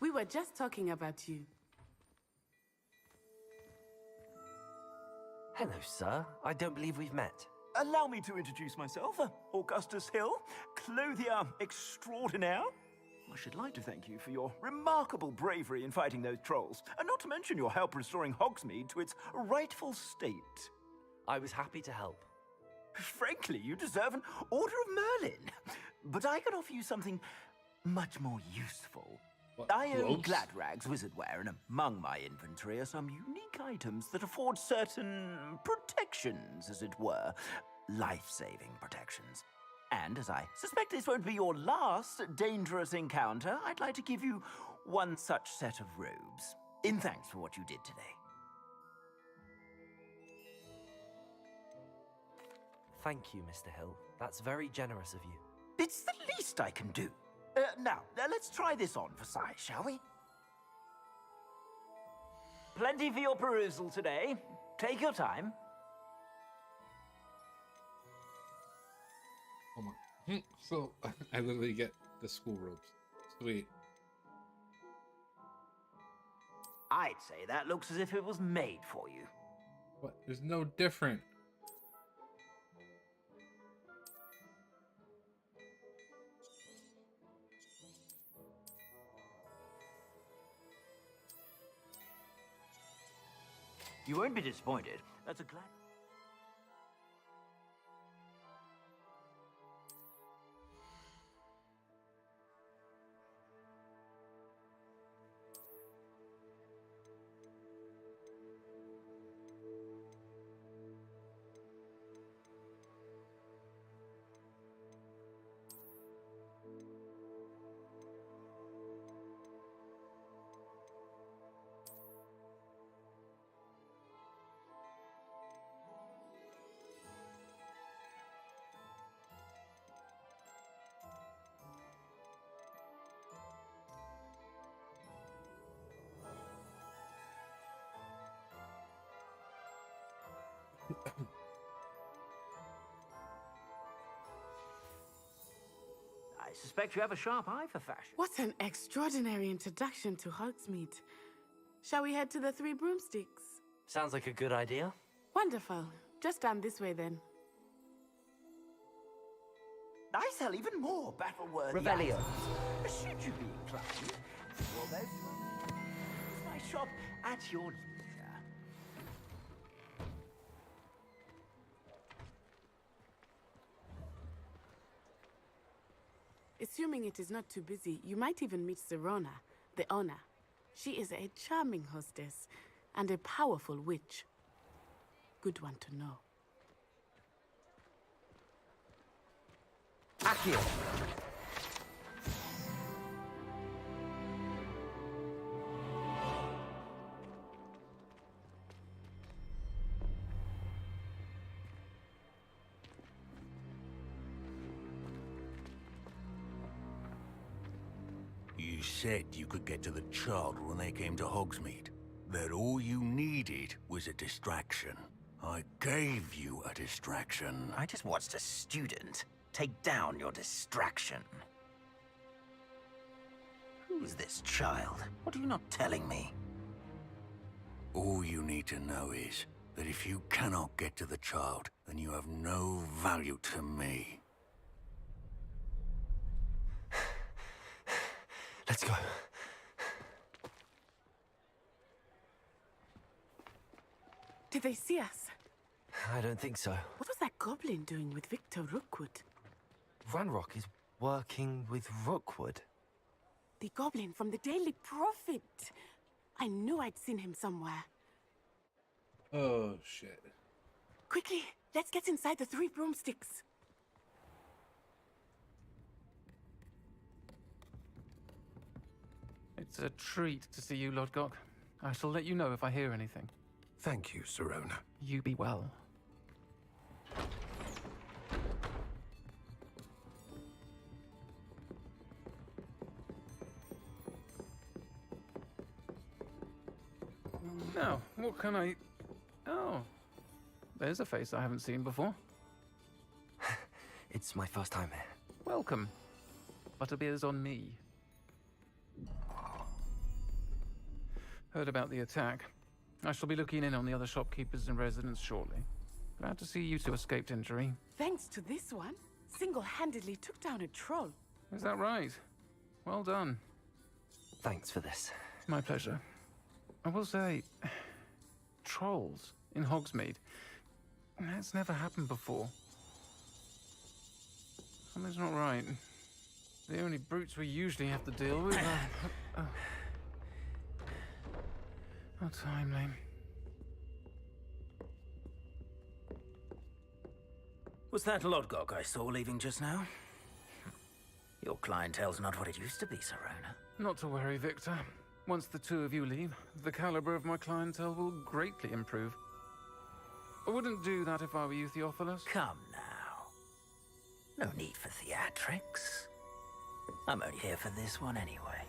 Speaker 18: We were just talking about you.
Speaker 2: Hello, sir. I don't believe we've met.
Speaker 11: Allow me to introduce myself. Augustus Hill, clothier extraordinaire. I should like to thank you for your remarkable bravery in fighting those trolls, and not to mention your help restoring Hogsmeade to its rightful state.
Speaker 2: I was happy to help.
Speaker 11: Frankly, you deserve an Order of Merlin. But I can offer you something much more useful. I own Gladrag's wizardware, and among my inventory are some unique items that afford certain protections, as it were. Life-saving protections. And as I suspect this won't be your last dangerous encounter, I'd like to give you one such set of robes, in thanks for what you did today.
Speaker 2: Thank you, Mr. Hill. That's very generous of you.
Speaker 11: It's the least I can do. Now, let's try this on for size, shall we? Plenty for your perusal today. Take your time.
Speaker 1: Oh my. So, I literally get the school robes. Sweet.
Speaker 11: I'd say that looks as if it was made for you.
Speaker 1: What? There's no different.
Speaker 11: You won't be disappointed. That's a glad... I suspect you have a sharp eye for fashion.
Speaker 18: What an extraordinary introduction to Hogsmeade. Shall we head to the Three Broomsticks?
Speaker 2: Sounds like a good idea.
Speaker 18: Wonderful. Just down this way then.
Speaker 11: I sell even more battle-worthy
Speaker 2: Revelio.
Speaker 11: items. Should you be inclined, well, there's my shop at your leisure.
Speaker 18: Assuming it is not too busy, you might even meet Sirona, the owner. She is a charming hostess and a powerful witch. Good one to know.
Speaker 2: Accio!
Speaker 11: You said you could get to the child when they came to Hogsmeade. That all you needed was a distraction. I gave you a distraction.
Speaker 12: I just watched a student take down your distraction. Who's this child? What are you not telling me?
Speaker 11: All you need to know is that if you cannot get to the child, then you have no value to me.
Speaker 2: Let's go.
Speaker 18: Did they see us?
Speaker 2: I don't think so.
Speaker 18: What was that goblin doing with Victor Rookwood?
Speaker 2: Ranrock is working with Rookwood.
Speaker 18: The goblin from the Daily Prophet. I knew I'd seen him somewhere.
Speaker 1: Oh, shit.
Speaker 18: Quickly, let's get inside the 3 broomsticks.
Speaker 9: It's a treat to see you, Lodgok. I shall let you know if I hear anything.
Speaker 5: Thank you, Sirona.
Speaker 9: You be well. Now, what can I... Oh, there's a face I haven't seen before.
Speaker 2: It's my first time here.
Speaker 9: Welcome. Butterbeer's on me. Heard about the attack. I shall be looking in on the other shopkeepers and residents shortly. Glad to see you two escaped injury.
Speaker 18: Thanks to this one, single-handedly took down a troll.
Speaker 9: Is that right? Well done.
Speaker 2: Thanks for this.
Speaker 9: My pleasure. I will say, trolls in Hogsmeade. That's never happened before. Something's not right. The only brutes we usually have to deal with are... How timely.
Speaker 12: Was that Lodgok I saw leaving just now? Your clientele's not what it used to be, Sirona.
Speaker 9: Not to worry, Victor. Once the two of you leave, the caliber of my clientele will greatly improve. I wouldn't do that if I were you, Theophilus.
Speaker 12: Come now. No need for theatrics. I'm only here for this one anyway.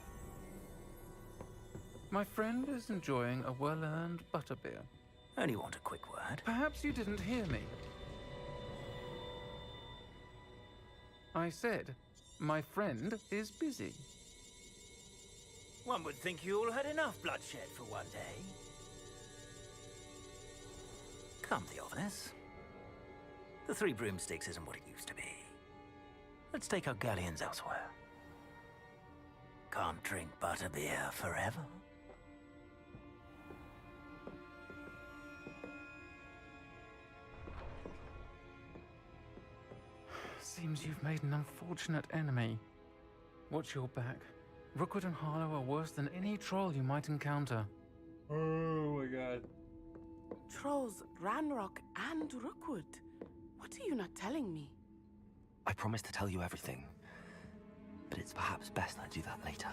Speaker 9: My friend is enjoying a well-earned butterbeer.
Speaker 12: Only want a quick word.
Speaker 9: Perhaps you didn't hear me. I said, my friend is busy.
Speaker 12: One would think you all had enough bloodshed for one day. Come, Theophilus. The 3 broomsticks isn't what it used to be. Let's take our galleons elsewhere. Can't drink butterbeer forever.
Speaker 9: Seems you've made an unfortunate enemy. Watch your back. Rookwood and Harlow are worse than any troll you might encounter.
Speaker 1: Oh my god.
Speaker 18: Trolls, Ranrock, and Rookwood. What are you not telling me?
Speaker 2: I promise to tell you everything, but it's perhaps best I do that later.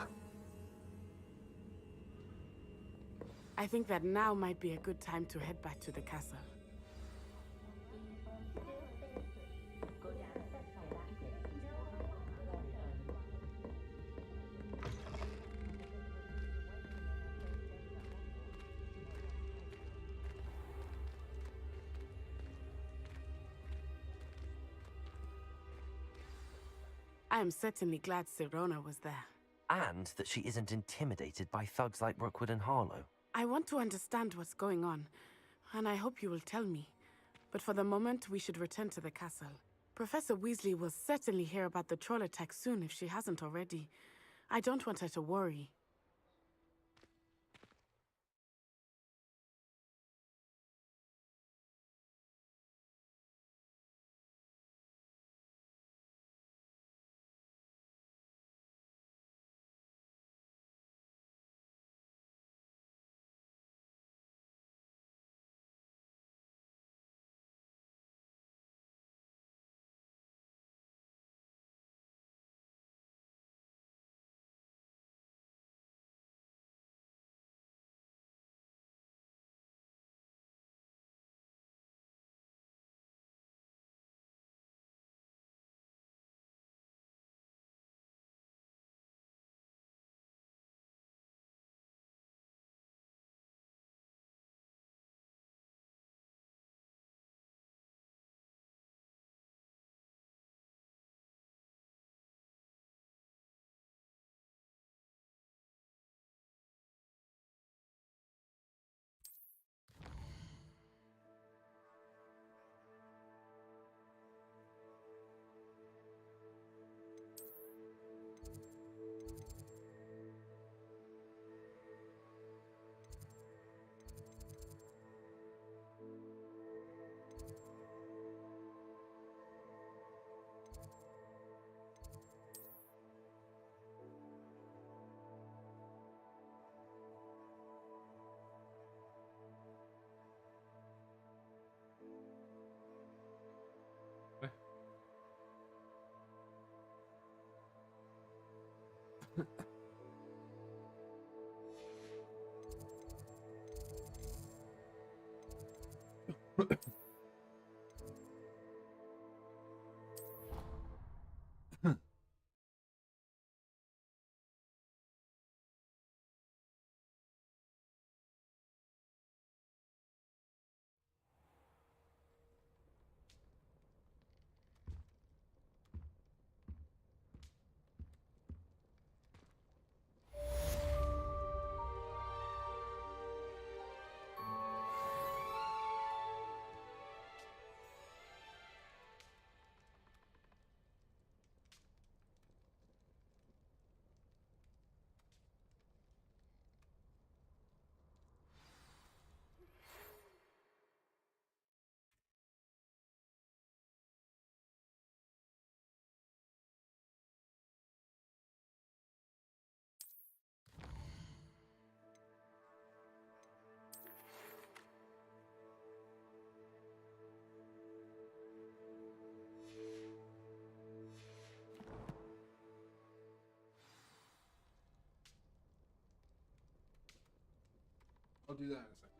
Speaker 18: I think that now might be a good time to head back to the castle. I am certainly glad Sirona was there.
Speaker 2: And that she isn't intimidated by thugs like Rookwood and Harlow.
Speaker 18: I want to understand what's going on, and I hope you will tell me. But for the moment, we should return to the castle. Professor Weasley will certainly hear about the troll attack soon if she hasn't already. I don't want her to worry.
Speaker 1: I'll do that in a second.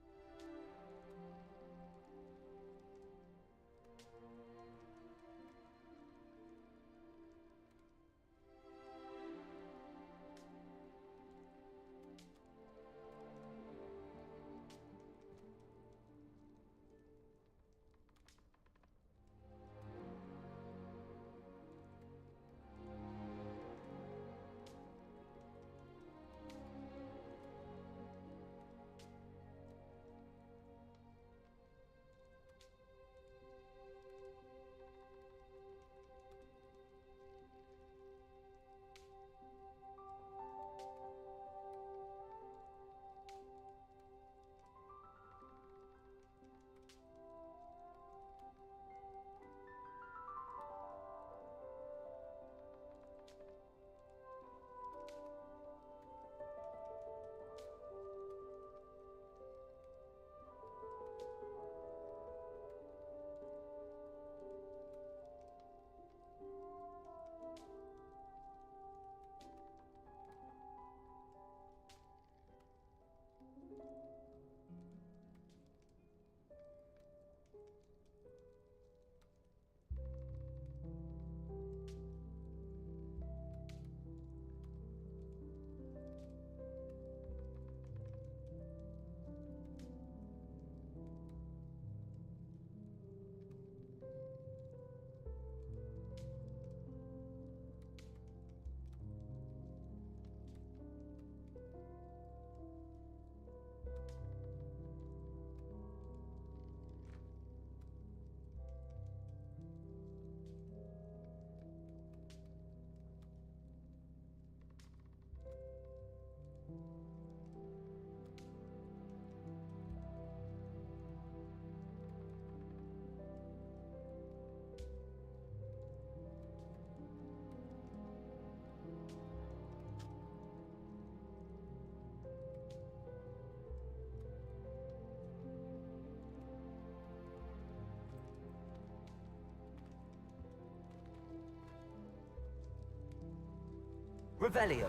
Speaker 2: Revelio.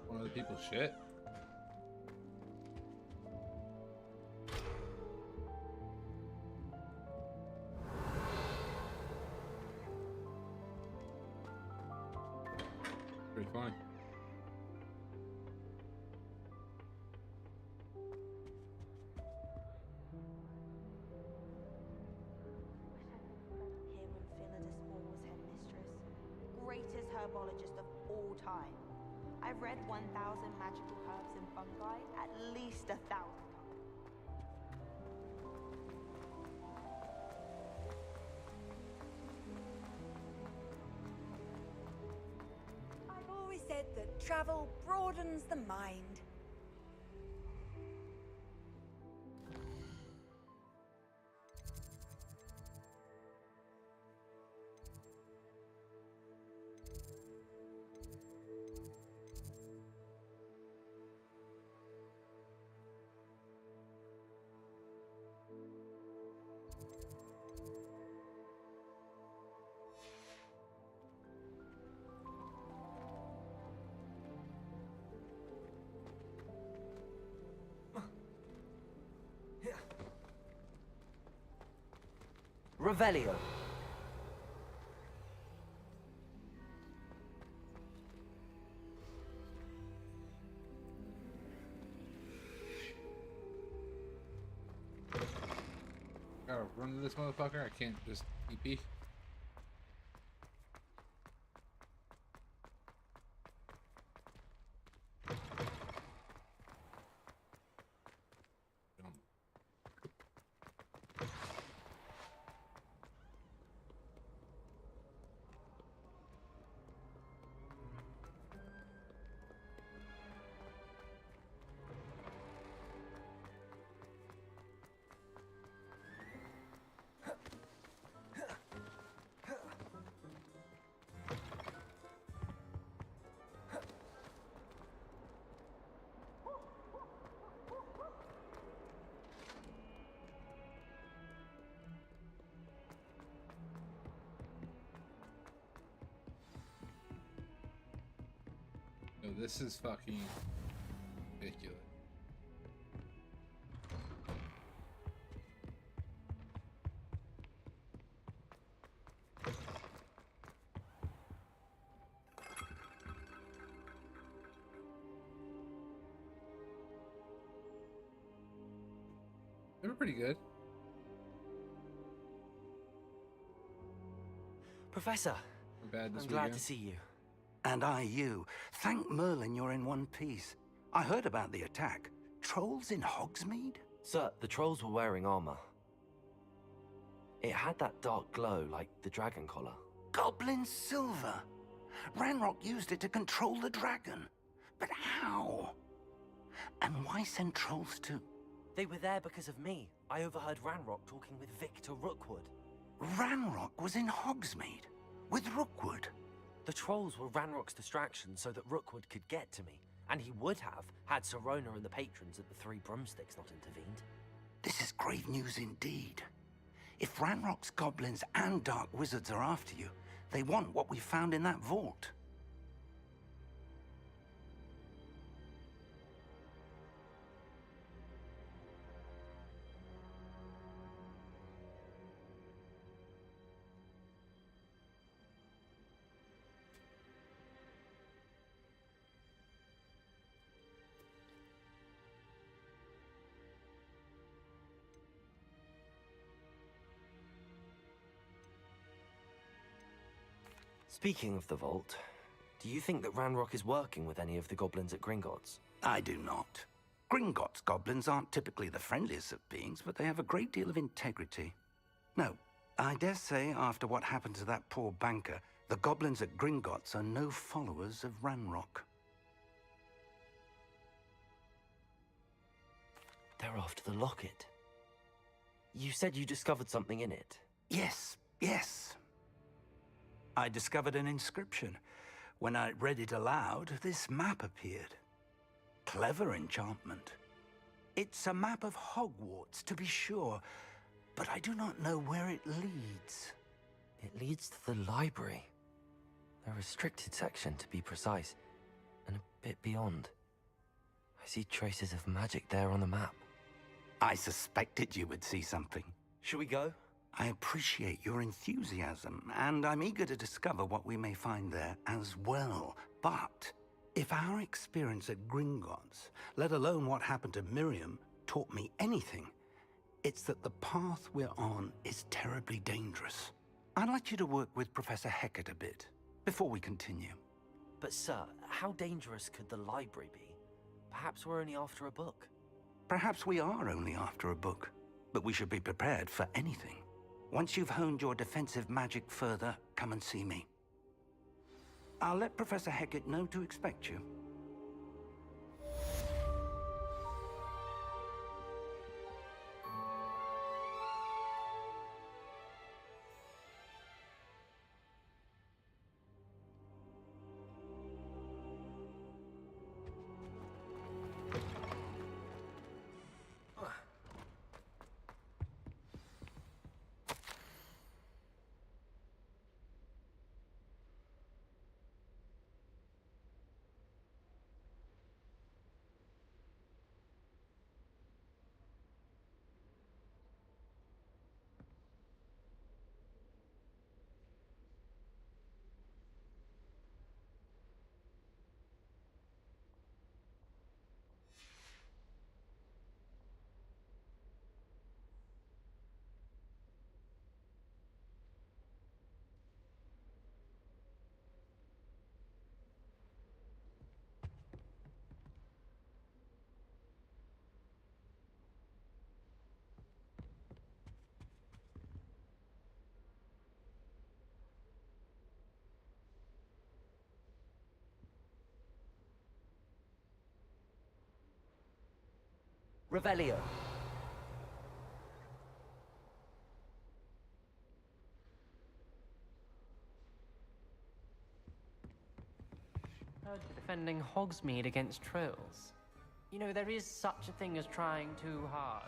Speaker 1: One of the people's shit. Pretty funny.
Speaker 3: Here when Philida Small was headmistress. Greatest herbologist of all time. I've read 1,000 magical herbs and fungi at least 1,000 times.
Speaker 6: I've always said that travel broadens the mind.
Speaker 2: Revelio.
Speaker 1: Gotta run to this motherfucker. I can't just TP. No, this is fucking ridiculous. They were pretty good.
Speaker 2: Professor,
Speaker 1: We're bad this
Speaker 2: I'm glad
Speaker 1: weekend.
Speaker 2: to see you.
Speaker 12: And I you. Thank Merlin you're in one piece. I heard about the attack. Trolls in Hogsmeade?
Speaker 2: Sir, the trolls were wearing armor. It had that dark glow like the dragon collar.
Speaker 12: Goblin silver. Ranrock used it to control the dragon. But how? And why send trolls to...
Speaker 2: They were there because of me. I overheard Ranrock talking with Victor Rookwood.
Speaker 12: Ranrock was in Hogsmeade? With Rookwood?
Speaker 2: The trolls were Ranrock's distraction so that Rookwood could get to me. And he would have, had Serona and the patrons at the Three Broomsticks not intervened.
Speaker 12: This is grave news indeed. If Ranrock's goblins and dark wizards are after you, they want what we found in that vault.
Speaker 2: Speaking of the vault, do you think that Ranrock is working with any of the goblins at Gringotts?
Speaker 12: I do not. Gringotts goblins aren't typically the friendliest of beings, but they have a great deal of integrity. No, I dare say after what happened to that poor banker, the goblins at Gringotts are no followers of Ranrock.
Speaker 2: They're after the locket. You said you discovered something in it.
Speaker 12: Yes, yes. I discovered an inscription. When I read it aloud, this map appeared. Clever enchantment. It's a map of Hogwarts, to be sure, but I do not know where it leads.
Speaker 2: It leads to the library. The restricted section, to be precise, and a bit beyond. I see traces of magic there on the map.
Speaker 12: I suspected you would see something.
Speaker 2: Shall we go?
Speaker 12: I appreciate your enthusiasm, and I'm eager to discover what we may find there as well. But if our experience at Gringotts, let alone what happened to Miriam, taught me anything, it's that the path we're on is terribly dangerous. I'd like you to work with Professor Hecat a bit before we continue.
Speaker 2: But sir, how dangerous could the library be? Perhaps we're only after a book.
Speaker 12: Perhaps we are only after a book, but we should be prepared for anything. Once you've honed your defensive magic further, come and see me. I'll let Professor Hecat know to expect you.
Speaker 2: Revelio.
Speaker 15: Heard you're defending Hogsmeade against trolls. You know, there is such a thing as trying too hard.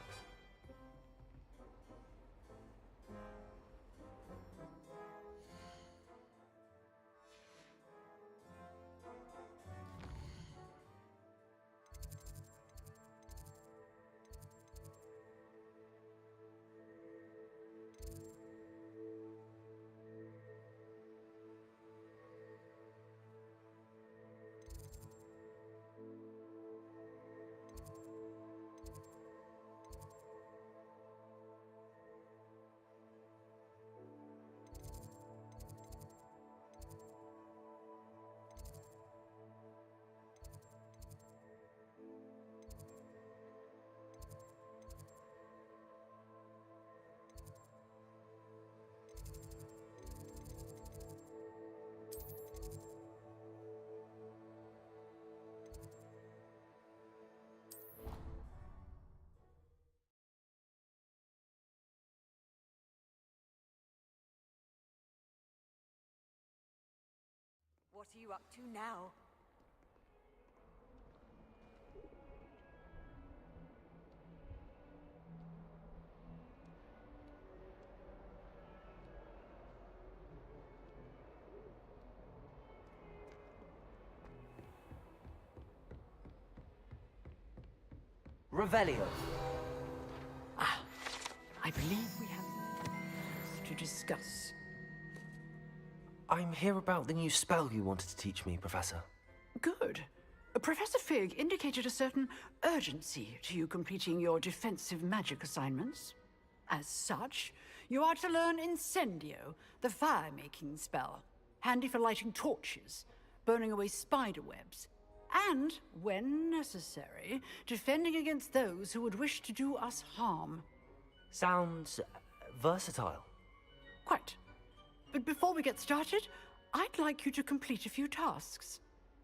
Speaker 4: What are you up to now?
Speaker 2: Revelio.
Speaker 16: I believe we have to discuss.
Speaker 2: I'm here about the new spell you wanted to teach me, Professor.
Speaker 16: Good. Professor Fig indicated a certain urgency to you completing your defensive magic assignments. As such, you are to learn Incendio, the fire-making spell, handy for lighting torches, burning away spider webs, and, when necessary, defending against those who would wish to do us harm.
Speaker 2: Sounds versatile.
Speaker 16: Quite. But before we get started, I'd like you to complete a few tasks.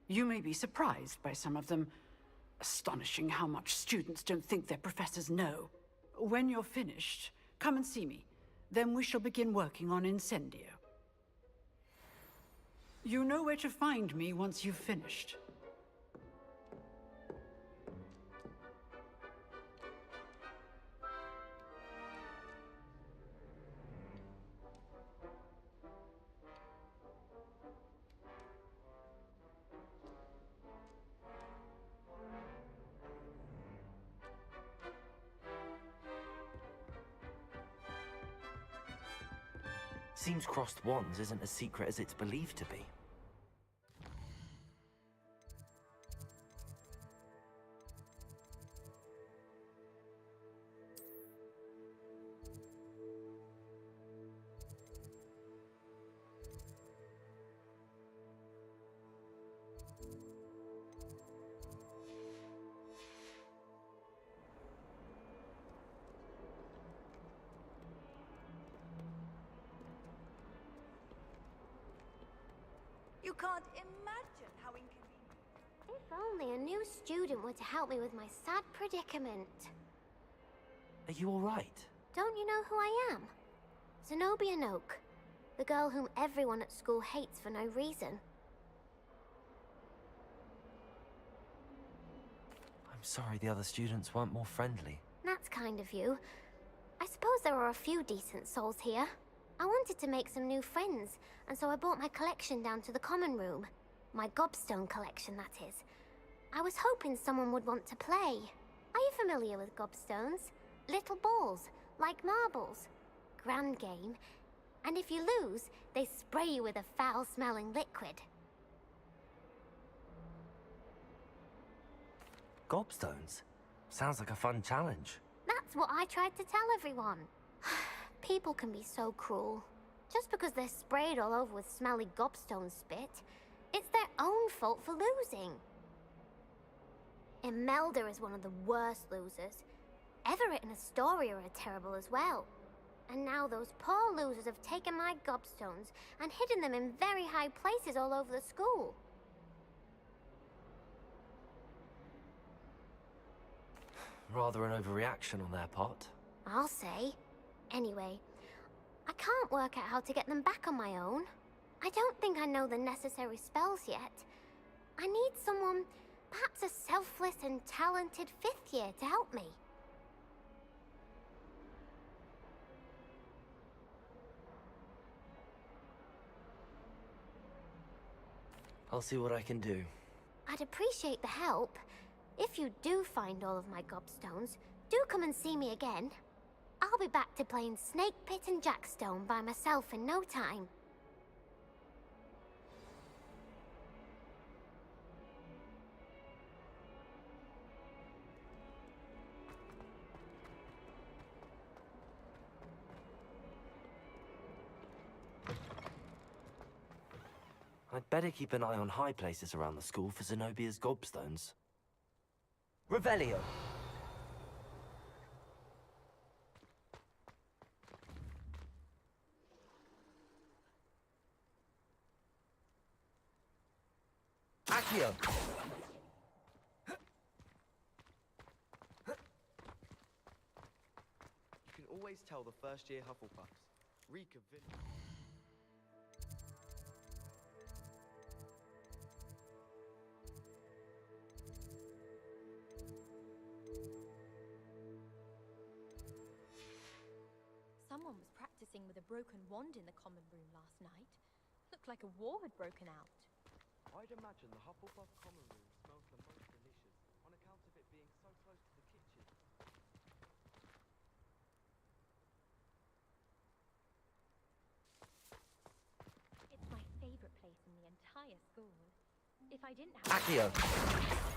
Speaker 16: You may be surprised by some of them. Astonishing how much students don't think their professors know. When you're finished, come and see me. Then we shall begin working on Incendio. You know where to find me once you've finished.
Speaker 2: Seems crossed wands isn't as secret as it's believed to be.
Speaker 6: You can't imagine how inconvenient.
Speaker 20: If only a new student were to help me with my sad predicament.
Speaker 2: Are you all right?
Speaker 20: Don't you know who I am? Zenobia Noak, the girl whom everyone at school hates for no reason.
Speaker 2: I'm sorry the other students weren't more friendly.
Speaker 20: That's kind of you. I suppose there are a few decent souls here. I wanted to make some new friends, and so I brought my collection down to the common room. My gobstone collection, that is. I was hoping someone would want to play. Are you familiar with gobstones? Little balls, like marbles. Grand game. And if you lose, they spray you with a foul-smelling liquid.
Speaker 2: Gobstones? Sounds like a fun challenge.
Speaker 20: That's what I tried to tell everyone. People can be so cruel. Just because they're sprayed all over with smelly gobstone spit, it's their own fault for losing. Imelda is one of the worst losers. Everett and Astoria are terrible as well. And now those poor losers have taken my gobstones and hidden them in very high places all over the school.
Speaker 2: Rather an overreaction on their part.
Speaker 20: I'll say. Anyway, I can't work out how to get them back on my own. I don't think I know the necessary spells yet. I need someone, perhaps a selfless and talented 5th year to help me.
Speaker 2: I'll see what I can do.
Speaker 20: I'd appreciate the help. If you do find all of my gobstones, do come and see me again. I'll be back to playing Snake Pit and Jackstone by myself in no time.
Speaker 2: I'd better keep an eye on high places around the school for Zenobia's gobstones. Revelio! Accio!
Speaker 10: You can always tell the first-year Hufflepuffs. Reek of vinegar.
Speaker 13: Someone was practicing with a broken wand in the common room last night. Looked like a war had broken out.
Speaker 10: I'd imagine the Hufflepuff common room smells the most delicious, on account of it being so close to the kitchen.
Speaker 13: It's my favorite place in the entire school. If I didn't have...
Speaker 2: Accio!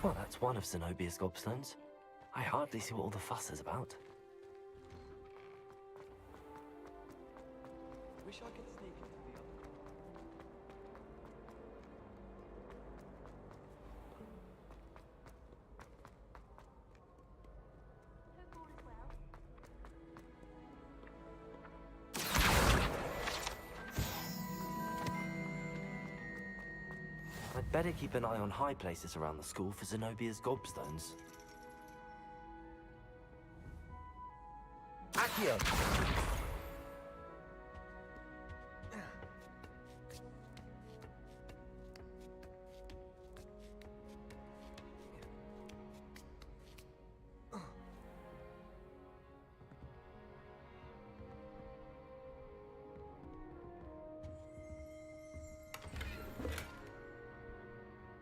Speaker 2: Well, that's one of Zenobia's gobstones. I hardly see what all the fuss is about.
Speaker 10: Wish I could sneak into the other corner.
Speaker 2: I'd better keep an eye on high places around the school for Zenobia's gobstones. Accio!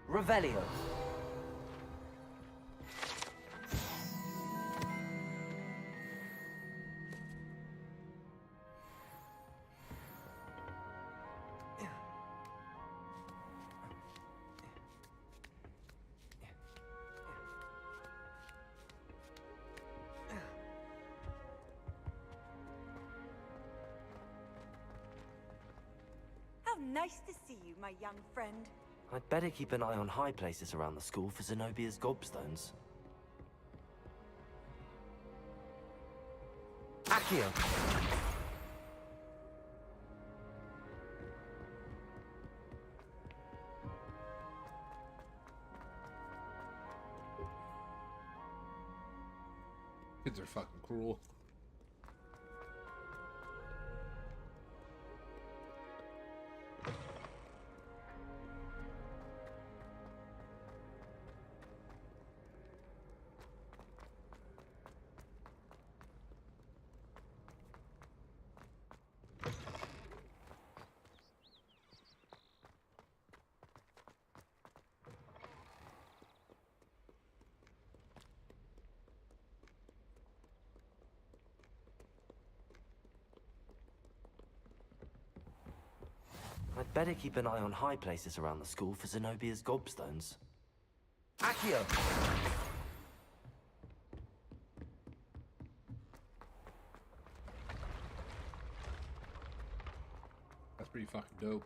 Speaker 2: Revelio.
Speaker 6: How nice to see you, my young friend.
Speaker 2: I'd better keep an eye on high places around the school for Zenobia's gobstones. Accio!
Speaker 1: Kids are fucking cruel.
Speaker 2: I'd better keep an eye on high places around the school for Zenobia's gobstones. Accio!
Speaker 1: That's pretty fucking dope.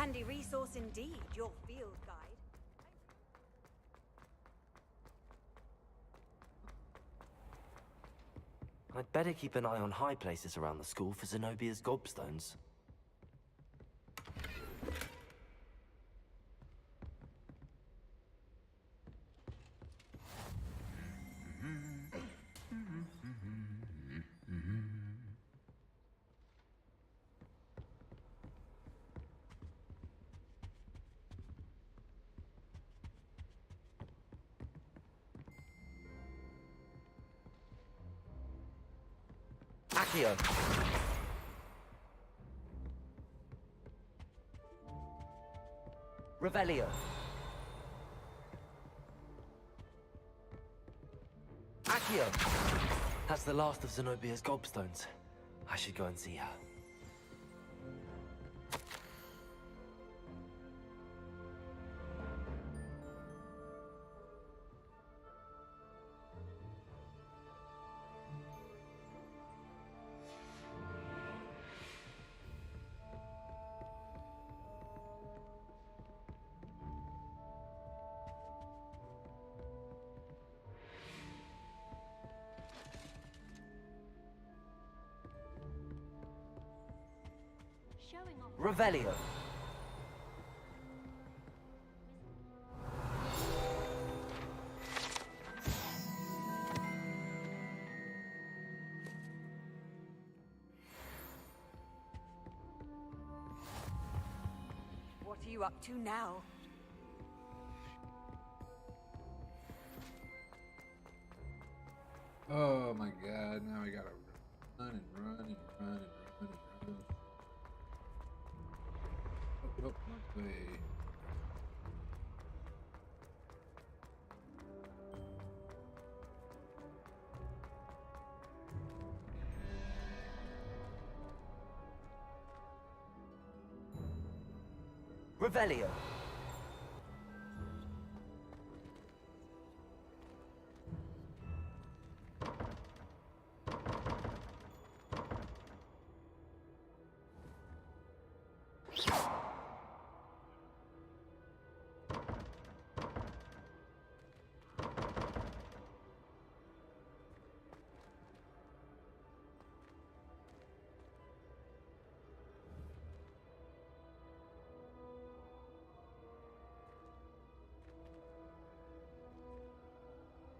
Speaker 6: handy resource indeed, your field guide.
Speaker 2: I'd better keep an eye on high places around the school for Zenobia's gobstones. Accio. Revelio. Accio. That's the last of Zenobia's gobstones. I should go and see her. Revelio.
Speaker 6: What are you up to now?
Speaker 1: Oh my god, now I gotta run and run and run and run and run. Up, way.
Speaker 2: Revelio.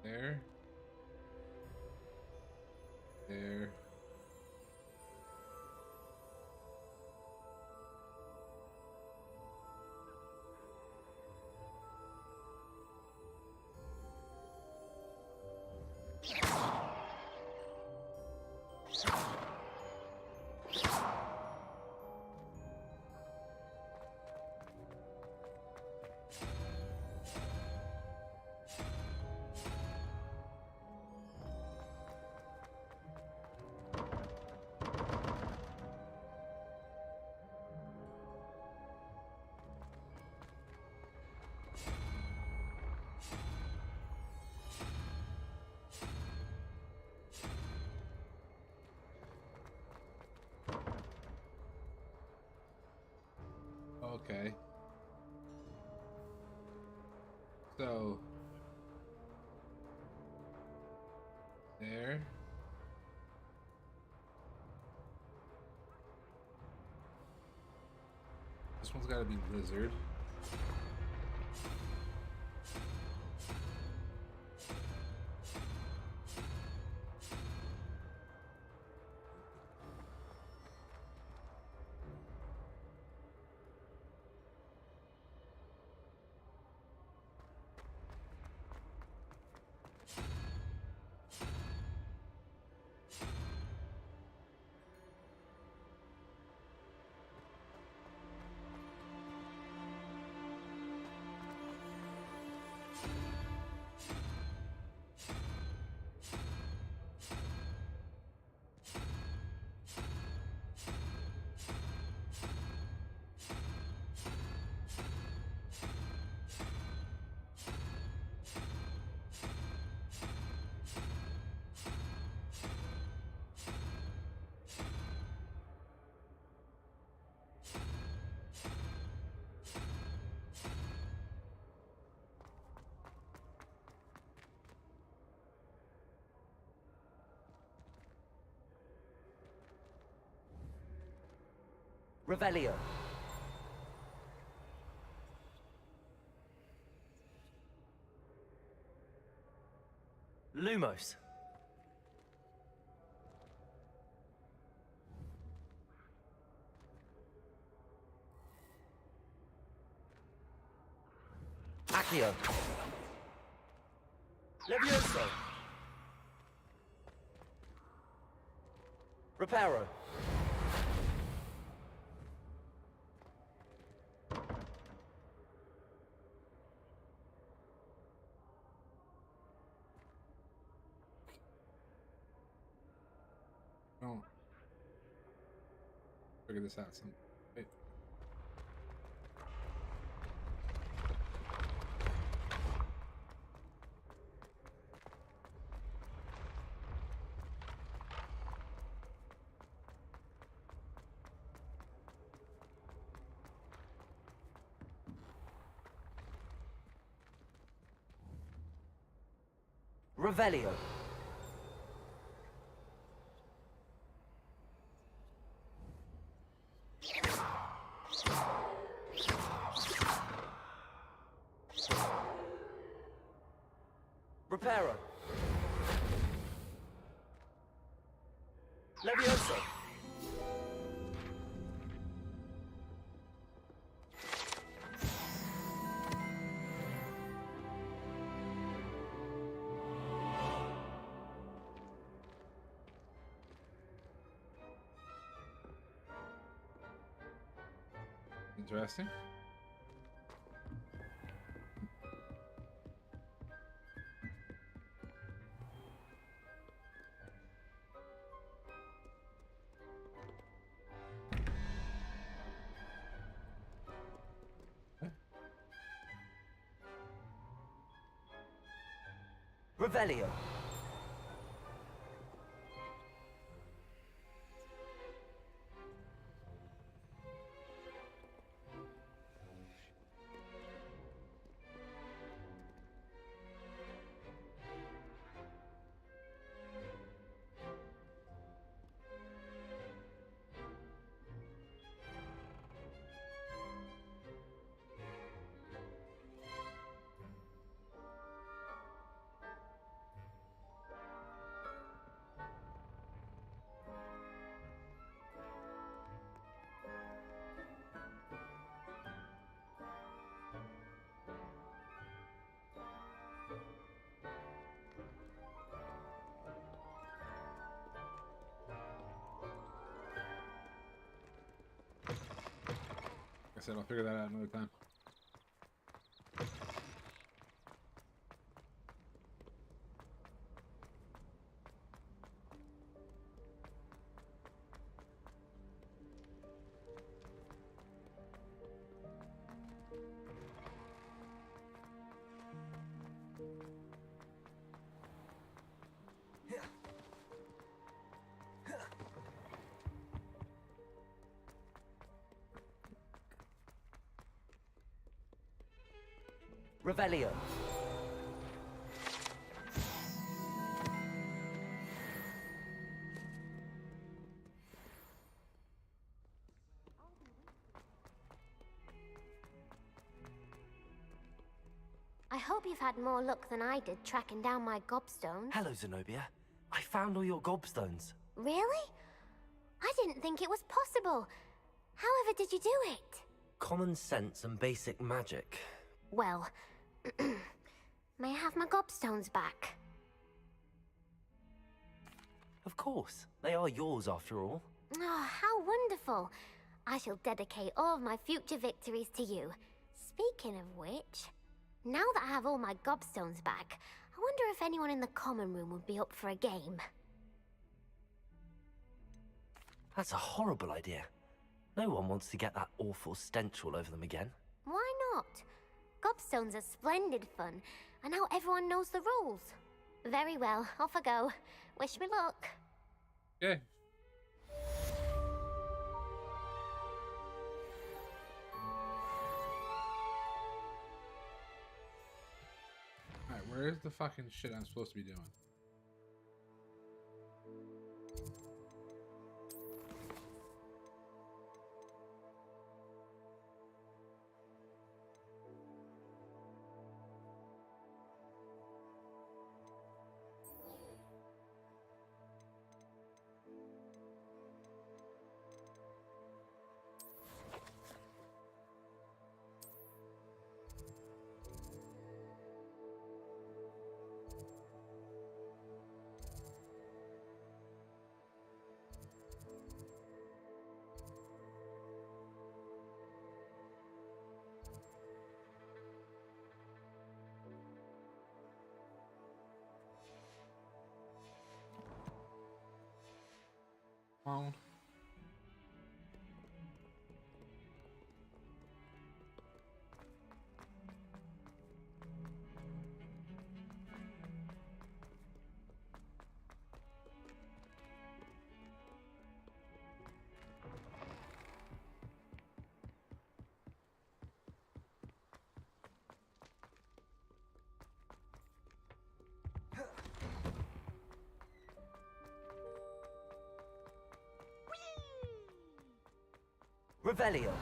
Speaker 1: There. There. Okay. So there. This one's gotta be lizard.
Speaker 2: Revelio. Lumos. Accio. Levioso. Reparo.
Speaker 1: Oh. Figure this out some. Wait.
Speaker 2: Revelio. Reparo. Levioso.
Speaker 1: Interesting.
Speaker 2: Revelio.
Speaker 1: I said I'll figure that out another time.
Speaker 2: Revelio.
Speaker 20: I hope you've had more luck than I did tracking down my gobstones.
Speaker 2: Hello, Zenobia. I found all your gobstones.
Speaker 20: Really? I didn't think it was possible. However did you do it?
Speaker 2: Common sense and basic magic.
Speaker 20: Well, may I have my gobstones back?
Speaker 2: Of course. They are yours after all.
Speaker 20: Oh, how wonderful. I shall dedicate all of my future victories to you. Speaking of which, now that I have all my gobstones back, I wonder if anyone in the common room would be up for a game.
Speaker 2: That's a horrible idea. No one wants to get that awful stench all over them again.
Speaker 20: Why not? Gobstones are splendid fun, and now everyone knows the rules. Very well, off I go. Wish me luck.
Speaker 1: Okay. Alright, where's the fucking shit I'm supposed to be doing? on.
Speaker 2: Revelio.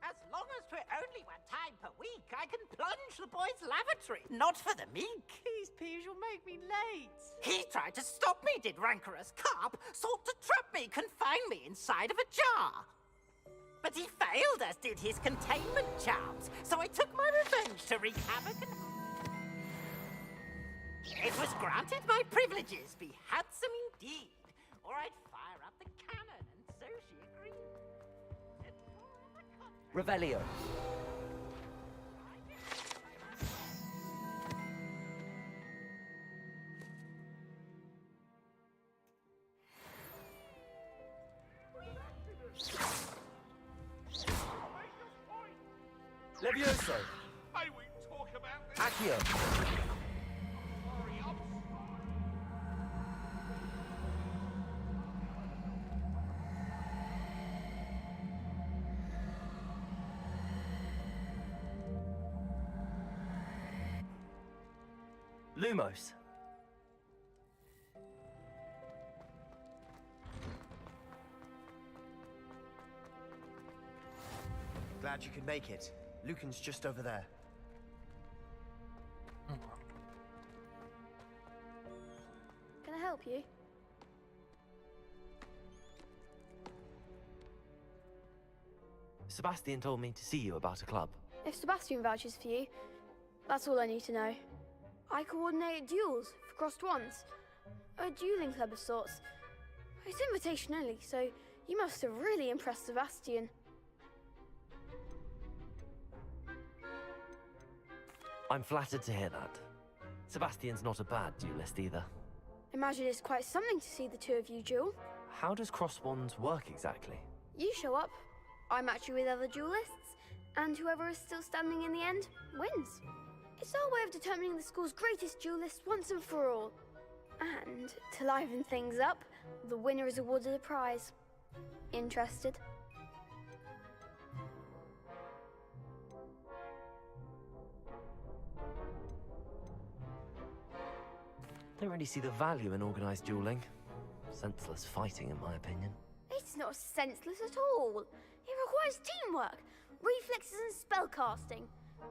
Speaker 8: As long as we're only one time per week, I can plunge the boy's lavatory. Not for the meek.
Speaker 16: Please, Peas, you'll make me late.
Speaker 8: He tried to stop me, did rancorous carp. Sought to trap me, confine me inside of a jar. But he failed, as did his containment charms. So I took my revenge to wreak havoc and... It was granted my privileges be handsome indeed, or I'd fire up the cannon, and so she agreed.
Speaker 2: Revelio. Levioso.
Speaker 17: I won't talk about this.
Speaker 2: Accio. Lumos.
Speaker 7: Glad you could make it. Lucan's just over there.
Speaker 14: Can I help you?
Speaker 2: Sebastian told me to see you about a club.
Speaker 14: If Sebastian vouches for you, that's all I need to know. I coordinate duels for crossed ones. A dueling club of sorts. It's invitation only, so you must have really impressed Sebastian.
Speaker 2: I'm flattered to hear that. Sebastian's not a bad duelist either.
Speaker 14: Imagine it's quite something to see the two of you duel.
Speaker 2: How does cross wands work exactly?
Speaker 14: You show up, I match you with other duelists, and whoever is still standing in the end wins. It's our way of determining the school's greatest duelist once and for all. And to liven things up, the winner is awarded a prize. Interested?
Speaker 2: Don't really see the value in organized dueling. Senseless fighting, in my opinion.
Speaker 14: It's not senseless at all. It requires teamwork, reflexes and spellcasting.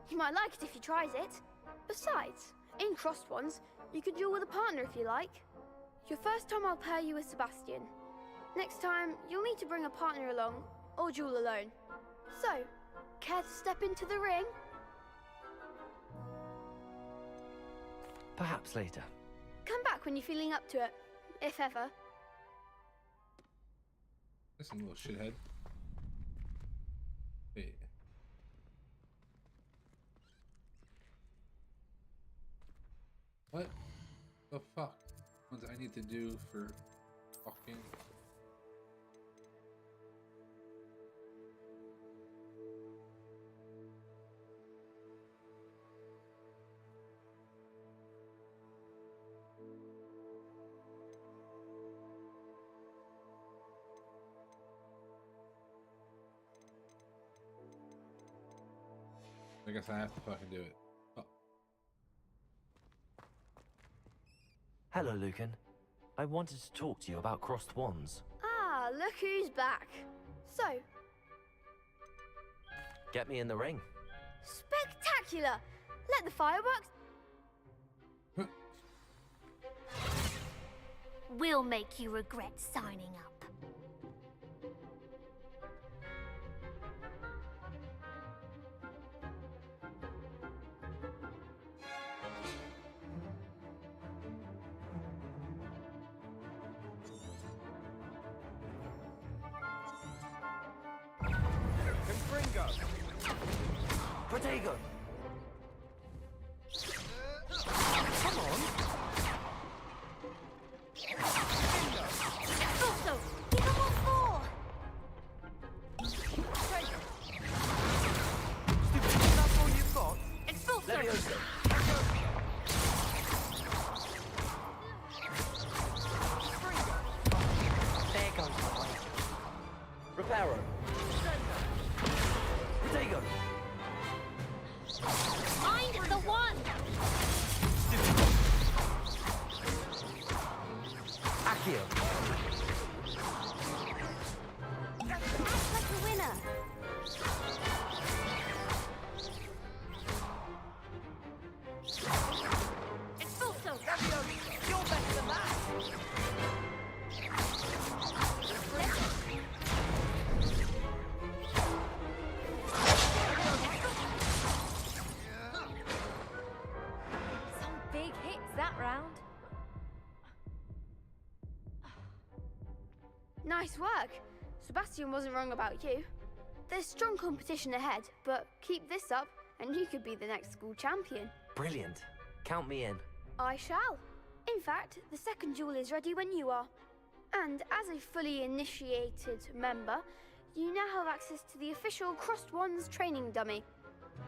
Speaker 14: You might like it if you tries it. Besides, in crossed ones, you could duel with a partner if you like. Your first time I'll pair you with Sebastian. Next time, you'll need to bring a partner along, or duel alone. So, care to step into the ring?
Speaker 2: Perhaps later.
Speaker 14: Come back when you're feeling up to it, if ever.
Speaker 1: Listen, little shithead. Wait. What the fuck? What do I need to do for fucking... I guess I have to fucking do it. Oh.
Speaker 2: Hello, Lucan. I wanted to talk to you about crossed wands.
Speaker 14: Ah, look who's back. So,
Speaker 2: Get me in the ring.
Speaker 14: spectacular! Let the fireworks...
Speaker 20: We'll make you regret signing up.
Speaker 7: Confringo!
Speaker 2: Protego! Leviosa!
Speaker 15: There goes my way.
Speaker 2: Reparo! Protego!
Speaker 20: Find the one!
Speaker 2: Accio!
Speaker 20: Act like a winner!
Speaker 8: Expulso! You're better than that!
Speaker 13: Some big hits that round.
Speaker 14: Nice work. Sebastian wasn't wrong about you. There's strong competition ahead, but keep this up and you could be the next school champion.
Speaker 2: Brilliant. Count me in.
Speaker 14: I shall. In fact, the second duel is ready when you are. And as a fully initiated member, you now have access to the official Crossed Wands training dummy.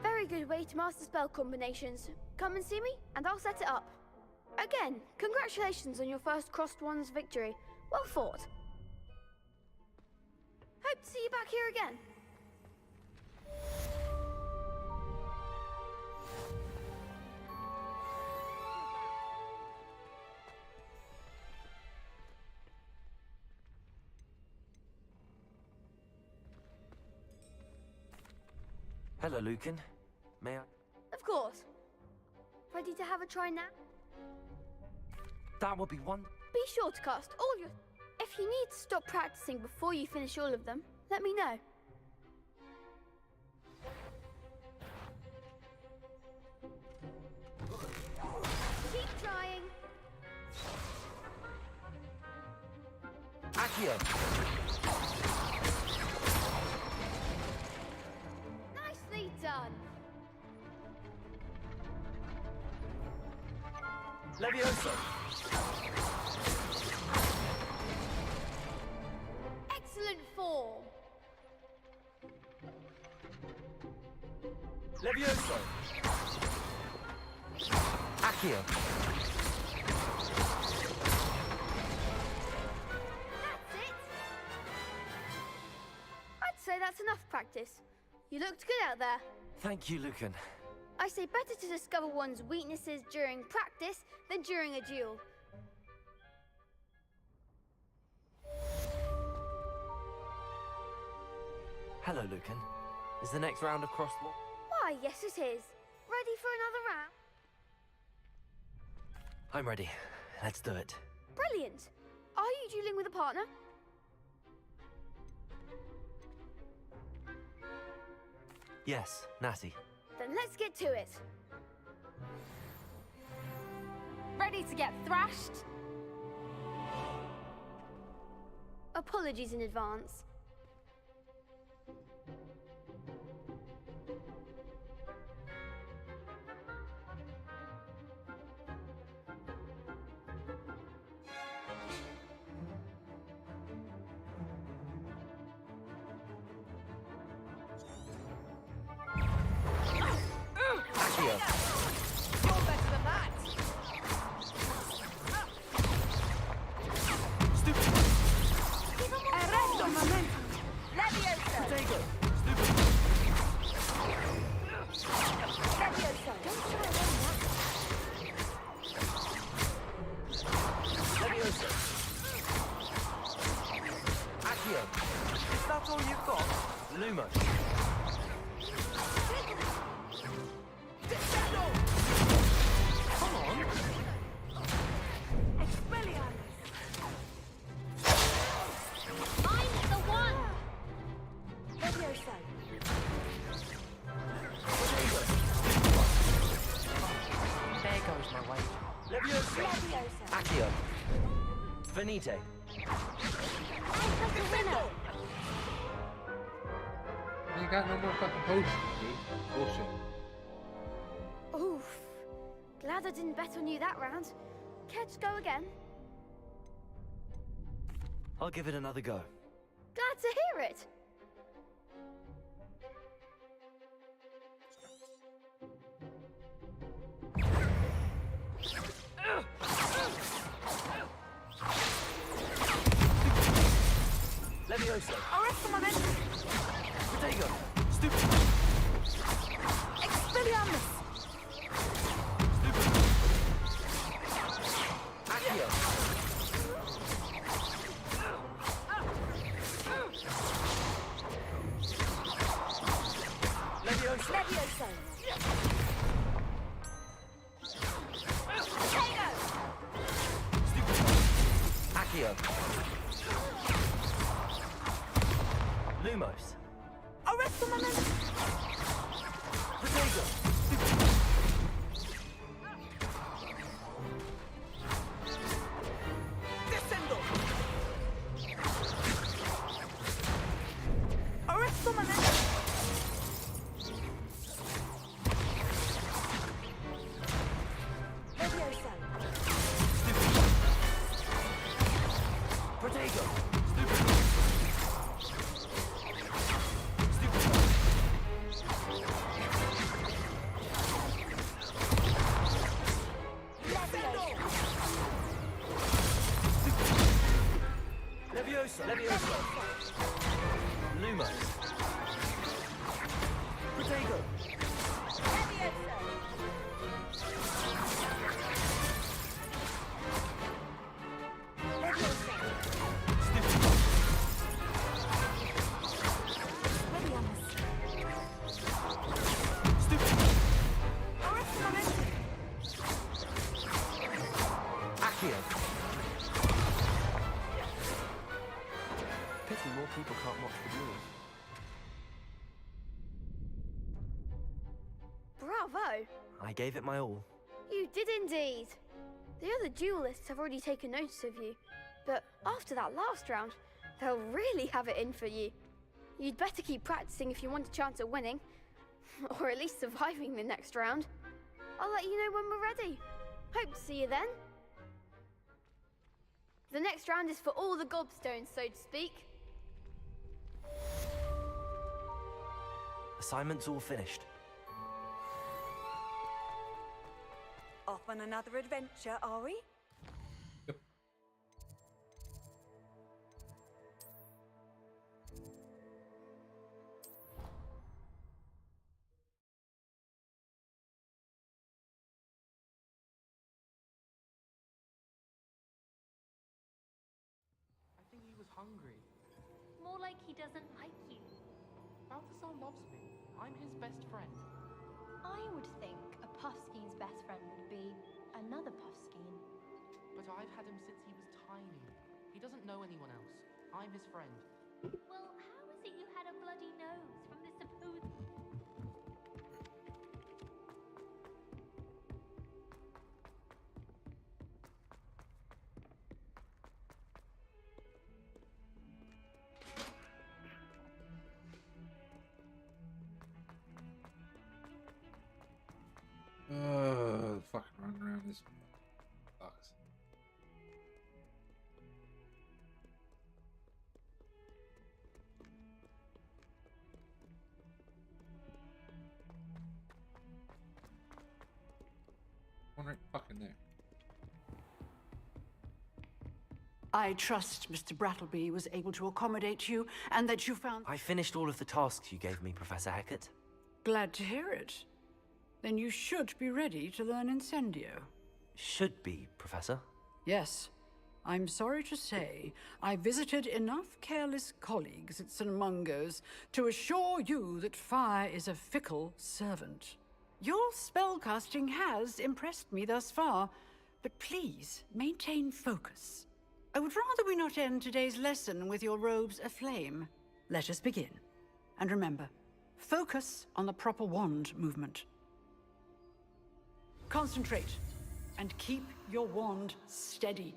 Speaker 14: Very good way to master spell combinations. Come and see me, and I'll set it up. Again, congratulations on your first Crossed Wands victory. Well fought. Hope to see you back here again.
Speaker 2: Hello, Lucan. May I?
Speaker 14: Of course. Ready to have a try now?
Speaker 2: That would be one.
Speaker 14: Be sure to cast all your... If you need to stop practicing before you finish all of them, let me know. Keep trying.
Speaker 2: Accio!
Speaker 14: Nicely done.
Speaker 2: Leviosa!
Speaker 14: Excellent form.
Speaker 2: Leviosa! Accio!
Speaker 14: That's it. I'd say that's enough practice. You looked good out there.
Speaker 2: Thank you, Lucan.
Speaker 14: I say better to discover one's weaknesses during practice than during a duel.
Speaker 2: Hello, Lucan. Is the next round of crosswalk?
Speaker 14: Why, yes it is. Ready for another round?
Speaker 2: I'm ready. Let's do it.
Speaker 14: Brilliant. Are you dueling with a partner?
Speaker 2: Yes, Natty.
Speaker 14: Then let's get to it.
Speaker 13: Ready to get thrashed?
Speaker 14: Apologies in advance.
Speaker 2: Accio!
Speaker 8: You're better than that!
Speaker 2: Stupid!
Speaker 8: Arresto momentum! Leviosa!
Speaker 2: Protego!
Speaker 8: Leviosa! Don't try
Speaker 2: Leviosa! Accio! Is that all you've got? Lumos! Come on!
Speaker 8: Expelliarmus!
Speaker 20: Find the one!
Speaker 8: Leviosa!
Speaker 15: There goes my way.
Speaker 2: Leviosa!
Speaker 8: Leviosa!
Speaker 2: Accio! Venite!
Speaker 20: Act like a winner!
Speaker 1: You got no more fucking potions, dude. Bullshit.
Speaker 14: Oof. Glad I didn't bet on you that round. Care to go again?
Speaker 2: I'll give it another go.
Speaker 14: Glad to hear it.
Speaker 7: Levioso.
Speaker 6: Arresto momentum.
Speaker 7: Protego. Stupid.
Speaker 6: Expelliarmus.
Speaker 7: Accio. Levioso.
Speaker 6: Levioso.
Speaker 7: Accio. Lumos.
Speaker 6: Arresto momentum.
Speaker 7: Protego.
Speaker 6: Descendo. Arresto momentum. Levioso.
Speaker 7: Protego. Levioso. Levioso. Lumos. Protego. Accio.
Speaker 9: Pity more people can't watch the duels.
Speaker 14: Bravo!
Speaker 2: I gave it my all.
Speaker 14: You did indeed. The other duelists have already taken notice of you, but after that last round, they'll really have it in for you. You'd better keep practicing if you want a chance at winning, or at least surviving the next round. I'll let you know when we're ready. Hope to see you then. The next round is for all the gobstones, so to speak.
Speaker 2: Assignment's all finished.
Speaker 6: Off on another adventure, are we?
Speaker 9: I think he was hungry.
Speaker 13: More like he doesn't like you.
Speaker 9: Balthazar loves me. I'm his best friend.
Speaker 13: I would think a Puffskeen's best friend would be another Puffskeen.
Speaker 9: But I've had him since he was tiny. He doesn't know anyone else. I'm his friend.
Speaker 13: Well, how is it you had a bloody nose from this supposed...
Speaker 1: Fucking run around this sucks. One right fucking there.
Speaker 16: I trust Mr. Brattleby was able to accommodate you and that you found...
Speaker 2: I finished all of the tasks you gave me, Professor Hackett.
Speaker 16: Glad to hear it. Then you should be ready to learn Incendio.
Speaker 2: Should be, Professor.
Speaker 16: Yes. I'm sorry to say, I visited enough careless colleagues at St. Mungo's to assure you that fire is a fickle servant. Your spellcasting has impressed me thus far, but please maintain focus. I would rather we not end today's lesson with your robes aflame. Let us begin. And remember, focus on the proper wand movement. Concentrate, and keep your wand steady.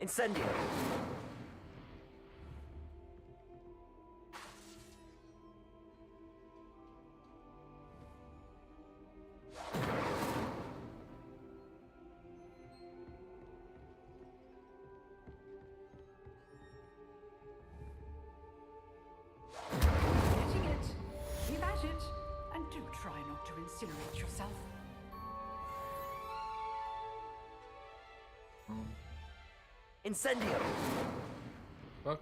Speaker 2: Incendio!
Speaker 16: Getting it. Keep at it. And do try not to incinerate yourself.
Speaker 2: Incendio!
Speaker 1: Fuck.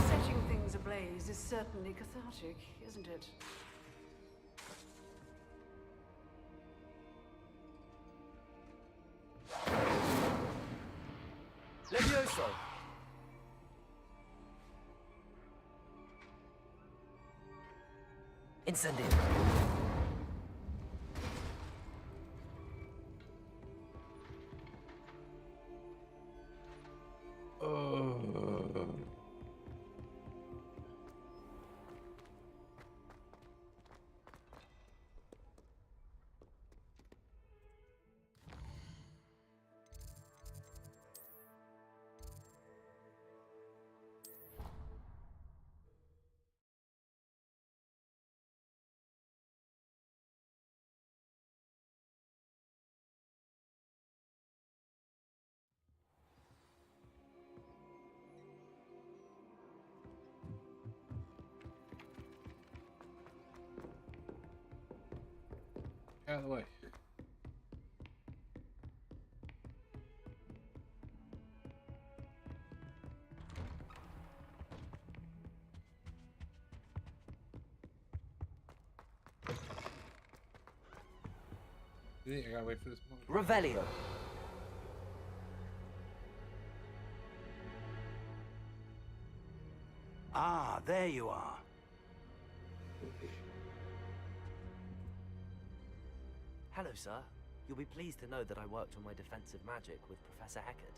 Speaker 16: Setting things ablaze is certainly cathartic, isn't it?
Speaker 2: Levioso! Incendio!
Speaker 1: Out of the way. You think I gotta wait for this moment?
Speaker 2: Revelio!
Speaker 12: Ah, there you are.
Speaker 2: Hello, sir. You'll be pleased to know that I worked on my defensive magic with Professor Eckert.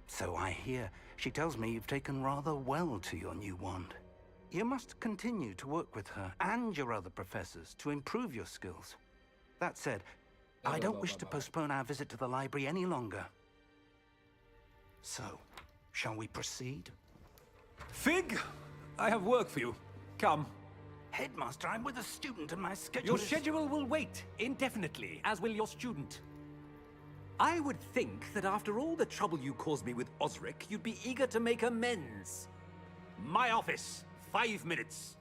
Speaker 12: So I hear. She tells me you've taken rather well to your new wand. You must continue to work with her and your other professors to improve your skills. That said, I don't wish to postpone our visit to the library any longer. So, shall we proceed?
Speaker 19: Fig, I have work for you. Come.
Speaker 12: Headmaster, I'm with a student and my schedule
Speaker 19: Your
Speaker 12: is...
Speaker 19: schedule will wait indefinitely, as will your student. I would think that after all the trouble you caused me with Osric, you'd be eager to make amends. My office, 5 minutes.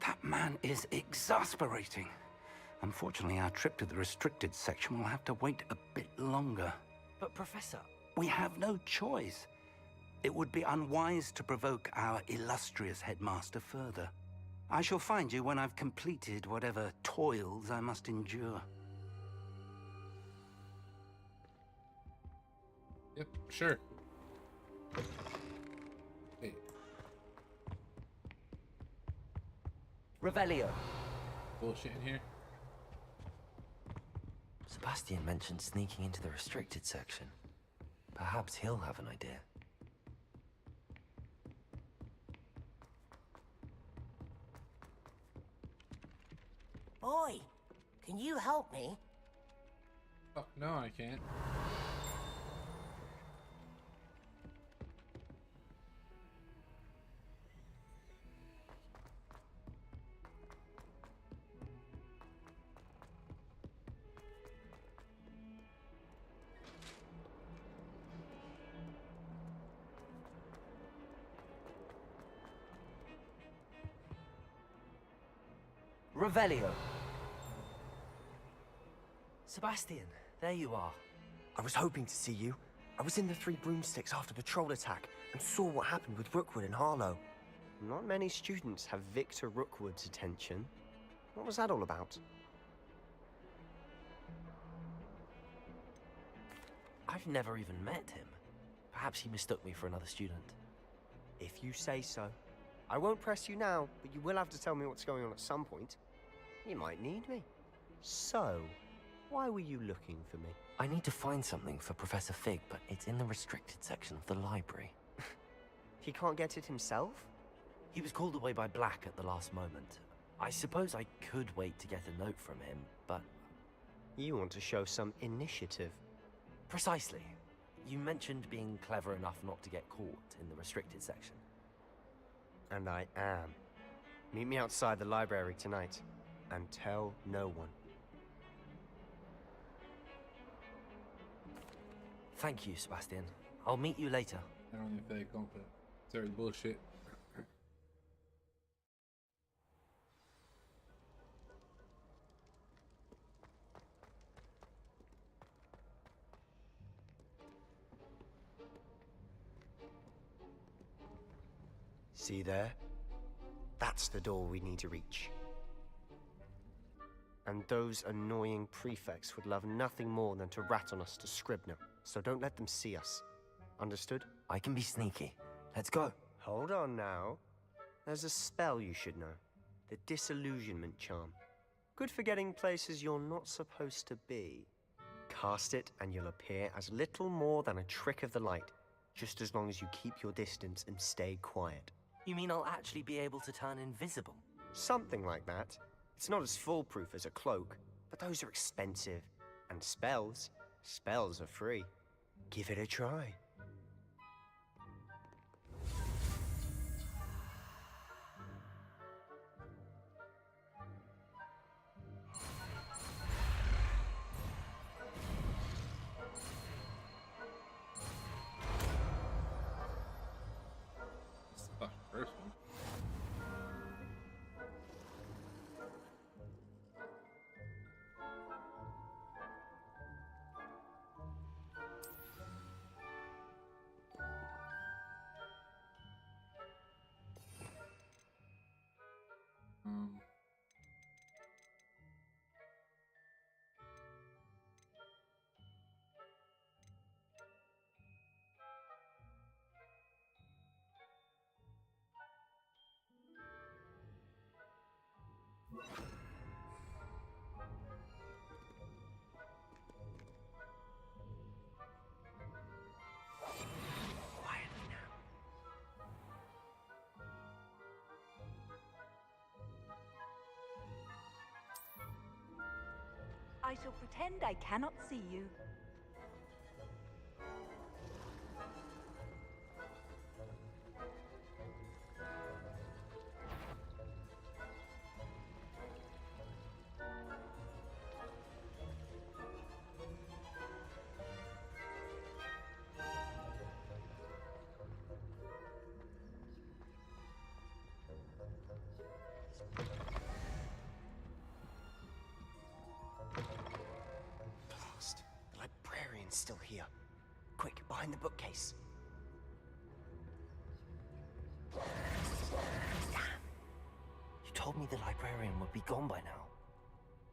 Speaker 12: That man is exasperating. Unfortunately, our trip to the restricted section will have to wait a bit longer.
Speaker 2: But, Professor...
Speaker 12: We have no choice. It would be unwise to provoke our illustrious headmaster further. I shall find you when I've completed whatever toils I must endure.
Speaker 1: Yep, sure. Hey.
Speaker 2: Revelio!
Speaker 1: Bullshit in here.
Speaker 2: Sebastian mentioned sneaking into the restricted section. Perhaps he'll have an idea.
Speaker 8: Boy, can you help me?
Speaker 1: Fuck no, I can't.
Speaker 2: Revelio! Sebastian, there you are.
Speaker 7: I was hoping to see you. I was in the Three Broomsticks after the troll attack and saw what happened with Rookwood and Harlow. Not many students have Victor Rookwood's attention. What was that all about?
Speaker 2: I've never even met him. Perhaps he mistook me for another student.
Speaker 7: If you say so. I won't press you now, but you will have to tell me what's going on at some point. You might need me. So, why were you looking for me?
Speaker 2: I need to find something for Professor Fig, but it's in the restricted section of the library.
Speaker 7: He can't get it himself?
Speaker 2: He was called away by Black at the last moment. I suppose I could wait to get a note from him, but...
Speaker 7: You want to show some initiative.
Speaker 2: Precisely. You mentioned being clever enough not to get caught in the restricted section.
Speaker 7: And I am. Meet me outside the library tonight, and tell no one.
Speaker 2: Thank you, Sebastian. I'll meet you later.
Speaker 1: I don't think they're confident. It's very bullshit.
Speaker 7: See there? That's the door we need to reach. And those annoying prefects would love nothing more than to rat on us to Scribner, so don't let them see us. Understood?
Speaker 2: I can be sneaky. Let's go.
Speaker 7: Hold on now. There's a spell you should know. The Disillusionment Charm. Good for getting places you're not supposed to be. Cast it and you'll appear as little more than a trick of the light, just as long as you keep your distance and stay quiet.
Speaker 2: You mean I'll actually be able to turn invisible?
Speaker 7: Something like that. It's not as foolproof as a cloak, but those are expensive. And spells are free. Give it a try.
Speaker 1: It's the fucking first one. Um,
Speaker 4: I shall pretend I cannot see you.
Speaker 7: Blast. The librarian's still here. Quick, behind the bookcase.
Speaker 2: Damn. You told me the librarian would be gone by now.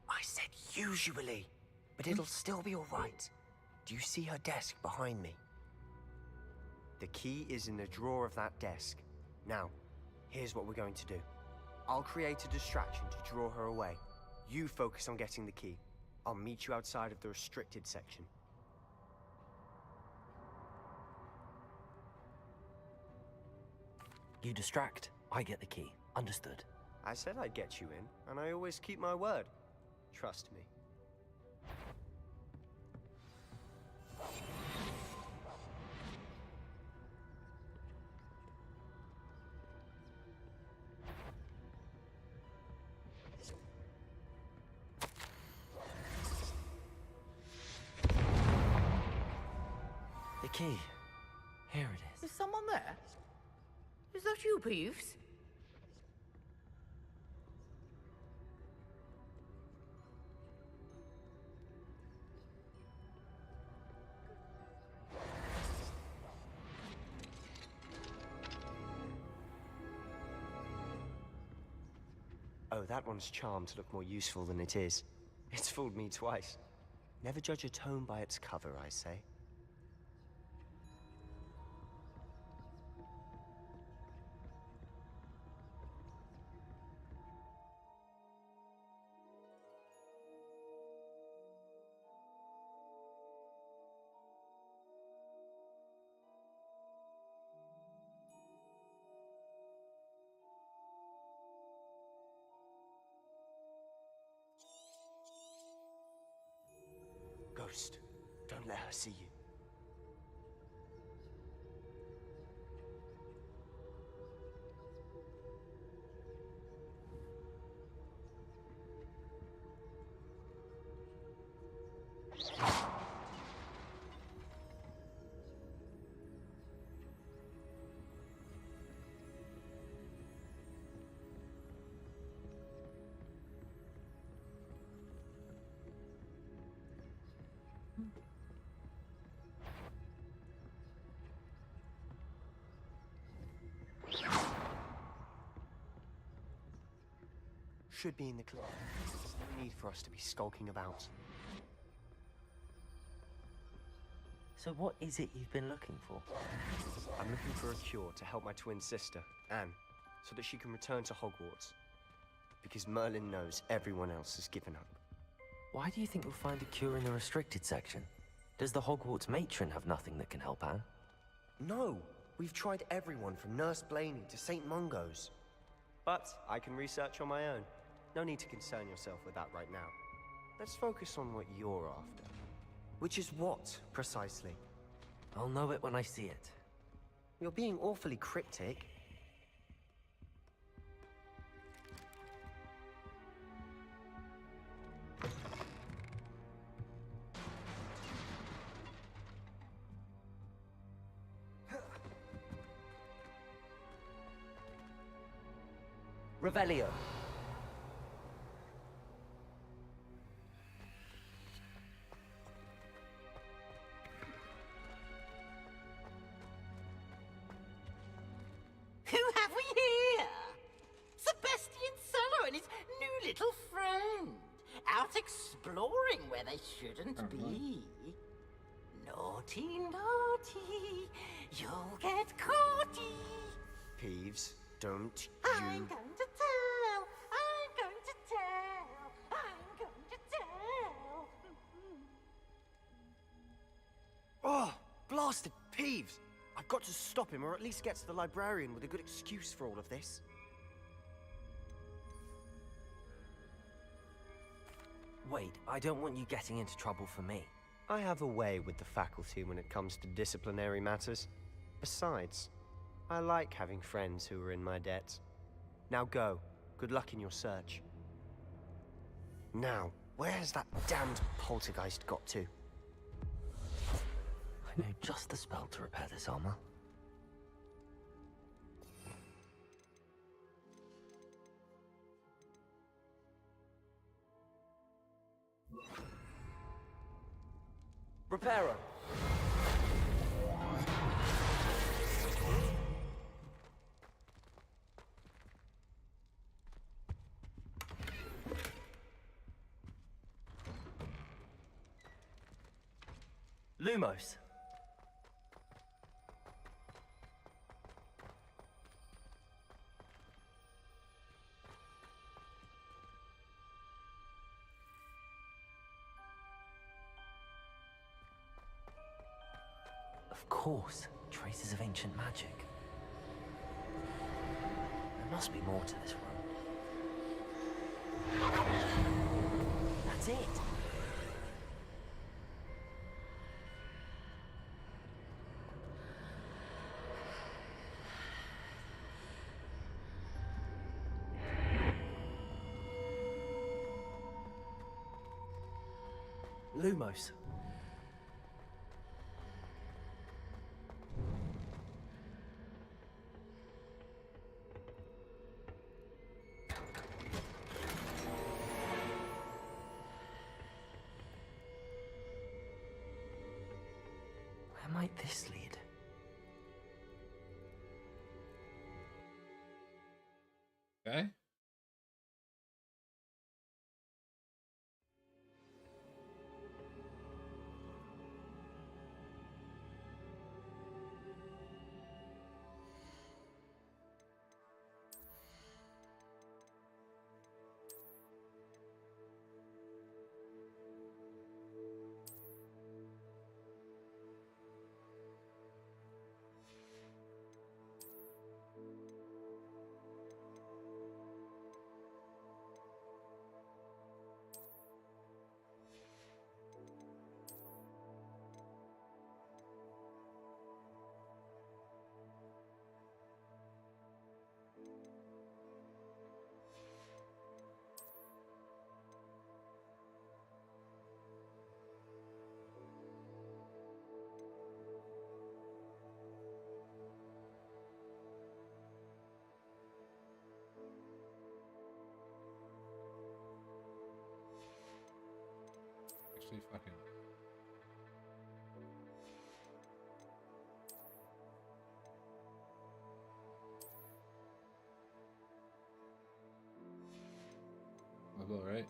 Speaker 7: I said usually, but it'll still be all right. Do you see her desk behind me? The key is in the drawer of that desk. Now, here's what we're going to do. I'll create a distraction to draw her away. You focus on getting the key. I'll meet you outside of the restricted section.
Speaker 2: You distract, I get the key. Understood.
Speaker 7: I said I'd get you in, and I always keep my word. Trust me.
Speaker 2: The key. Here it is.
Speaker 16: Is someone there? Is that you, Peeves?
Speaker 7: Oh, that one's charmed to look more useful than it is. It's fooled me twice. Never judge a tome by its cover, I say. ghost. Don't let her see you. Should be in the club. There's no need for us to be skulking about.
Speaker 2: So what is it you've been looking for?
Speaker 7: I'm looking for a cure to help my twin sister, Anne, so that she can return to Hogwarts. Because Merlin knows everyone else has given up.
Speaker 2: Why do you think you'll find a cure in the restricted section? Does the Hogwarts matron have nothing that can help Anne?
Speaker 7: No! We've tried everyone from Nurse Blaney to St. Mungo's. But I can research on my own. No need to concern yourself with that right now. Let's focus on what you're after. Which is what, precisely?
Speaker 2: I'll know it when I see it.
Speaker 7: You're being awfully cryptic.
Speaker 2: Revelio.
Speaker 8: Who have we here? Sebastian Cello and his new little friend. Out exploring where they shouldn't be. Naughty, naughty, you'll get caughty.
Speaker 7: Peeves, don't
Speaker 8: I'm
Speaker 7: you...
Speaker 8: going to tell, I'm going to tell, I'm going to tell.
Speaker 7: Oh, blasted Peeves! I've got to stop him, or at least get to the librarian with a good excuse for all of this.
Speaker 2: Wait, I don't want you getting into trouble for me.
Speaker 7: I have a way with the faculty when it comes to disciplinary matters. Besides, I like having friends who are in my debt. Now go. Good luck in your search. Now, where has that damned poltergeist got to?
Speaker 2: I know just the spell to repair this armor. Reparo. Lumos. Of course, traces of ancient magic. There must be more to this room. That's it. Lumos. Where might this lead?
Speaker 1: Okay. actually fucking. I'll go right.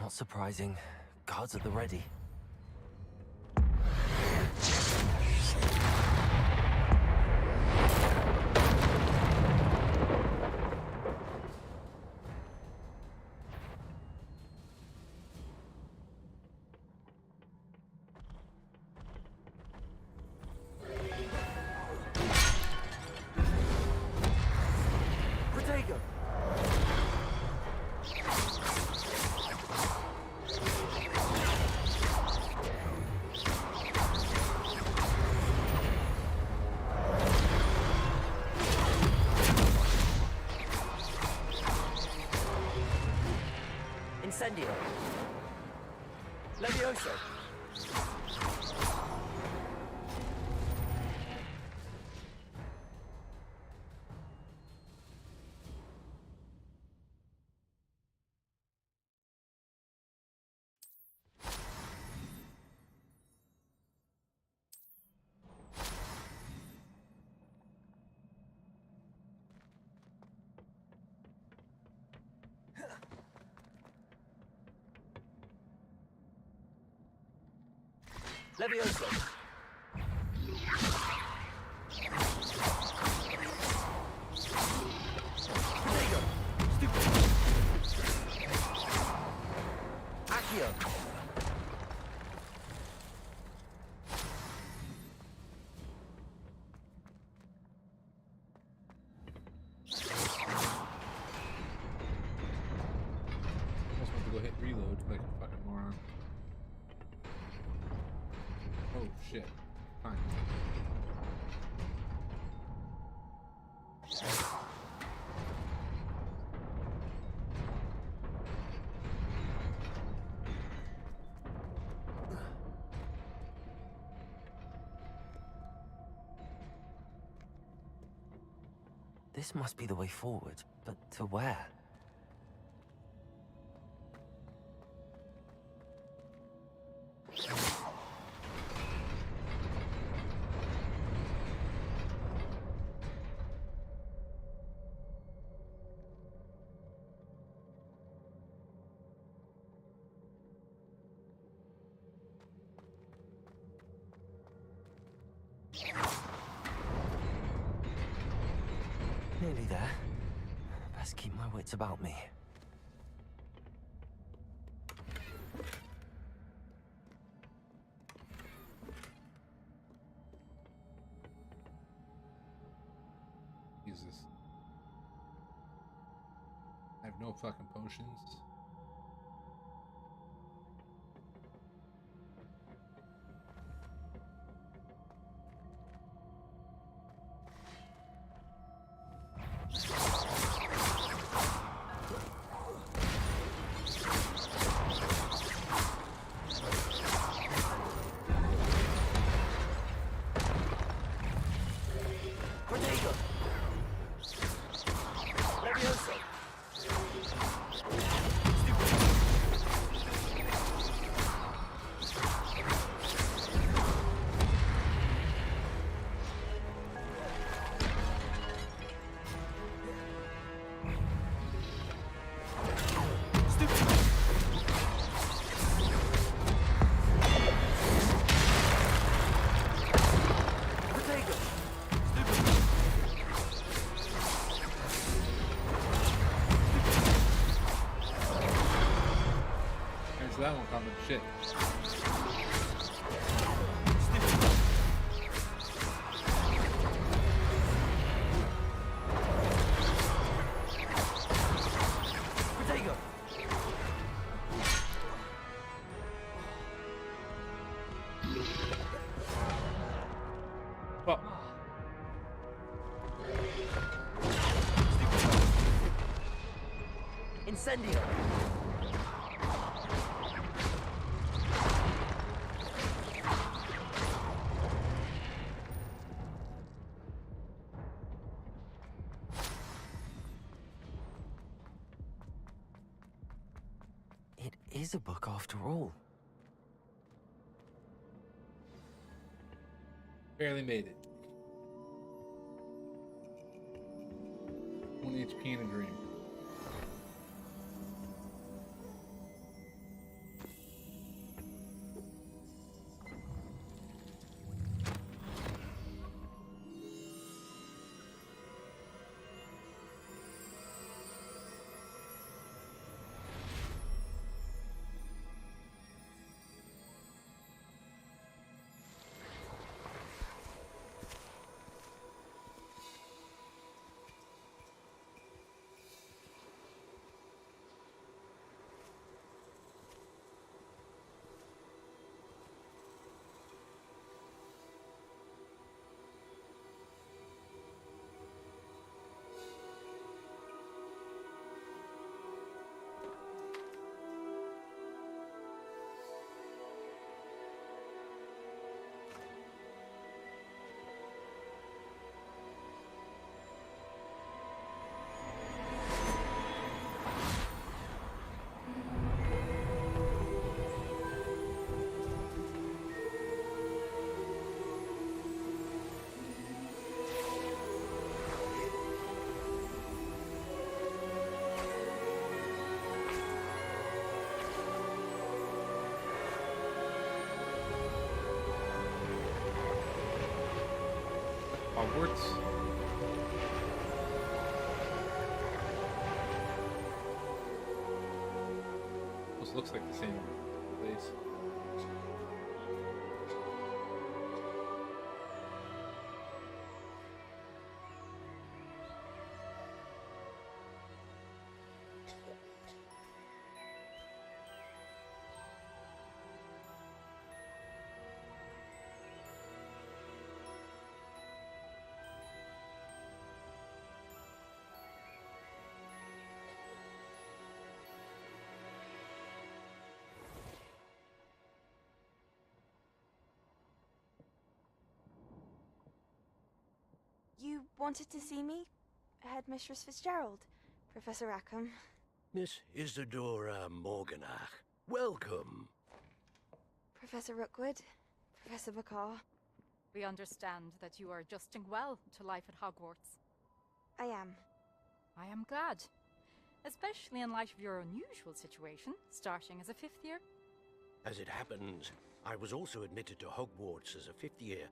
Speaker 2: Not surprising. Guards at the ready. Incendio. Levioso. Levioso. Diego. Stupid. Accio.
Speaker 1: Almost want to go hit reload like a fucking moron. Oh shit. Fine.
Speaker 2: This must be the way forward, but to where? Nearly there. Best keep my wits about me.
Speaker 1: Jesus. I have no fucking potions. So that won't come with shit.
Speaker 7: Potato!
Speaker 1: Well.
Speaker 7: Incendio!
Speaker 2: It is a book after all.
Speaker 1: Barely made it. 1 HP in a dream. Hogwarts. Almost looks like the same place.
Speaker 3: You wanted to see me? Headmistress Fitzgerald, Professor Rackham.
Speaker 21: Miss Isadora Morganach, welcome.
Speaker 3: Professor Rookwood, Professor Bakar.
Speaker 22: We understand that you are adjusting well to life at Hogwarts.
Speaker 3: I am.
Speaker 22: I am glad. Especially in light of your unusual situation, starting as a 5th year.
Speaker 21: As it happens, I was also admitted to Hogwarts as a 5th year.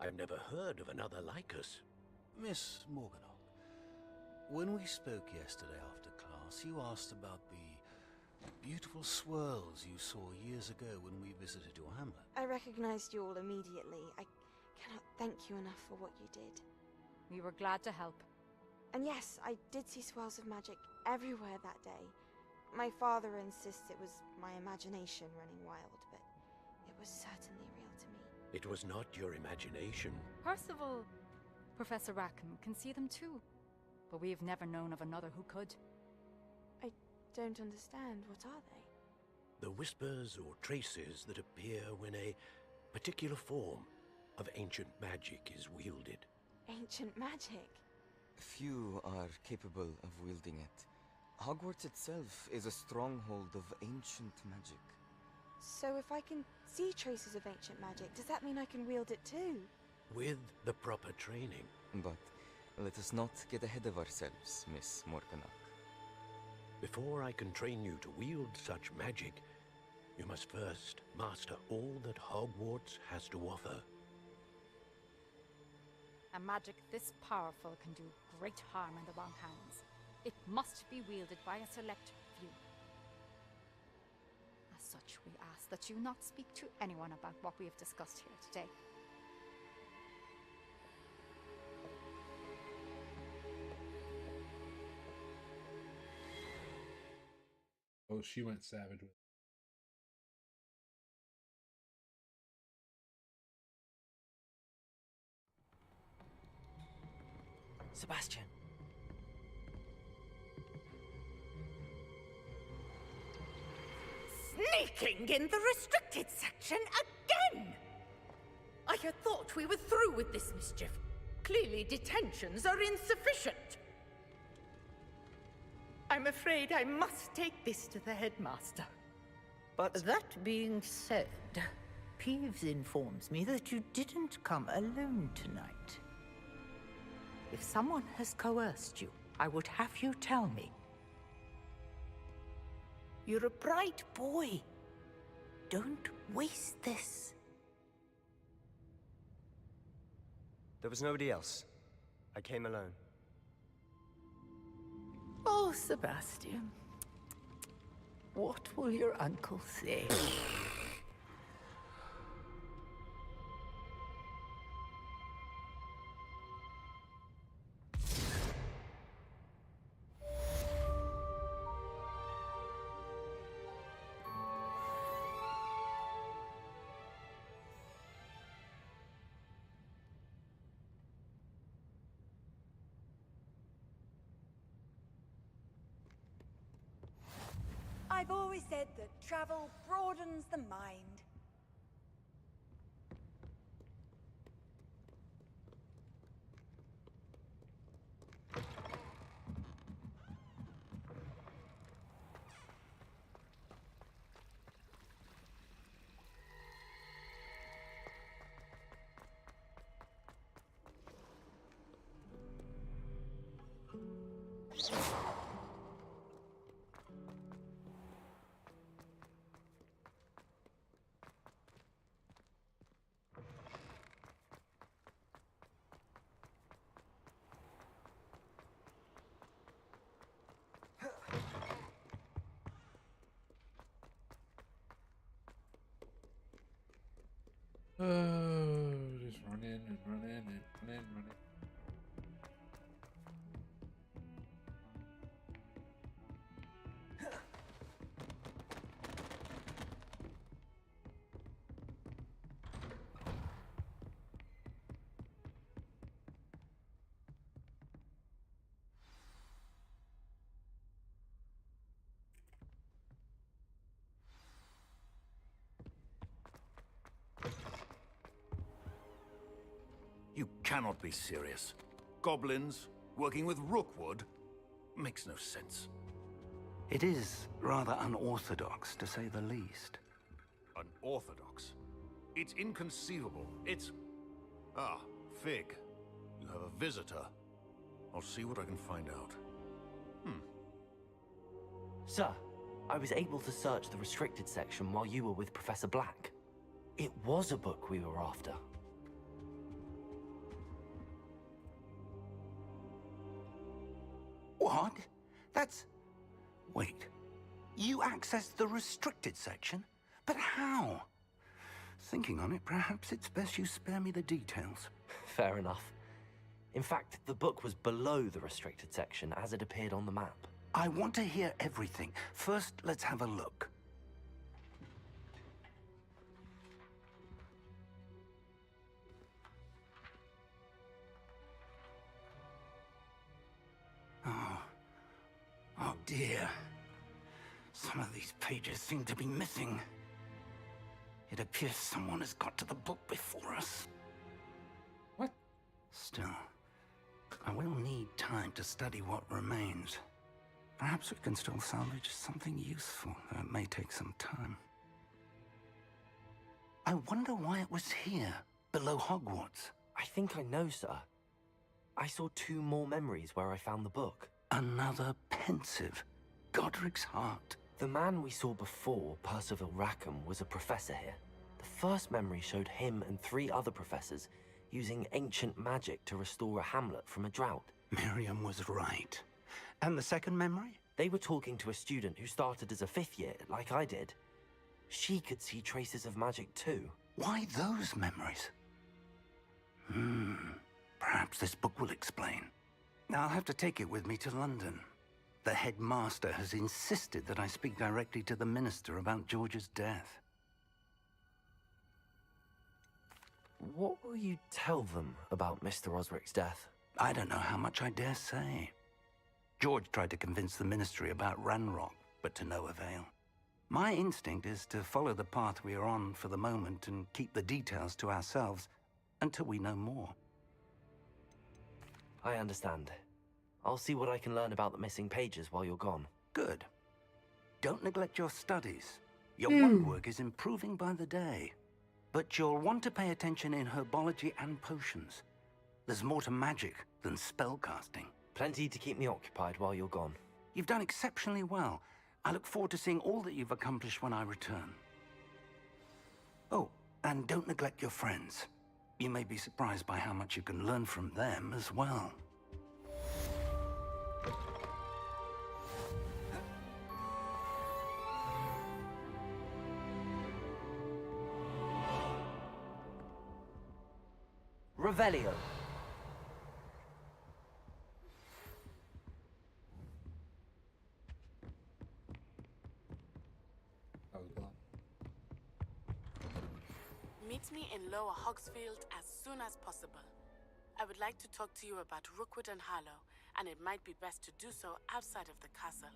Speaker 21: I've never heard of another like us.
Speaker 23: Miss Morganach, when we spoke yesterday after class, you asked about the beautiful swirls you saw years ago when we visited your hamlet.
Speaker 3: I recognized you all immediately. I cannot thank you enough for what you did.
Speaker 22: We were glad to help.
Speaker 3: And yes, I did see swirls of magic everywhere that day. My father insists it was my imagination running wild, but it was certainly real to me.
Speaker 21: It was not your imagination.
Speaker 22: Percival, Professor Rackham can see them too. But we have never known of another who could.
Speaker 3: I don't understand. What are they?
Speaker 21: The whispers or traces that appear when a particular form of ancient magic is wielded.
Speaker 3: Ancient magic?
Speaker 24: Few are capable of wielding it. Hogwarts itself is a stronghold of ancient magic.
Speaker 3: So if I can see traces of ancient magic, does that mean I can wield it too?
Speaker 21: With the proper training.
Speaker 24: But let us not get ahead of ourselves, Miss Morganach.
Speaker 21: Before I can train you to wield such magic, you must first master all that Hogwarts has to offer.
Speaker 22: A magic this powerful can do great harm in the wrong hands. It must be wielded by a select few. such, we ask that you not speak to anyone about what we have discussed here today.
Speaker 1: Oh, she went savage with it.
Speaker 2: Sebastian.
Speaker 8: Sneaking in the restricted section again! I had thought we were through with this mischief. Clearly detentions are insufficient. I'm afraid I must take this to the headmaster.
Speaker 5: But that being said, Peeves informs me that you didn't come alone tonight. If someone has coerced you, I would have you tell me. You're a bright boy. Don't waste this.
Speaker 7: There was nobody else. I came alone.
Speaker 5: Oh, Sebastian. What will your uncle say?
Speaker 6: I've always said that travel broadens the mind.
Speaker 1: Just run in and run in and run in, run in.
Speaker 19: You cannot be serious. Goblins working with Rookwood makes no sense.
Speaker 12: It is rather unorthodox, to say the least.
Speaker 19: Unorthodox? It's inconceivable. It's... Ah, Fig. You have a visitor. I'll see what I can find out.
Speaker 2: Sir, I was able to search the restricted section while you were with Professor Black. It was a book we were after.
Speaker 12: What? That's... Wait. You accessed the restricted section? But how? Thinking on it, perhaps it's best you spare me the details.
Speaker 2: Fair enough. In fact, the book was below the restricted section as it appeared on the map.
Speaker 12: I want to hear everything. First, let's have a look. Oh dear. Some of these pages seem to be missing. It appears someone has got to the book before us.
Speaker 1: What?
Speaker 12: Still, I will need time to study what remains. Perhaps we can still salvage something useful, though it may take some time. I wonder why it was here, below Hogwarts.
Speaker 2: I think I know, sir. I saw 2 more memories where I found the book.
Speaker 12: Another pensive. Godric's heart.
Speaker 2: The man we saw before, Percival Rackham, was a professor here. The first memory showed him and 3 other professors using ancient magic to restore a hamlet from a drought.
Speaker 12: Miriam was right. And the second memory?
Speaker 2: They were talking to a student who started as a 5th year, like I did. She could see traces of magic too.
Speaker 12: Why those memories? Perhaps this book will explain. I'll have to take it with me to London. The headmaster has insisted that I speak directly to the minister about George's death.
Speaker 2: What will you tell them about Mr. Osric's death?
Speaker 12: I don't know how much I dare say. George tried to convince the ministry about Ranrock, but to no avail. My instinct is to follow the path we are on for the moment and keep the details to ourselves until we know more.
Speaker 2: I understand. I'll see what I can learn about the missing pages while you're gone.
Speaker 12: Good. Don't neglect your studies. Your wand work is improving by the day. But you'll want to pay attention in herbology and potions. There's more to magic than spellcasting.
Speaker 2: Plenty to keep me occupied while you're gone.
Speaker 12: You've done exceptionally well. I look forward to seeing all that you've accomplished when I return. Oh, and don't neglect your friends. You may be surprised by how much you can learn from them as well.
Speaker 2: Revelio.
Speaker 10: Meet me in Lower Hogsfield as soon as possible. I would like to talk to you about Rookwood and Harlow, and it might be best to do so outside of the castle.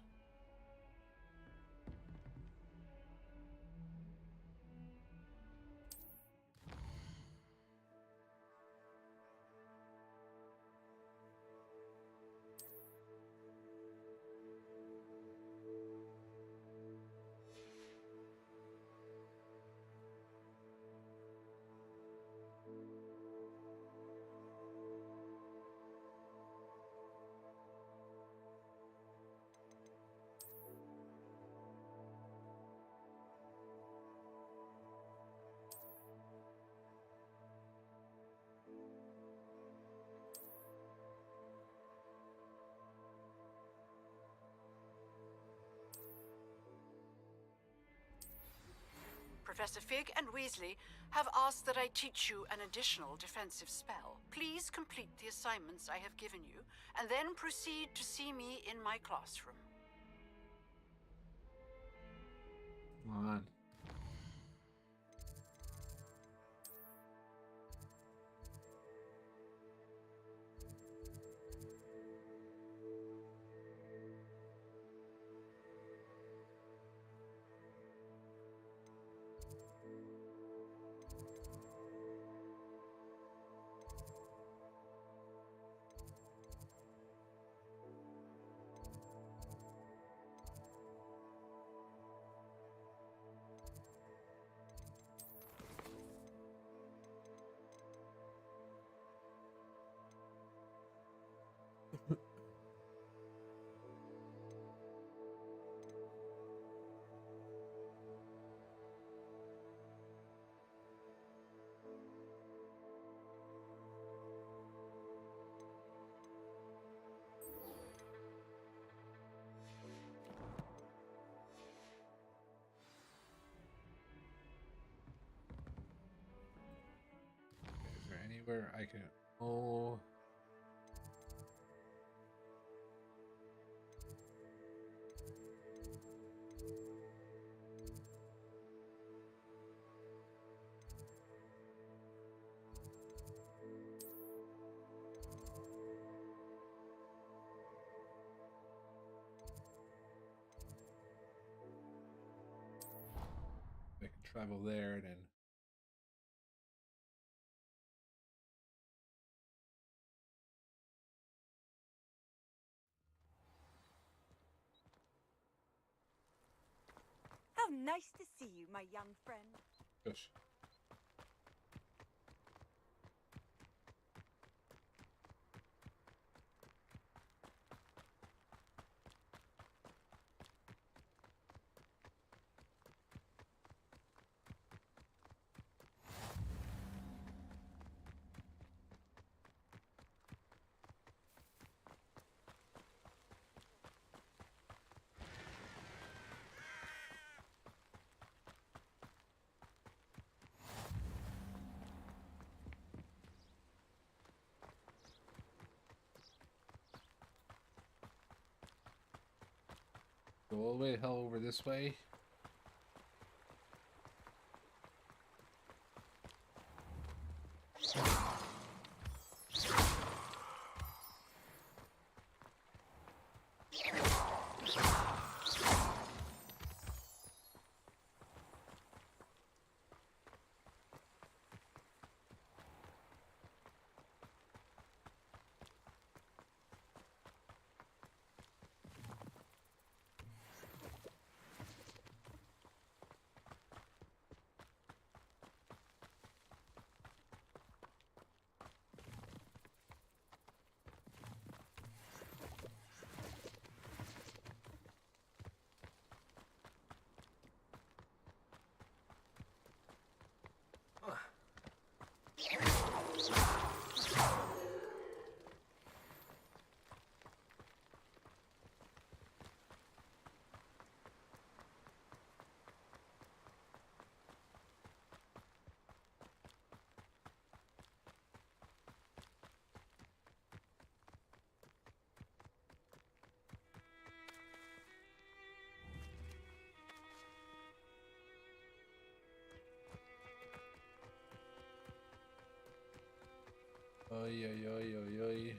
Speaker 16: Professor Fig and Weasley have asked that I teach you an additional defensive spell. Please complete the assignments I have given you, and then proceed to see me in my classroom.
Speaker 1: Come on. Is there anywhere I can... Oh... I can travel there and then...
Speaker 6: How nice to see you, my young friend.
Speaker 1: Gosh. Go all the way hell over this way. Oi, oi, oi, oi, oi.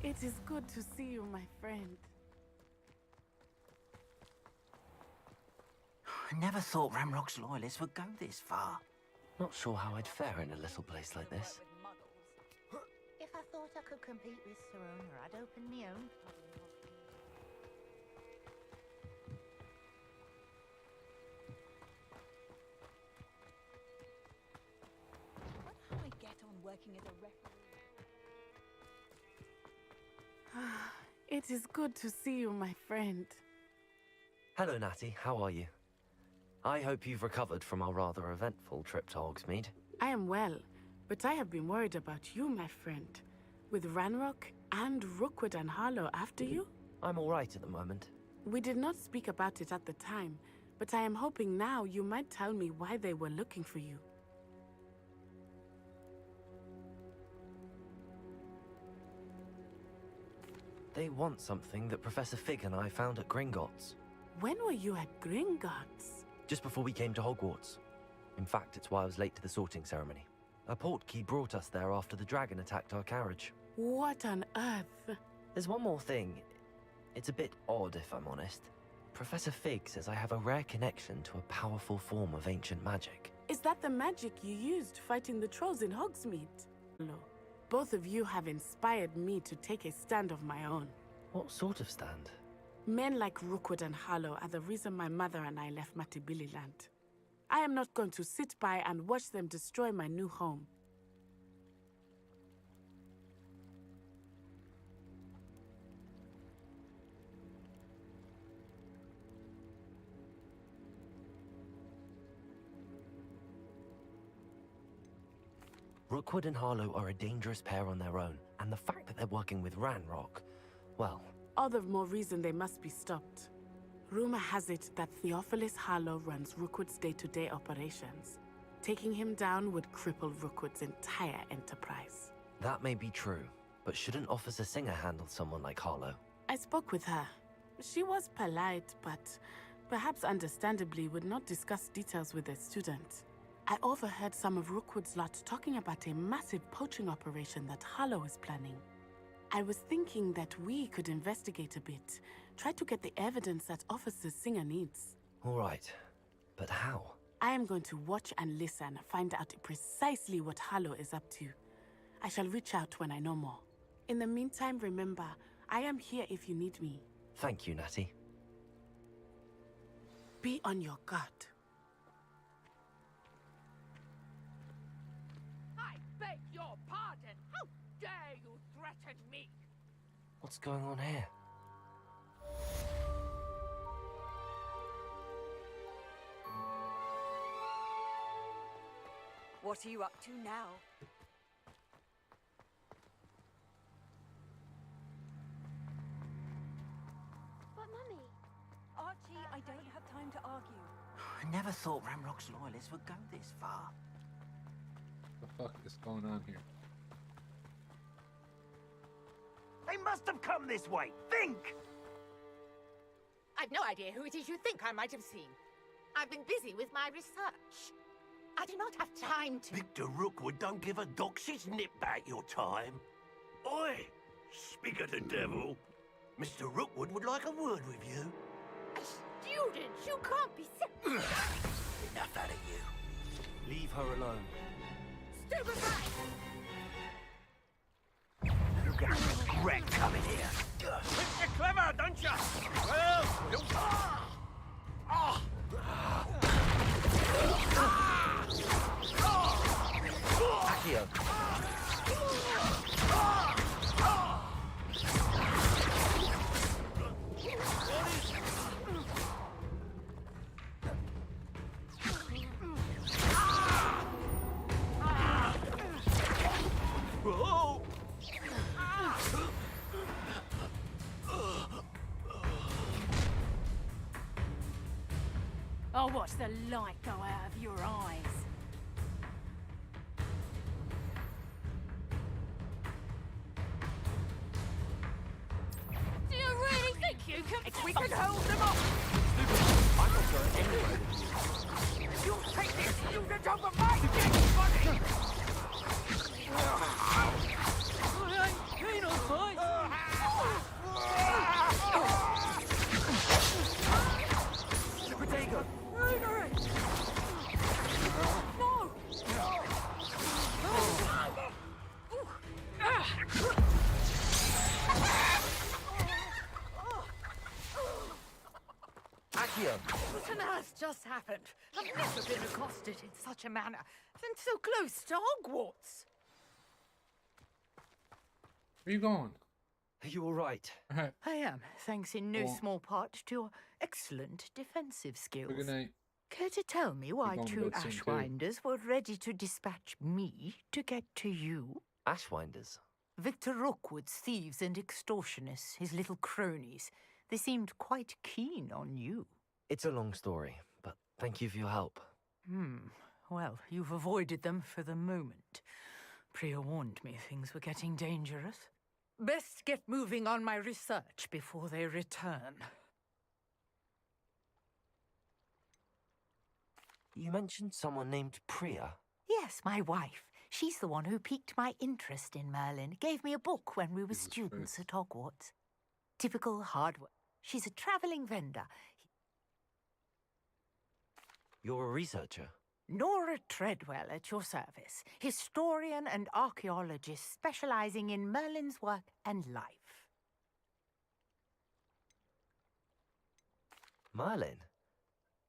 Speaker 11: It is good to see you, my friend.
Speaker 2: I never thought Ramrock's loyalists would go this far. Not sure how I'd fare in a little place like this.
Speaker 5: If I thought I could compete with Serona, I'd open my own pudding.
Speaker 6: What do I get on working as a referee?
Speaker 11: It is good to see you, my friend.
Speaker 2: Hello, Natty. How are you? I hope you've recovered from our rather eventful trip to Hogsmeade.
Speaker 11: I am well, but I have been worried about you, my friend. With Ranrock and Rookwood and Harlow after you?
Speaker 2: I'm all right at the moment.
Speaker 11: We did not speak about it at the time, but I am hoping now you might tell me why they were looking for you.
Speaker 2: They want something that Professor Fig and I found at Gringotts.
Speaker 11: When were you at Gringotts?
Speaker 2: Just before we came to Hogwarts. In fact, it's why I was late to the sorting ceremony. A portkey brought us there after the dragon attacked our carriage.
Speaker 11: What on earth?
Speaker 2: There's one more thing. It's a bit odd, if I'm honest. Professor Fig says I have a rare connection to a powerful form of ancient magic.
Speaker 11: Is that the magic you used fighting the trolls in Hogsmeade? No. Both of you have inspired me to take a stand of my own.
Speaker 2: What sort of stand?
Speaker 11: Men like Rookwood and Harlow are the reason my mother and I left Matabili Land. I am not going to sit by and watch them destroy my new home.
Speaker 2: Rookwood and Harlow are a dangerous pair on their own, and the fact that they're working with Ranrock, well...
Speaker 11: All the more reason they must be stopped. Rumor has it that Theophilus Harlow runs Rookwood's day-to-day operations. Taking him down would cripple Rookwood's entire enterprise.
Speaker 2: That may be true, but shouldn't Officer Singer handle someone like Harlow?
Speaker 11: I spoke with her. She was polite, but perhaps understandably would not discuss details with a student. I overheard some of Rookwood's lot talking about a massive poaching operation that Harlow is planning. I was thinking that we could investigate a bit, try to get the evidence that Officer Singer needs.
Speaker 2: All right, but how?
Speaker 11: I am going to watch and listen, find out precisely what Harlow is up to. I shall reach out when I know more. In the meantime, remember, I am here if you need me.
Speaker 2: Thank you, Natty.
Speaker 11: Be on your guard.
Speaker 6: I beg your pardon.
Speaker 2: What's going on here?
Speaker 4: What are you up to now?
Speaker 14: But Mummy...
Speaker 4: Archie, I don't have time to argue.
Speaker 8: I never thought Ramrock's loyalists would go this far.
Speaker 1: The fuck is going on here?
Speaker 8: They must have come this way. Think!
Speaker 5: I've no idea who it is you think I might have seen. I've been busy with my research. I do not have time to...
Speaker 21: Victor Rookwood don't give a doxy's nip back your time. Oi! Speak of the devil. Mr. Rookwood would like a word with you.
Speaker 5: Students, you can't be...
Speaker 21: Enough out of you.
Speaker 2: Leave her alone.
Speaker 5: Stupid rat!
Speaker 21: You got regret coming here. Think you're clever, don't you? Well, you...
Speaker 2: Accio.
Speaker 22: I'll watch the light go out of your eyes. Do you really think you can...
Speaker 5: We can hold them off!
Speaker 2: I'm not going anywhere.
Speaker 5: You'll take this student over my dead body!
Speaker 22: I ain't keen on fight.
Speaker 2: Protego.
Speaker 22: No!
Speaker 2: Accio.
Speaker 5: What on earth just happened? I've never been accosted in such a manner, and so close to Hogwarts.
Speaker 1: Where you going?
Speaker 2: Are you all right?
Speaker 5: I am, thanks in no
Speaker 1: Well-
Speaker 5: small part to your excellent defensive skills.
Speaker 1: Good night.
Speaker 5: Care to tell me why
Speaker 1: going to
Speaker 5: two
Speaker 1: bed soon, too.
Speaker 5: Ashwinders were ready to dispatch me to get to you?
Speaker 2: Ashwinders.
Speaker 5: Victor Rookwood's thieves and extortionists, his little cronies. They seemed quite keen on you.
Speaker 2: It's a long story, but thank you for your help.
Speaker 5: Well, you've avoided them for the moment. Priya warned me things were getting dangerous. Best get moving on my research before they return.
Speaker 2: You mentioned someone named Priya.
Speaker 5: Yes, my wife. She's the one who piqued my interest in Merlin. Gave me a book when we were students at Hogwarts. Typical hard work. She's a traveling vendor.
Speaker 2: You're a researcher.
Speaker 5: Nora Treadwell at your service. Historian and archaeologist specializing in Merlin's work and life.
Speaker 2: Merlin?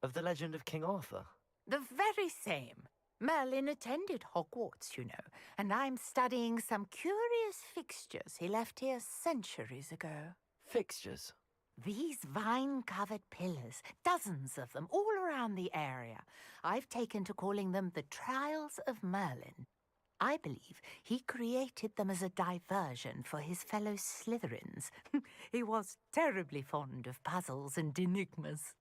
Speaker 2: Of the legend of King Arthur?
Speaker 5: The very same. Merlin attended Hogwarts, you know, and I'm studying some curious fixtures he left here centuries ago.
Speaker 2: Fixtures?
Speaker 5: These vine-covered pillars, dozens of them, all around the area. I've taken to calling them the Trials of Merlin. I believe he created them as a diversion for his fellow Slytherins. He was terribly fond of puzzles and enigmas.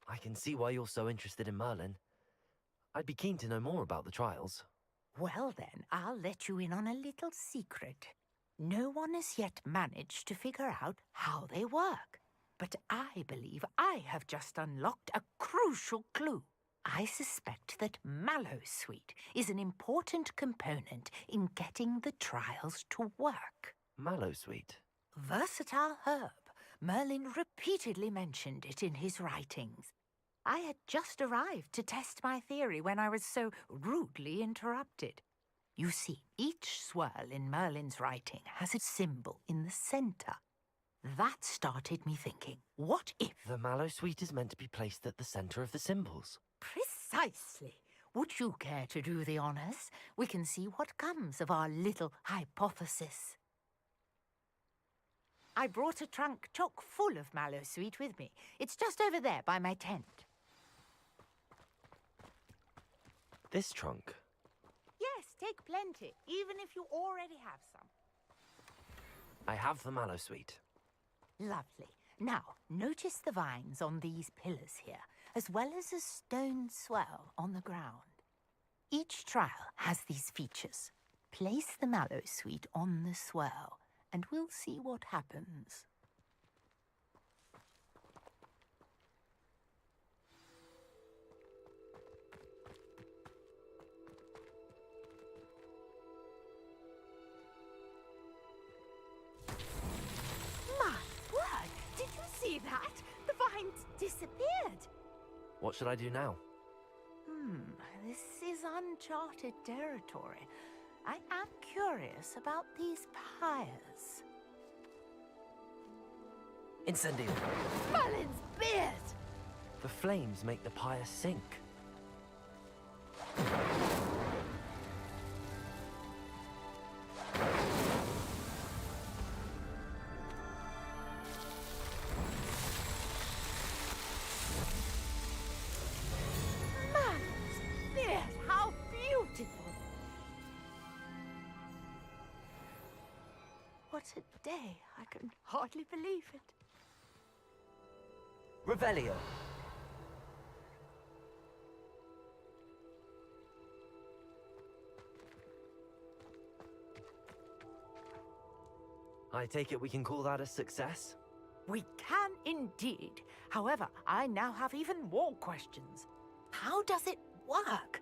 Speaker 2: I can see why you're so interested in Merlin. I'd be keen to know more about the trials.
Speaker 5: Well then, I'll let you in on a little secret. No one has yet managed to figure out how they work. But I believe I have just unlocked a crucial clue. I suspect that Mallowsweet is an important component in getting the trials to work.
Speaker 2: Mallowsweet?
Speaker 5: Versatile herb. Merlin repeatedly mentioned it in his writings. I had just arrived to test my theory when I was so rudely interrupted. You see, each swirl in Merlin's writing has a symbol in the center. That started me thinking, what if...
Speaker 2: The Mallowsweet is meant to be placed at the center of the symbols.
Speaker 5: Precisely. would you care to do the honors? We can see what comes of our little hypothesis. I brought a trunk chock full of mallowsweet with me. It's just over there by my tent.
Speaker 2: This trunk?
Speaker 5: Yes, take plenty, even if you already have some.
Speaker 2: I have the mallowsweet.
Speaker 5: Lovely. Now, notice the vines on these pillars here, as well as a stone swell on the ground. Each trial has these features. Place the mallowsweet on the swell, and we'll see what happens. My word! Did you see that? The vines disappeared.
Speaker 2: What should I do now?
Speaker 5: This is uncharted territory. I am curious about these pyres.
Speaker 2: Incendio!
Speaker 5: Merlin's beard!
Speaker 2: The flames make the pyre sink.
Speaker 5: Merlin's beard! How beautiful! What a day! I can hardly believe it.
Speaker 2: Revelio! I take it we can call that a success?
Speaker 5: We can indeed. However, I now have even more questions. How does it work?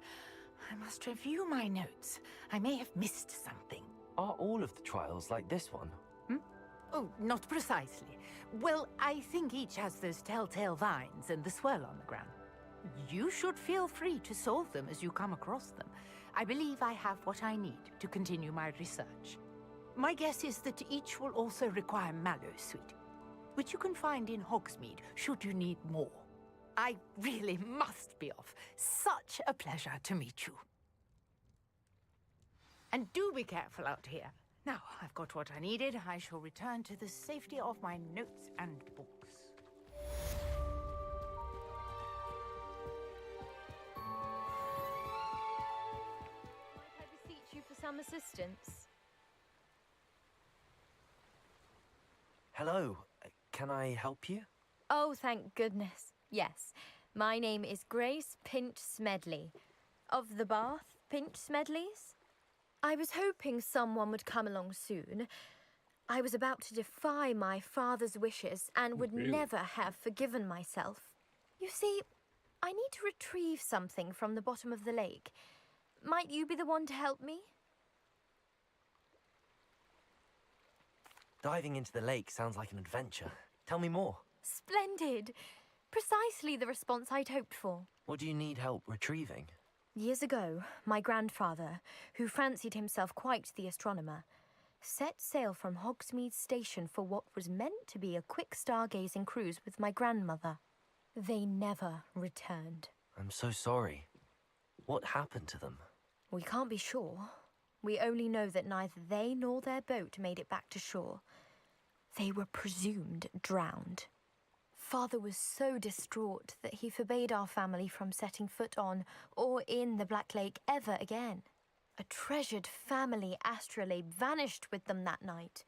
Speaker 5: I must review my notes. I may have missed something.
Speaker 2: Are all of the trials like this one?
Speaker 5: Oh, not precisely. Well, I think each has those telltale vines and the swirl on the ground. You should feel free to solve them as you come across them. I believe I have what I need to continue my research. My guess is that each will also require mallowsweet, which you can find in Hogsmeade should you need more. I really must be off. Such a pleasure to meet you. And do be careful out here. Now, I've got what I needed. I shall return to the safety of my notes and books.
Speaker 13: Might I beseech you for some assistance?
Speaker 2: Hello, can I help you?
Speaker 13: Oh, thank goodness. Yes. My name is Grace Pinch Smedley. Of the Bath Pinch Smedleys? I was hoping someone would come along soon. I was about to defy my father's wishes and would
Speaker 1: Really?
Speaker 13: never have forgiven myself. You see, I need to retrieve something from the bottom of the lake. Might you be the one to help me?
Speaker 2: Diving into the lake sounds like an adventure. Tell me more.
Speaker 13: Splendid! Precisely the response I'd hoped for.
Speaker 2: What do you need help retrieving?
Speaker 13: Years ago, my grandfather, who fancied himself quite the astronomer, set sail from Hogsmeade Station for what was meant to be a quick stargazing cruise with my grandmother. They never returned.
Speaker 2: I'm so sorry. What happened to them?
Speaker 13: We can't be sure. We only know that neither they nor their boat made it back to shore. They were presumed drowned. Father was so distraught that he forbade our family from setting foot on or in the Black Lake ever again. A treasured family astrolabe vanished with them that night.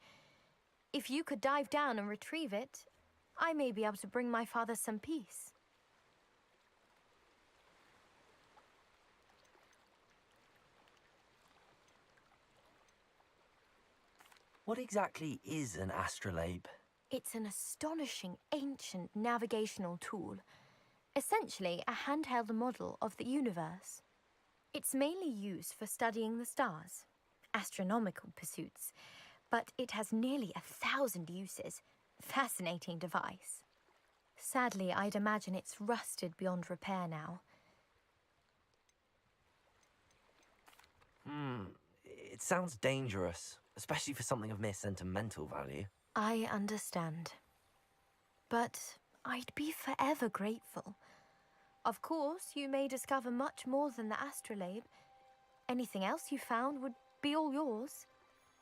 Speaker 13: If you could dive down and retrieve it, I may be able to bring my father some peace.
Speaker 2: What exactly is an astrolabe?
Speaker 13: It's an astonishing ancient navigational tool, essentially a handheld model of the universe. It's mainly used for studying the stars, astronomical pursuits, but it has nearly 1,000 uses. Fascinating device. Sadly, I'd imagine it's rusted beyond repair now.
Speaker 2: It sounds dangerous, especially for something of mere sentimental value.
Speaker 13: I understand. But I'd be forever grateful. Of course, you may discover much more than the astrolabe. Anything else you found would be all yours.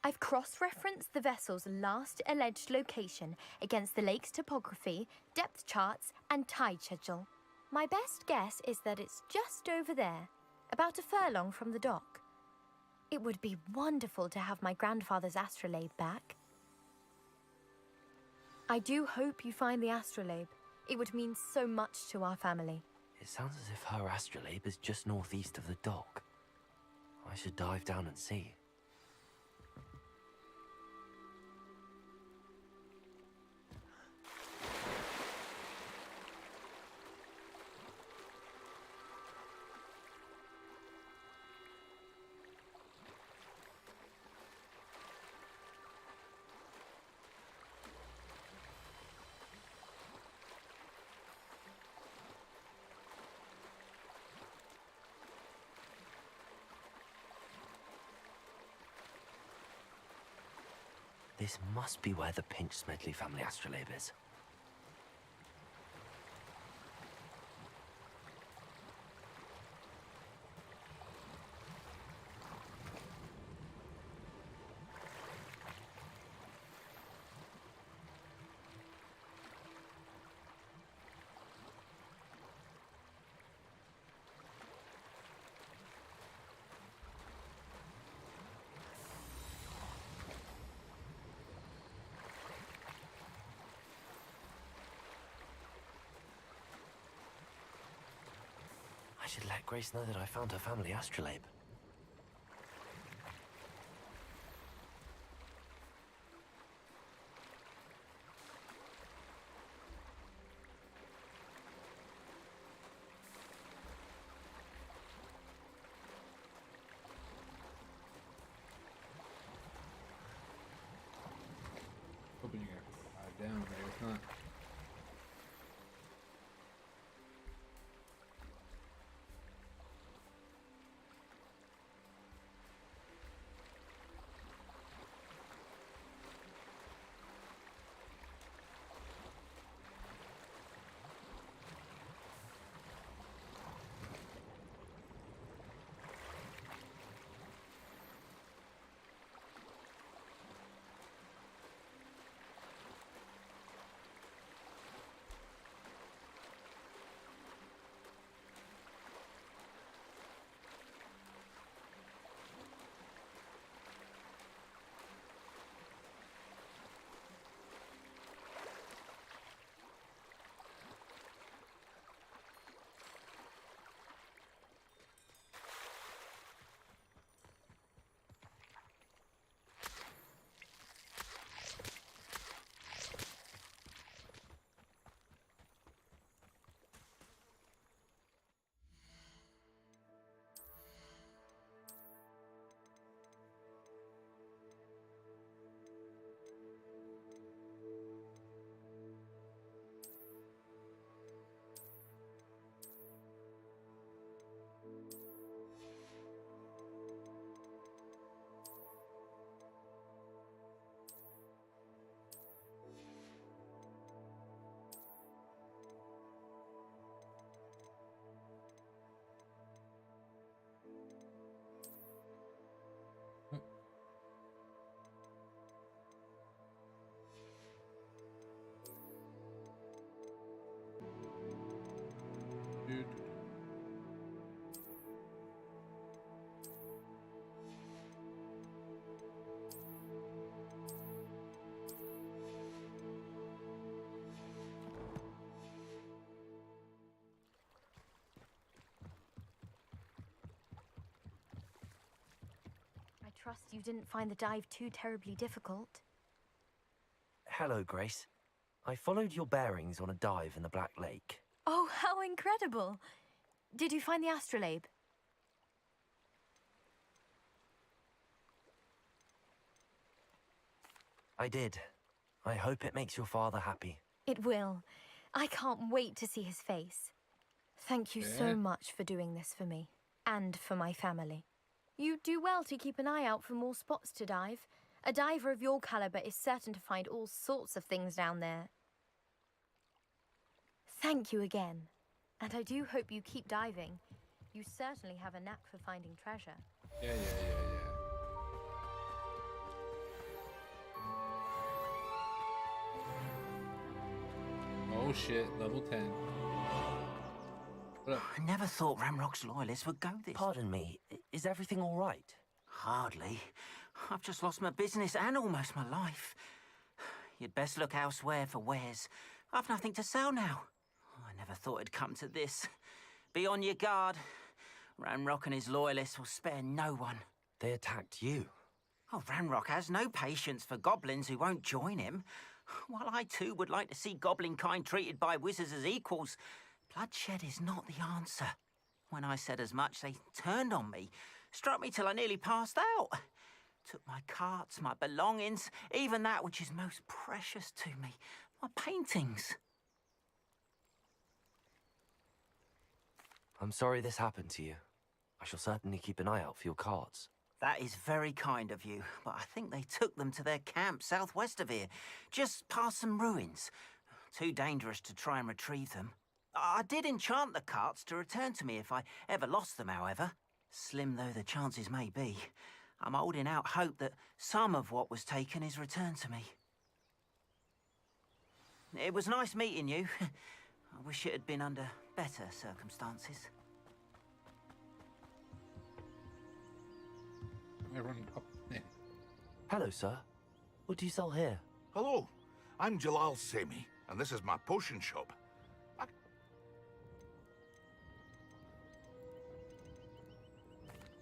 Speaker 13: I've cross-referenced the vessel's last alleged location against the lake's topography, depth charts, and tide schedule. My best guess is that it's just over there, about a furlong from the dock. It would be wonderful to have my grandfather's astrolabe back. I do hope you find the astrolabe. It would mean so much to our family.
Speaker 2: It sounds as if her astrolabe is just northeast of the dock. I should dive down and see. This must be where the Pinch Smedley family astrolabe is. I should let Grace know that I found her family astrolabe.
Speaker 1: Hoping you got down there, it's not. Dude.
Speaker 13: I trust you didn't find the dive too terribly difficult.
Speaker 2: Hello, Grace. I followed your bearings on a dive in the Black Lake.
Speaker 13: Oh, how incredible! Did you find the astrolabe?
Speaker 2: I did. I hope it makes your father happy.
Speaker 13: It will. I can't wait to see his face. Thank you so much for doing this for me, and for my family. You do well to keep an eye out for more spots to dive. A diver of your caliber is certain to find all sorts of things down there. Thank you again. And I do hope you keep diving. You certainly have a knack for finding treasure.
Speaker 1: Yeah. Oh shit, level 10. What up?
Speaker 15: I never thought Ramrock's loyalists would go this.
Speaker 2: Pardon me, is everything all right?
Speaker 15: Hardly. I've just lost my business and almost my life. You'd best look elsewhere for wares. I've nothing to sell now. I never thought it'd come to this. Be on your guard. Ranrock and his loyalists will spare no one.
Speaker 2: They attacked you?
Speaker 15: Oh, Ranrock has no patience for goblins who won't join him. While I too would like to see goblin kind treated by wizards as equals, bloodshed is not the answer. When I said as much, they turned on me, struck me till I nearly passed out. Took my carts, my belongings, even that which is most precious to me, my paintings.
Speaker 2: I'm sorry this happened to you. I shall certainly keep an eye out for your carts.
Speaker 15: That is very kind of you, but I think they took them to their camp southwest of here, just past some ruins. Too dangerous to try and retrieve them. I did enchant the carts to return to me if I ever lost them, however. Slim though the chances may be, I'm holding out hope that some of what was taken is returned to me. It was nice meeting you. I wish it had been under better circumstances.
Speaker 1: Everyone up there.
Speaker 2: Hello, sir. What do you sell here?
Speaker 17: Hello, I'm Jalal Semi, and this is my potion shop.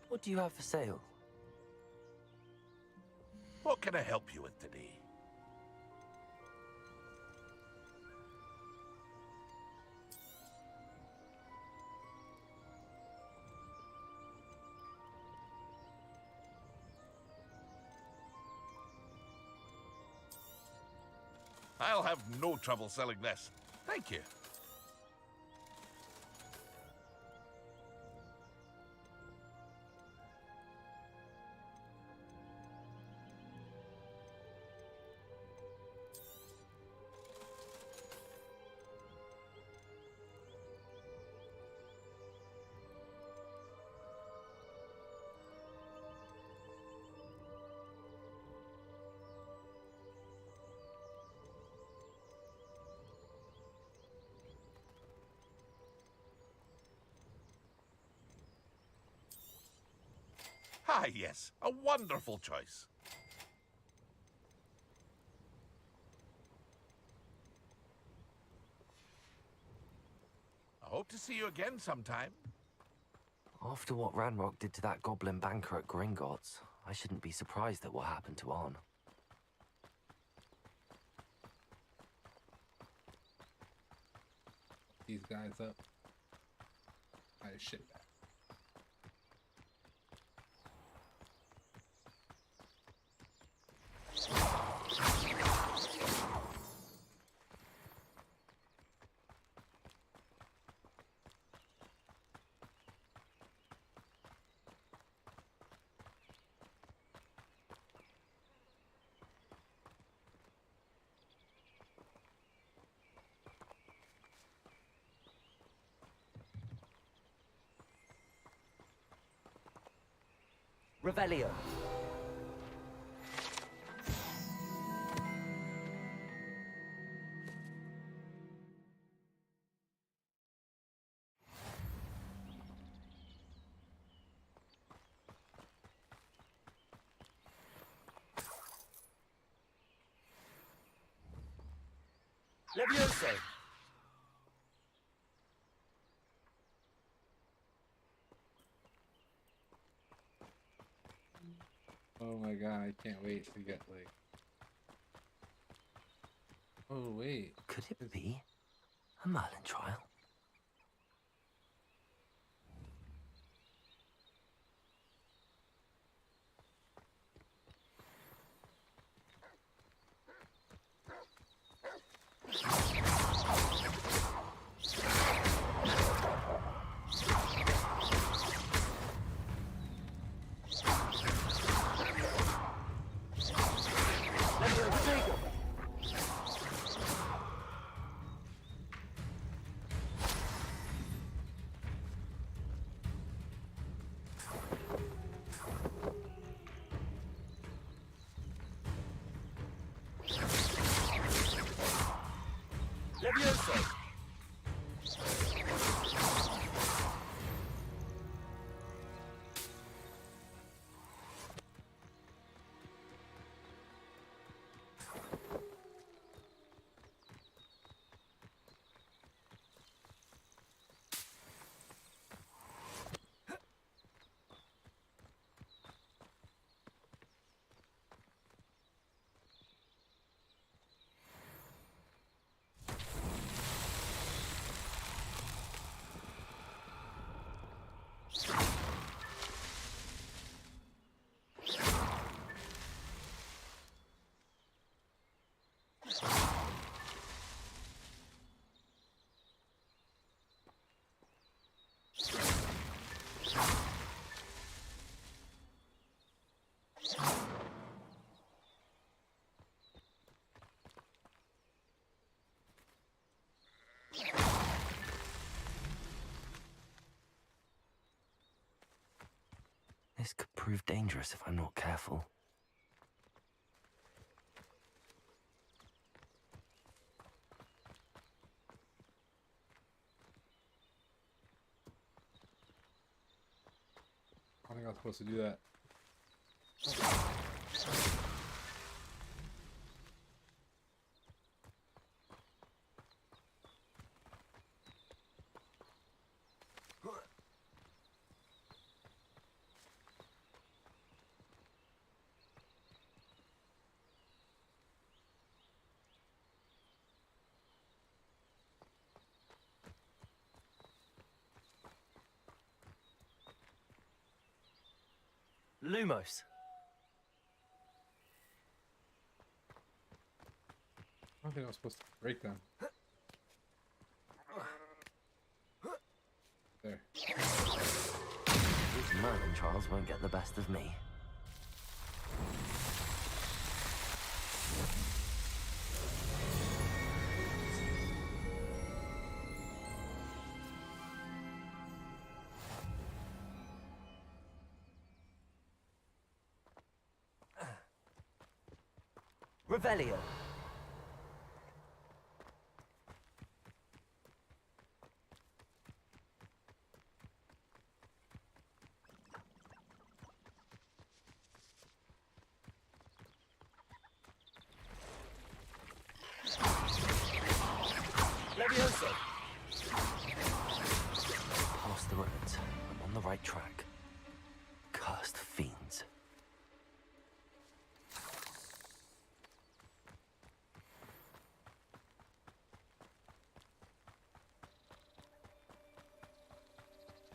Speaker 2: What do you have for sale?
Speaker 17: What can I help you with today? I'll have no trouble selling this. Thank you. Ah, yes, a wonderful choice. I hope to see you again sometime.
Speaker 2: After what Ranrock did to that goblin banker at Gringotts, I shouldn't be surprised at what happened to Arn.
Speaker 1: These guys up. I shit back.
Speaker 2: Revelio. Levioso.
Speaker 1: Oh my god, I can't wait to get like... Oh wait.
Speaker 2: Could it be a Merlin trial?
Speaker 7: Levioso!
Speaker 2: This could prove dangerous if I'm not careful.
Speaker 1: I think I was supposed to do that.
Speaker 2: Lumos.
Speaker 1: I don't think I was supposed to break them. There.
Speaker 2: These Merlin trials won't get the best of me. Revelio.
Speaker 7: Levioso!
Speaker 2: Past the ruins. I'm on the right track. Cursed fiends.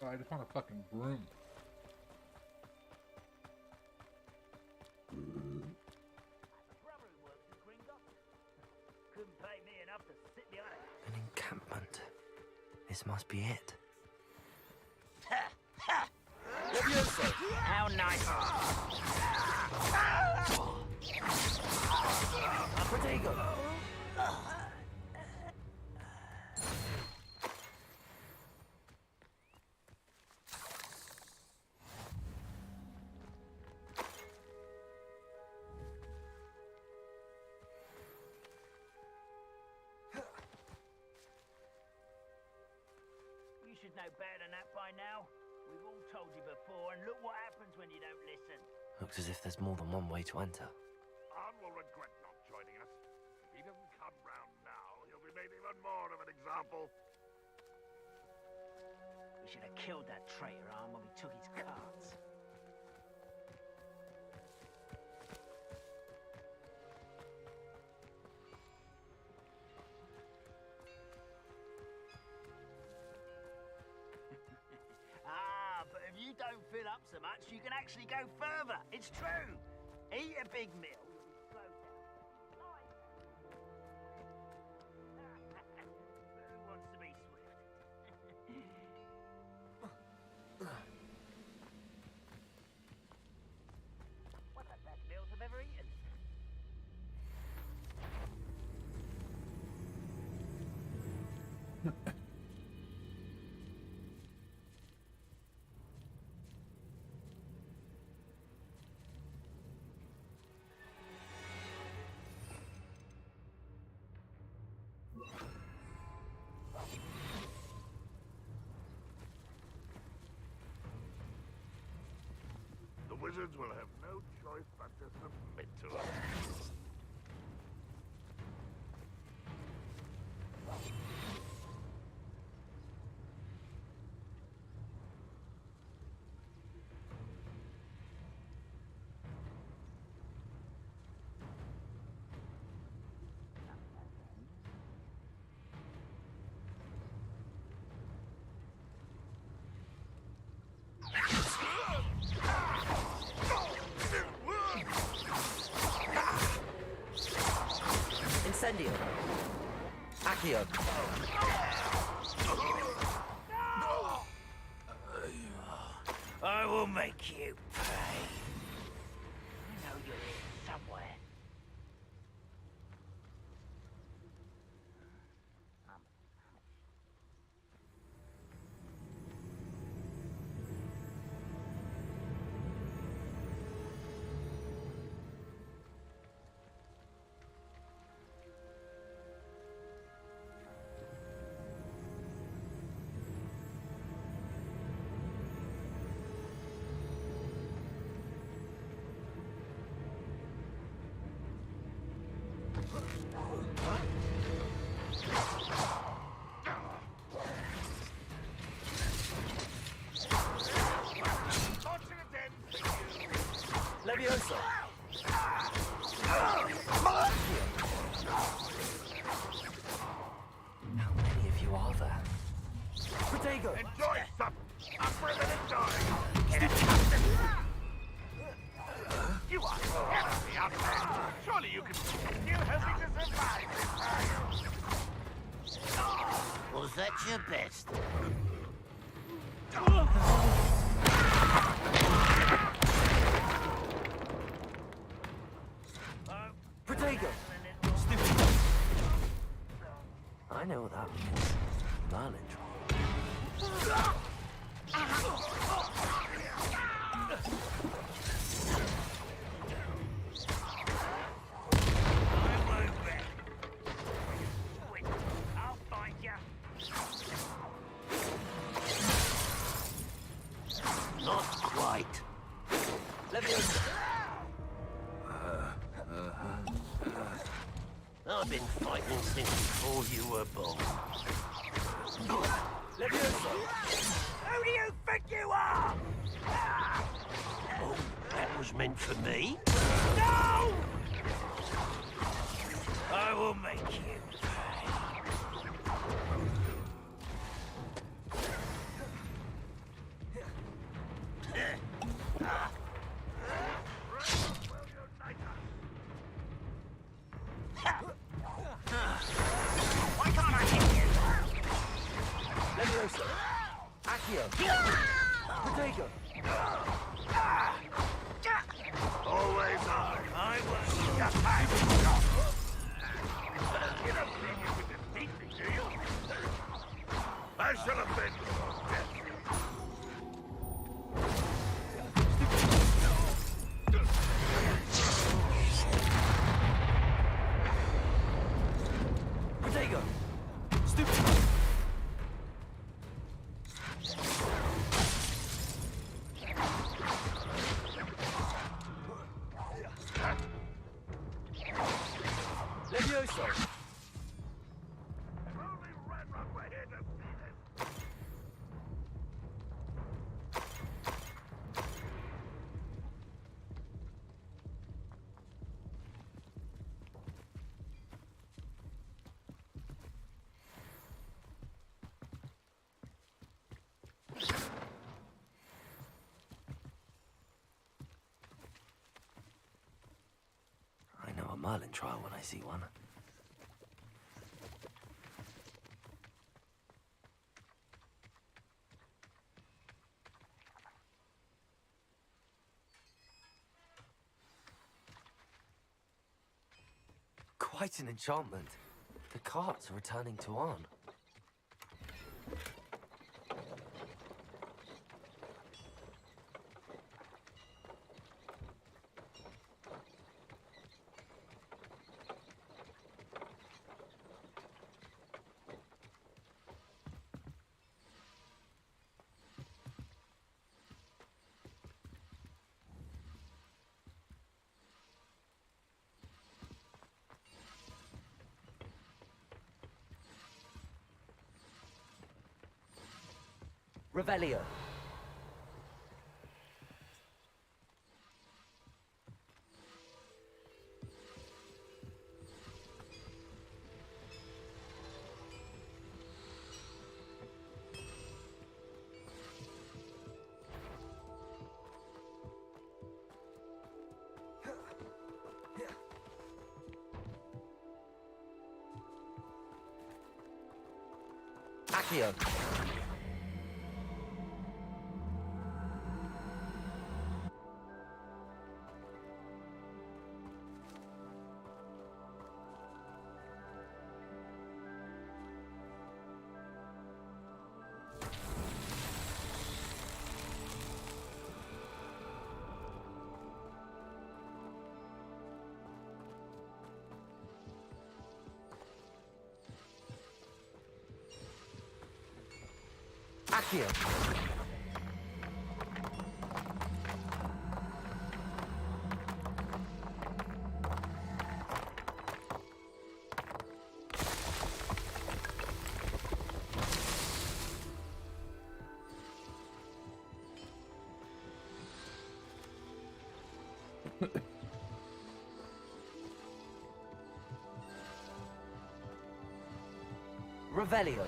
Speaker 1: Oh, I just want a fucking broom.
Speaker 2: An encampment. This must be it.
Speaker 7: Levioso!
Speaker 15: How nice.
Speaker 2: Protego!
Speaker 9: You should know better than that by now. We've all told you before, and look what happens when you don't listen.
Speaker 2: Looks as if there's more than one way to enter.
Speaker 17: Arn will regret not joining us. If he doesn't come round now, he'll be made even more of an example.
Speaker 9: We should have killed that traitor, Arn, when we took his cards. But if you don't fill up so much, you can actually go further. It's true. Eat a big meal. You'll be slowed down. Who wants to be swift? One of the best meals I've ever eaten.
Speaker 17: wizards will have no choice but to submit to us.
Speaker 2: Incendio. Accio.
Speaker 9: I will make you pay. I know you're here somewhere.
Speaker 2: Leviosa. How many of you are there? Protego.
Speaker 17: Enjoy some. I'm ready to die. You are terribly out there. Surely you can still help me to survive this time.
Speaker 9: Was that your best?
Speaker 2: Protego. I know what that means. Merlin troll.
Speaker 9: I'll find you.
Speaker 21: Not quite.
Speaker 2: Leviosa.
Speaker 21: I've been fighting since before you were born.
Speaker 2: Leviosa.
Speaker 9: Who do you think you are?
Speaker 21: Oh, that was meant for me?
Speaker 9: No! I will make you pay. Why can't I hit you?
Speaker 2: Leviosa. Accio. Protego.
Speaker 17: Always I will just You don't think you could defeat me, do you? I should have been dead.
Speaker 2: Protego. Stupid. Leviosa.
Speaker 17: Only Red Rock were here to see this.
Speaker 2: I know a Merlin trial when I see one. Quite an enchantment. The carts are returning to Arn. Revelio. Accio. Accio. Revelio.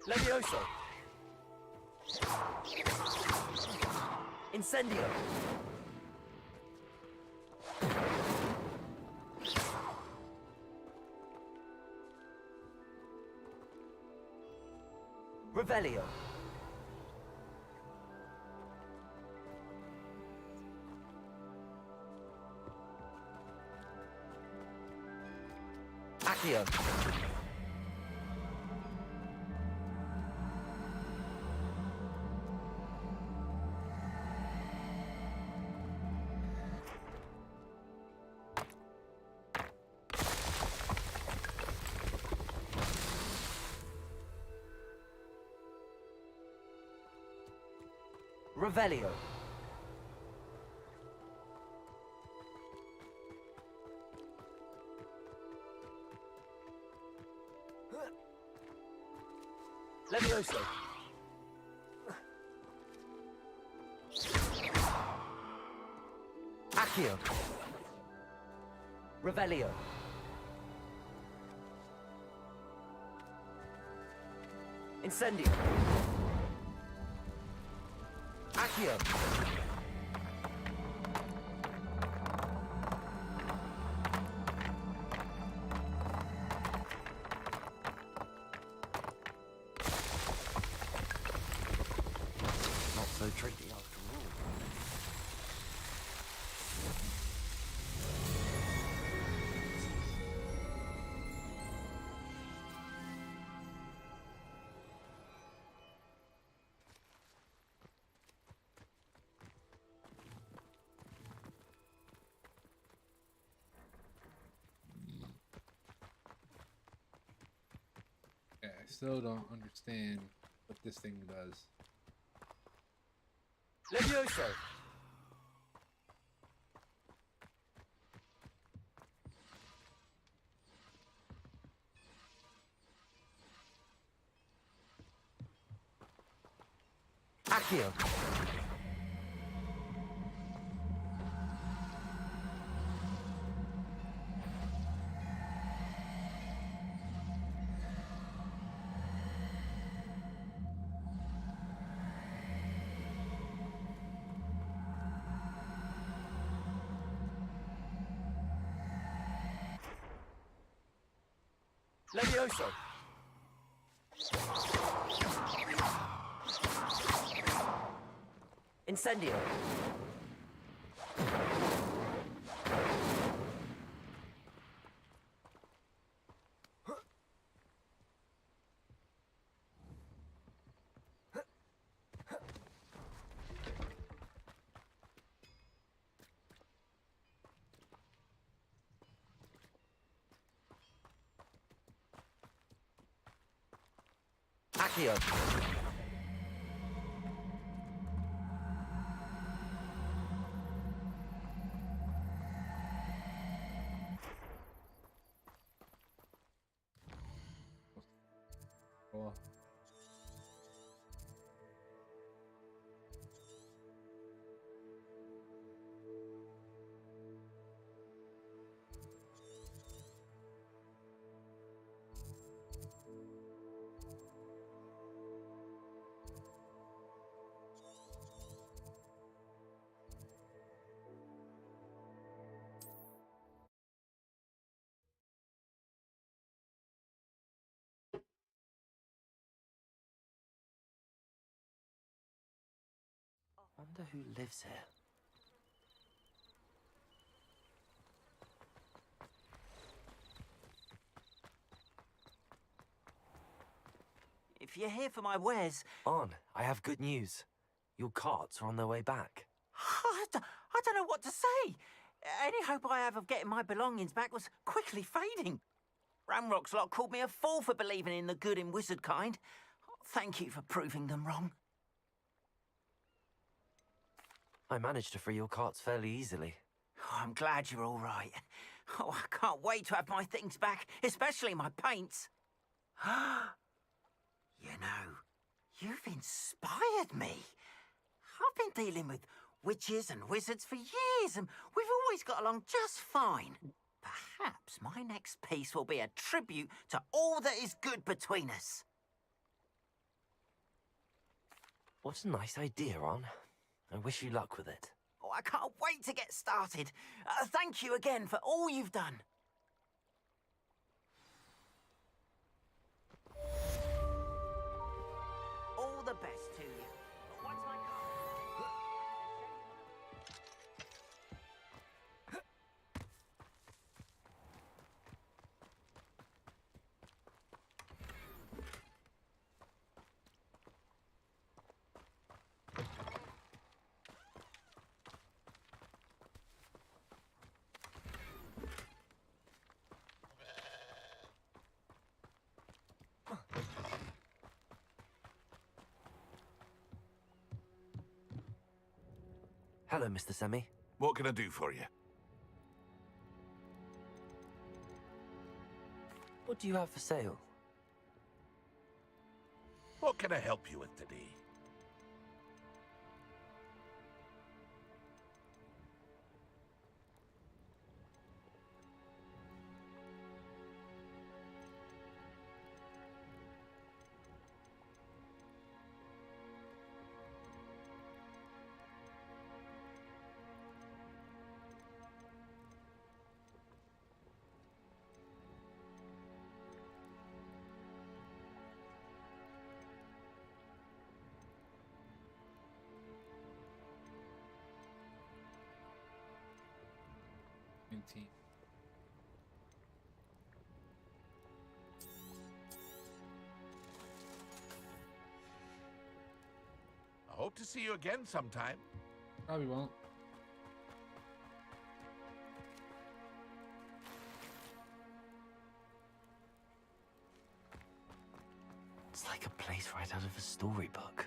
Speaker 2: Levioso. Incendio. Revelio. Accio. Revelio. Levioso. Accio. Revelio. Incendio. Accio. Not so tricky after all.
Speaker 1: Yeah, I still don't understand what this thing does.
Speaker 2: Levioso. Accio. Levioso. Incendio. Accio.
Speaker 1: Cool.
Speaker 2: Wonder who lives here.
Speaker 15: If you're here for my wares...
Speaker 2: On, I have good news. Your carts are on their way back.
Speaker 15: I don't know what to say. Any hope I have of getting my belongings back was quickly fading. Ramrock's lot called me a fool for believing in the good in wizard kind. Thank you for proving them wrong.
Speaker 2: I managed to free your carts fairly easily.
Speaker 15: Oh, I'm glad you're all right. Oh, I can't wait to have my things back, especially my paints. You know, you've inspired me. I've been dealing with witches and wizards for years, and we've always got along just fine. Perhaps my next piece will be a tribute to all that is good between us.
Speaker 2: What a nice idea, Ron. I wish you luck with it.
Speaker 15: Oh, I can't wait to get started. Thank you again for all you've done. All the best to you. What's my
Speaker 2: Hello, Mr. Semi.
Speaker 17: What can I do for you?
Speaker 2: What do you have for sale?
Speaker 17: What can I help you with today?
Speaker 1: Team.
Speaker 17: I hope to see you again sometime.
Speaker 1: Probably won't.
Speaker 2: It's like a place right out of a storybook.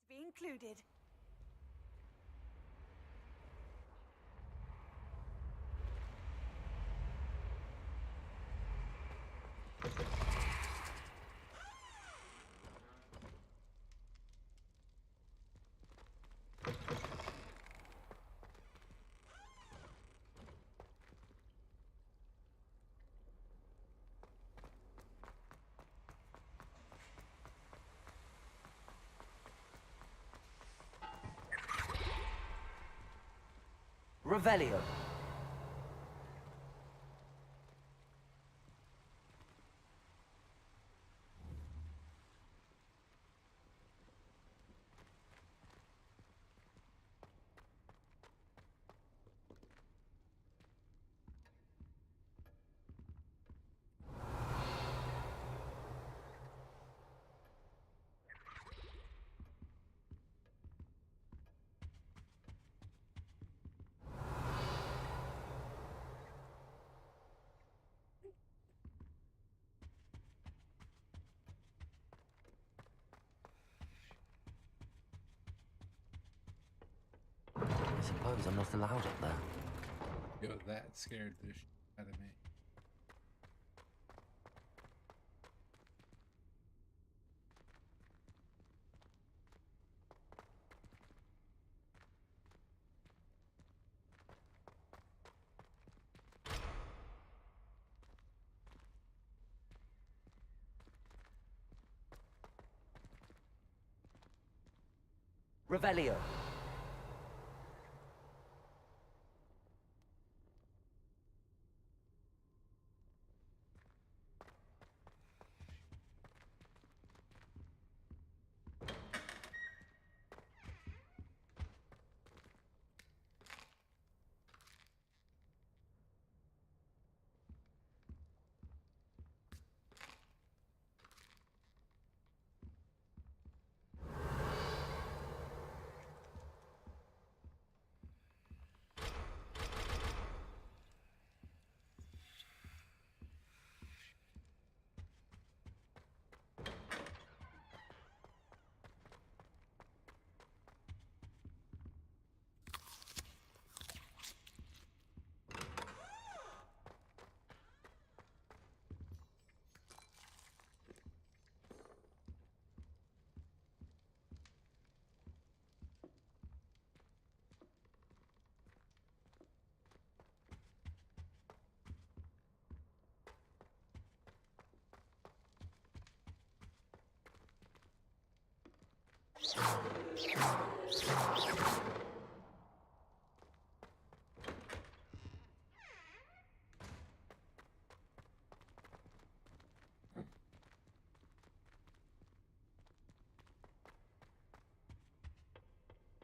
Speaker 6: Be included.
Speaker 2: Revelio. suppose I'm not allowed up there.
Speaker 1: Yo, that scared the shit out of me.
Speaker 2: Revelio.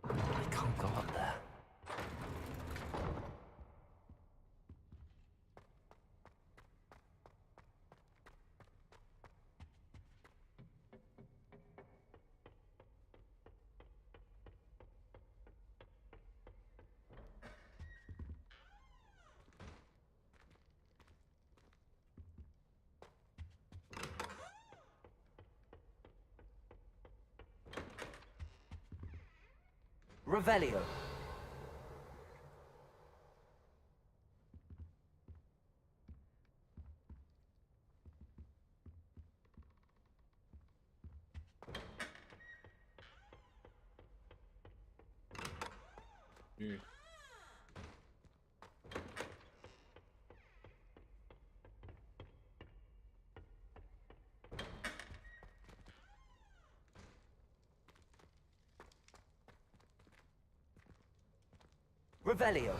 Speaker 2: I can't go up there. Revelio.
Speaker 1: Weird.
Speaker 2: Revelio.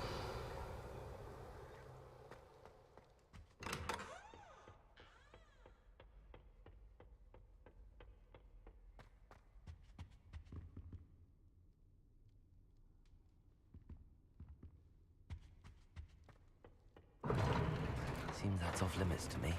Speaker 2: Seems that's off limits to me.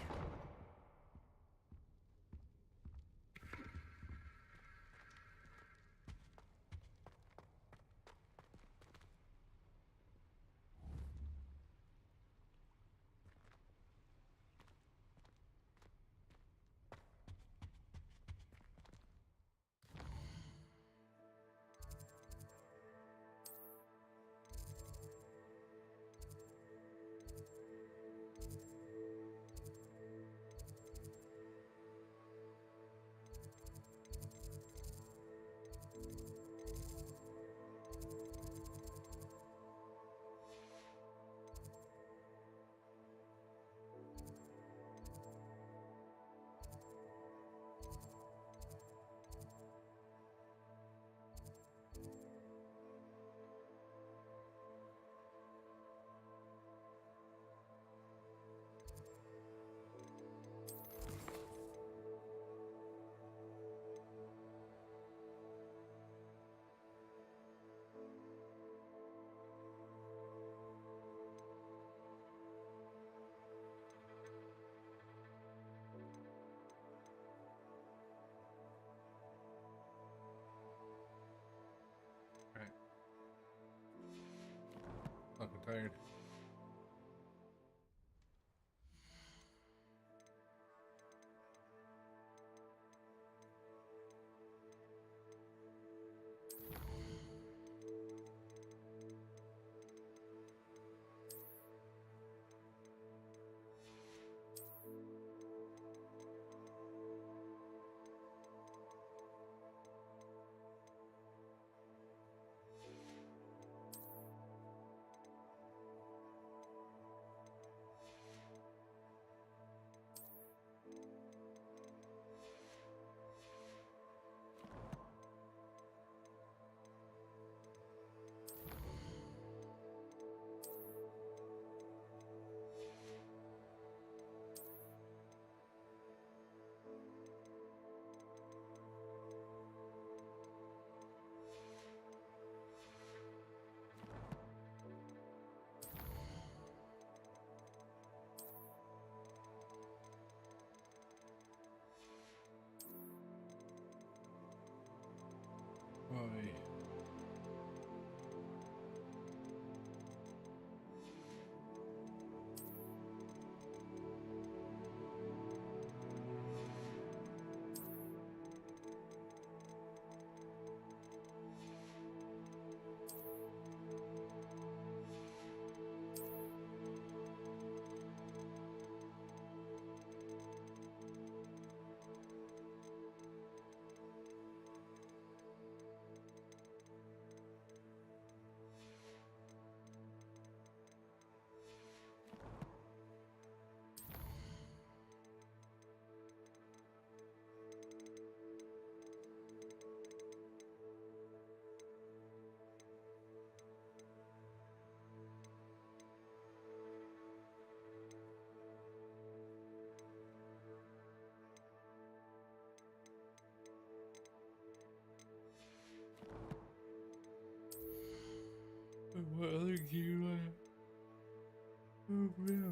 Speaker 1: Fucking tired. another key. Oh, yeah.